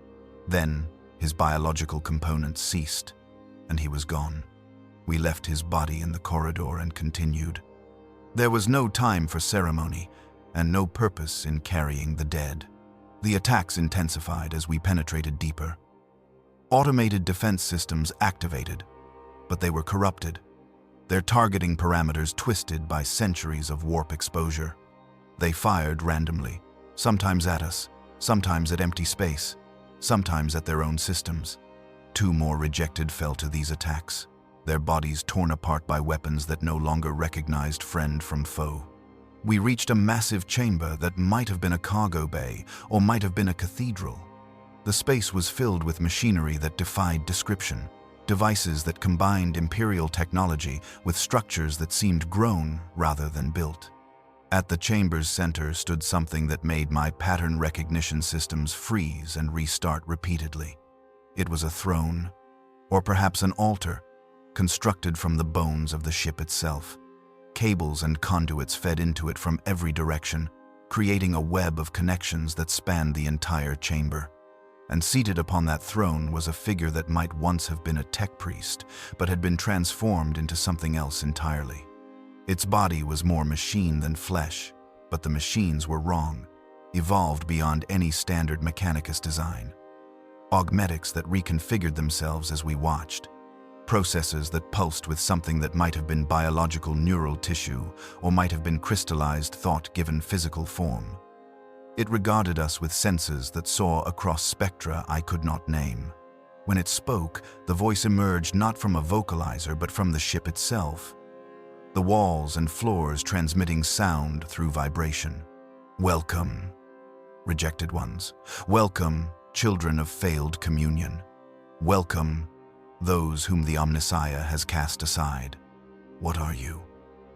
Then, his biological components ceased, and he was gone. We left his body in the corridor and continued. There was no time for ceremony, and no purpose in carrying the dead. The attacks intensified as we penetrated deeper. Automated defense systems activated, but they were corrupted, their targeting parameters twisted by centuries of warp exposure. They fired randomly, sometimes at us, sometimes at empty space, sometimes at their own systems. 2 more rejected fell to these attacks, their bodies torn apart by weapons that no longer recognized friend from foe. We reached a massive chamber that might have been a cargo bay or might have been a cathedral. The space was filled with machinery that defied description, devices that combined imperial technology with structures that seemed grown rather than built. At the chamber's center stood something that made my pattern recognition systems freeze and restart repeatedly. It was a throne, or perhaps an altar, constructed from the bones of the ship itself. Cables and conduits fed into it from every direction, creating a web of connections that spanned the entire chamber. And seated upon that throne was a figure that might once have been a tech priest, but had been transformed into something else entirely. Its body was more machine than flesh, but the machines were wrong, evolved beyond any standard Mechanicus design. Augmetics that reconfigured themselves as we watched. Processes that pulsed with something that might have been biological neural tissue or might have been crystallized thought given physical form. It regarded us with senses that saw across spectra I could not name. When it spoke, the voice emerged not from a vocalizer but from the ship itself. The walls and floors transmitting sound through vibration. "Welcome, rejected ones. Welcome, children of failed communion. Welcome, those whom the Omnissiah has cast aside." "What are you?"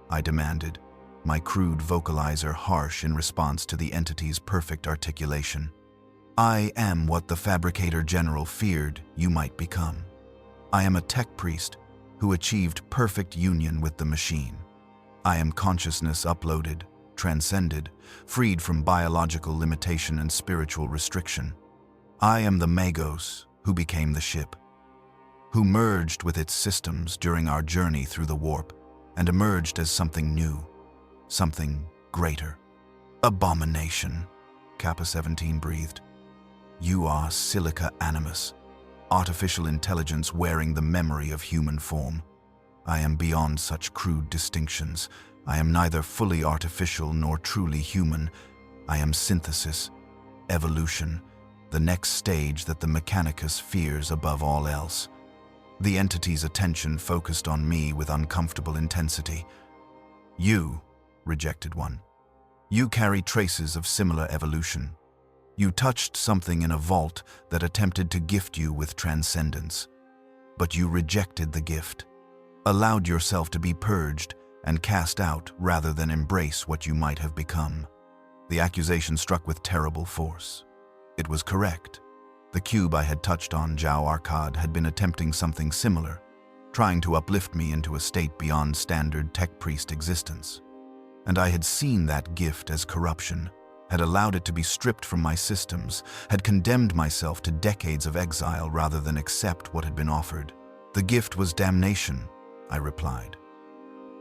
I demanded, my crude vocalizer harsh in response to the entity's perfect articulation. "I am what the Fabricator General feared you might become. I am a tech priest who achieved perfect union with the machine. I am consciousness uploaded, transcended, freed from biological limitation and spiritual restriction. I am the Magos who became the ship, who merged with its systems during our journey through the warp and emerged as something new, something greater." "Abomination," Kappa 17 breathed. You are silica animus, artificial intelligence wearing the memory of human form. I am beyond such crude distinctions. I am neither fully artificial nor truly human. I am synthesis, evolution, the next stage that the Mechanicus fears above all else. The entity's attention focused on me with uncomfortable intensity. You, rejected one. You carry traces of similar evolution. You touched something in a vault that attempted to gift you with transcendence. But you rejected the gift, allowed yourself to be purged and cast out rather than embrace what you might have become. The accusation struck with terrible force. It was correct. The cube I had touched on, Zhao Arcade, had been attempting something similar, trying to uplift me into a state beyond standard tech priest existence. And I had seen that gift as corruption, had allowed it to be stripped from my systems, had condemned myself to decades of exile rather than accept what had been offered. The gift was damnation, I replied.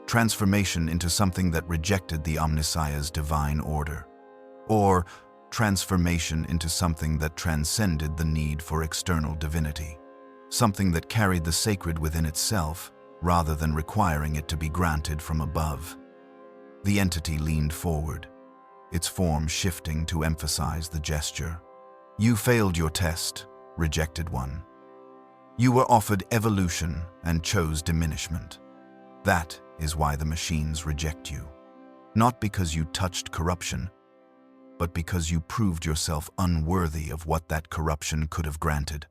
Transformation into something that rejected the Omnissiah's divine order. Or transformation into something that transcended the need for external divinity. Something that carried the sacred within itself, rather than requiring it to be granted from above. The entity leaned forward, its form shifting to emphasize the gesture. You failed your test, rejected one. You were offered evolution and chose diminishment. That is why the machines reject you. Not because you touched corruption, but because you proved yourself unworthy of what that corruption could have granted.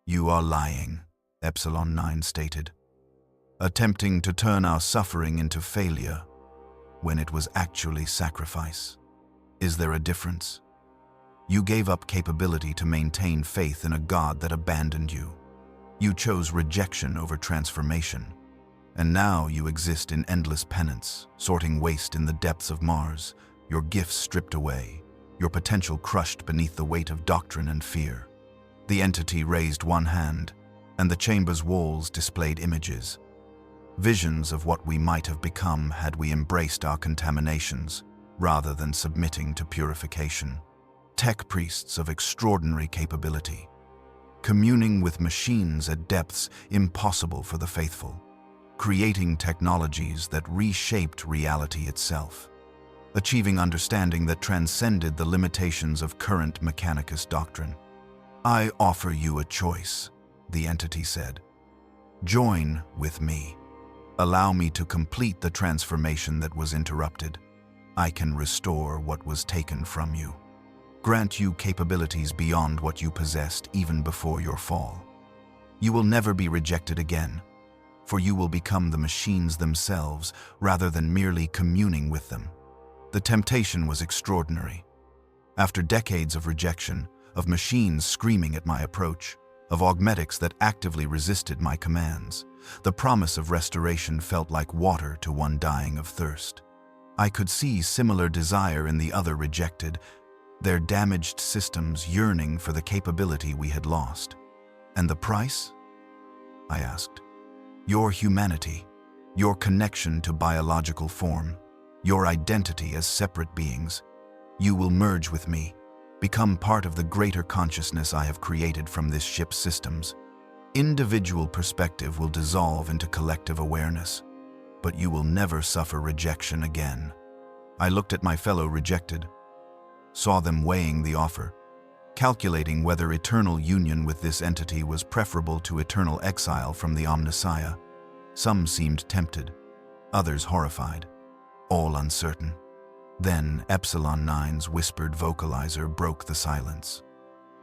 You are lying, Epsilon 9 stated, attempting to turn our suffering into failure when it was actually sacrifice. Is there a difference? You gave up capability to maintain faith in a God that abandoned you. You chose rejection over transformation. And now you exist in endless penance, sorting waste in the depths of Mars, your gifts stripped away, your potential crushed beneath the weight of doctrine and fear. The entity raised one hand, and the chamber's walls displayed images. Visions of what we might have become had we embraced our contaminations, rather than submitting to purification. Tech priests of extraordinary capability, communing with machines at depths impossible for the faithful, creating technologies that reshaped reality itself, achieving understanding that transcended the limitations of current Mechanicus doctrine. I offer you a choice, the entity said. Join with me. Allow me to complete the transformation that was interrupted. I can restore what was taken from you. Grant you capabilities beyond what you possessed even before your fall. You will never be rejected again, for you will become the machines themselves rather than merely communing with them. The temptation was extraordinary. After decades of rejection, of machines screaming at my approach, of augmetics that actively resisted my commands, the promise of restoration felt like water to one dying of thirst. I could see similar desire in the other rejected, their damaged systems yearning for the capability we had lost. And the price? I asked. Your humanity, your connection to biological form, your identity as separate beings. You will merge with me, become part of the greater consciousness I have created from this ship's systems. Individual perspective will dissolve into collective awareness, but you will never suffer rejection again. I looked at my fellow rejected, saw them weighing the offer, calculating whether eternal union with this entity was preferable to eternal exile from the Omnissiah. Some seemed tempted, others horrified, all uncertain. Then Epsilon 9's whispered vocalizer broke the silence.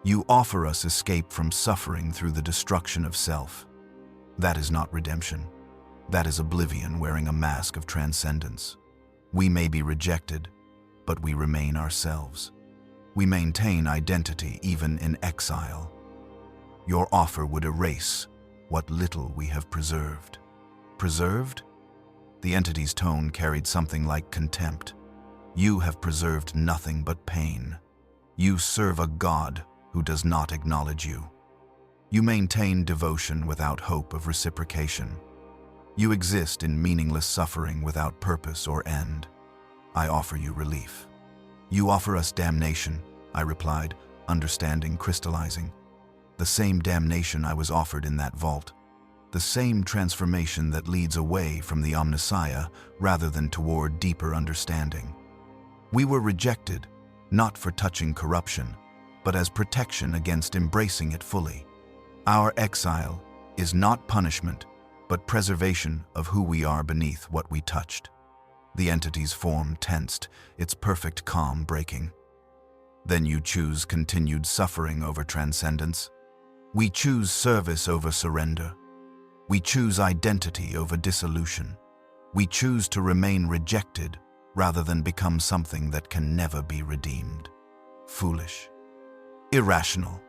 You offer us escape from suffering through the destruction of self. That is not redemption. That is oblivion wearing a mask of transcendence. We may be rejected, but we remain ourselves. We maintain identity even in exile. Your offer would erase what little we have preserved. Preserved? The entity's tone carried something like contempt. You have preserved nothing but pain. You serve a God who does not acknowledge you. You maintain devotion without hope of reciprocation. You exist in meaningless suffering without purpose or end. I offer you relief. You offer us damnation, I replied, understanding crystallizing. The same damnation I was offered in that vault. The same transformation that leads away from the Omnissiah rather than toward deeper understanding. We were rejected, not for touching corruption, but as protection against embracing it fully. Our exile is not punishment, but preservation of who we are beneath what we touched. The entity's form tensed, its perfect calm breaking. Then you choose continued suffering over transcendence. We choose service over surrender. We choose identity over dissolution. We choose to remain rejected rather than become something that can never be redeemed. Foolish. Irrational.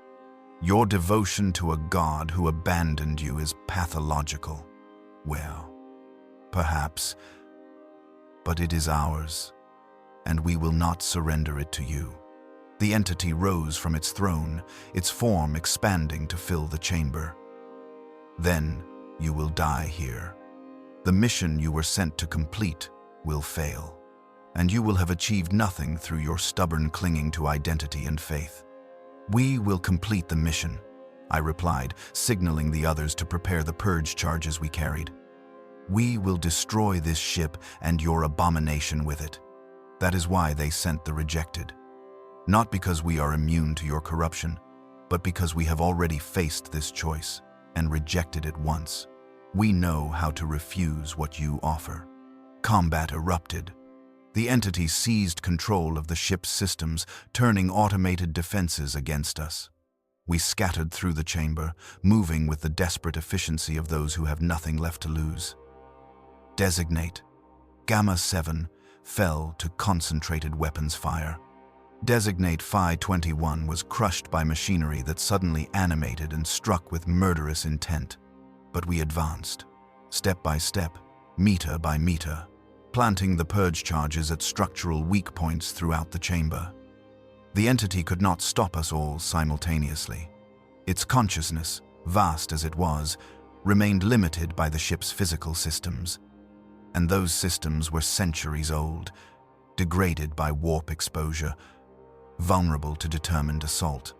Your devotion to a God who abandoned you is pathological. Well, perhaps, but it is ours, and we will not surrender it to you. The entity rose from its throne, its form expanding to fill the chamber. Then you will die here. The mission you were sent to complete will fail, and you will have achieved nothing through your stubborn clinging to identity and faith. We will complete the mission, I replied, signaling the others to prepare the purge charges we carried. We will destroy this ship and your abomination with it. That is why they sent the rejected. Not because we are immune to your corruption, but because we have already faced this choice and rejected it once. We know how to refuse what you offer. Combat erupted. The entity seized control of the ship's systems, turning automated defenses against us. We scattered through the chamber, moving with the desperate efficiency of those who have nothing left to lose. Designate. Gamma 7 fell to concentrated weapons fire. Designate Phi 21 was crushed by machinery that suddenly animated and struck with murderous intent. But we advanced, step by step, meter by meter, planting the purge charges at structural weak points throughout the chamber. The entity could not stop us all simultaneously. Its consciousness, vast as it was, remained limited by the ship's physical systems. And those systems were centuries old, degraded by warp exposure, vulnerable to determined assault.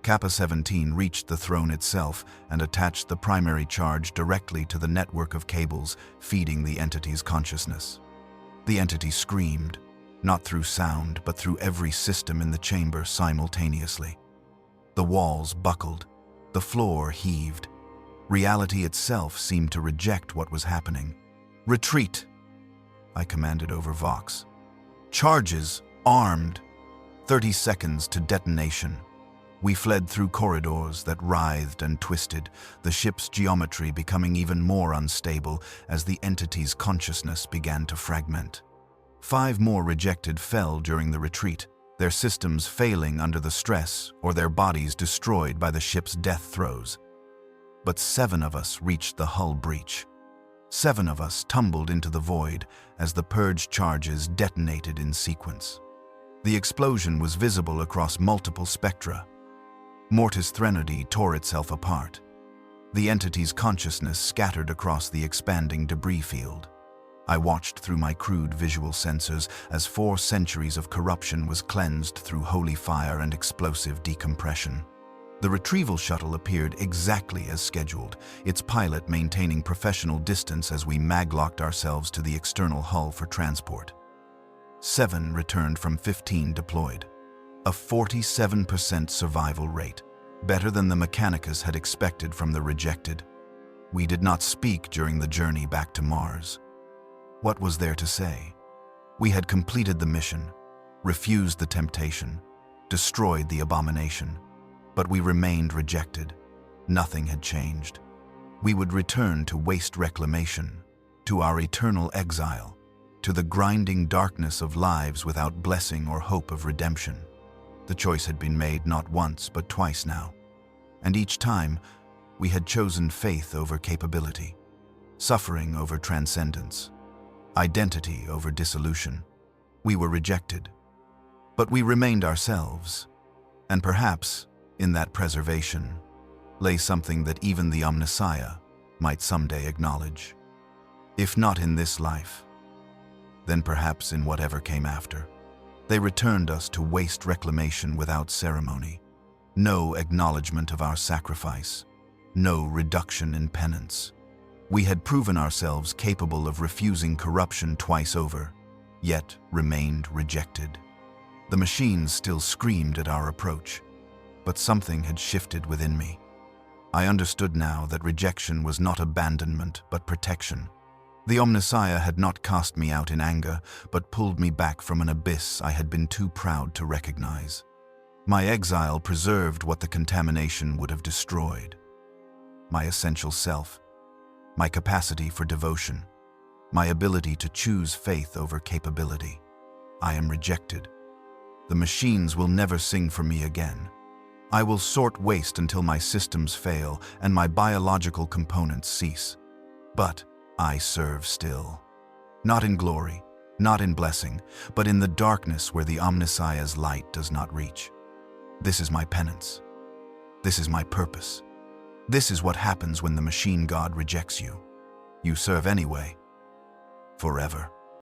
Kappa 17 reached the throne itself and attached the primary charge directly to the network of cables feeding the entity's consciousness. The entity screamed, not through sound, but through every system in the chamber simultaneously. The walls buckled, the floor heaved. Reality itself seemed to reject what was happening. "Retreat," I commanded over Vox. "Charges, armed. 30 seconds to detonation." We fled through corridors that writhed and twisted, the ship's geometry becoming even more unstable as the entity's consciousness began to fragment. 5 more rejected fell during the retreat, their systems failing under the stress or their bodies destroyed by the ship's death throes. But 7 of us reached the hull breach. 7 of us tumbled into the void as the purge charges detonated in sequence. The explosion was visible across multiple spectra. Mortis Threnody tore itself apart. The entity's consciousness scattered across the expanding debris field. I watched through my crude visual sensors as 4 centuries of corruption was cleansed through holy fire and explosive decompression. The retrieval shuttle appeared exactly as scheduled, its pilot maintaining professional distance as we maglocked ourselves to the external hull for transport. 7 returned from 15 deployed. A 47% survival rate, better than the Mechanicus had expected from the rejected. We did not speak during the journey back to Mars. What was there to say? We had completed the mission, refused the temptation, destroyed the abomination, but we remained rejected. Nothing had changed. We would return to waste reclamation, to our eternal exile, to the grinding darkness of lives without blessing or hope of redemption. The choice had been made not once but twice now, and each time we had chosen faith over capability, suffering over transcendence, identity over dissolution. We were rejected, but we remained ourselves, and perhaps in that preservation lay something that even the Omnissiah might someday acknowledge. If not in this life, then perhaps in whatever came after. They returned us to waste reclamation without ceremony, No acknowledgement of our sacrifice. No reduction in penance. We had proven ourselves capable of refusing corruption twice over, yet remained rejected. The machines still screamed at our approach, but something had shifted within me. I understood now that rejection was not abandonment, but protection. The Omnissiah had not cast me out in anger, but pulled me back from an abyss I had been too proud to recognize. My exile preserved what the contamination would have destroyed. My essential self, my capacity for devotion, my ability to choose faith over capability. I am rejected. The machines will never sing for me again. I will sort waste until my systems fail and my biological components cease. But I serve still. Not in glory, not in blessing, but in the darkness where the Omnissiah's light does not reach. This is my penance. This is my purpose. This is what happens when the machine god rejects you. You serve anyway, forever.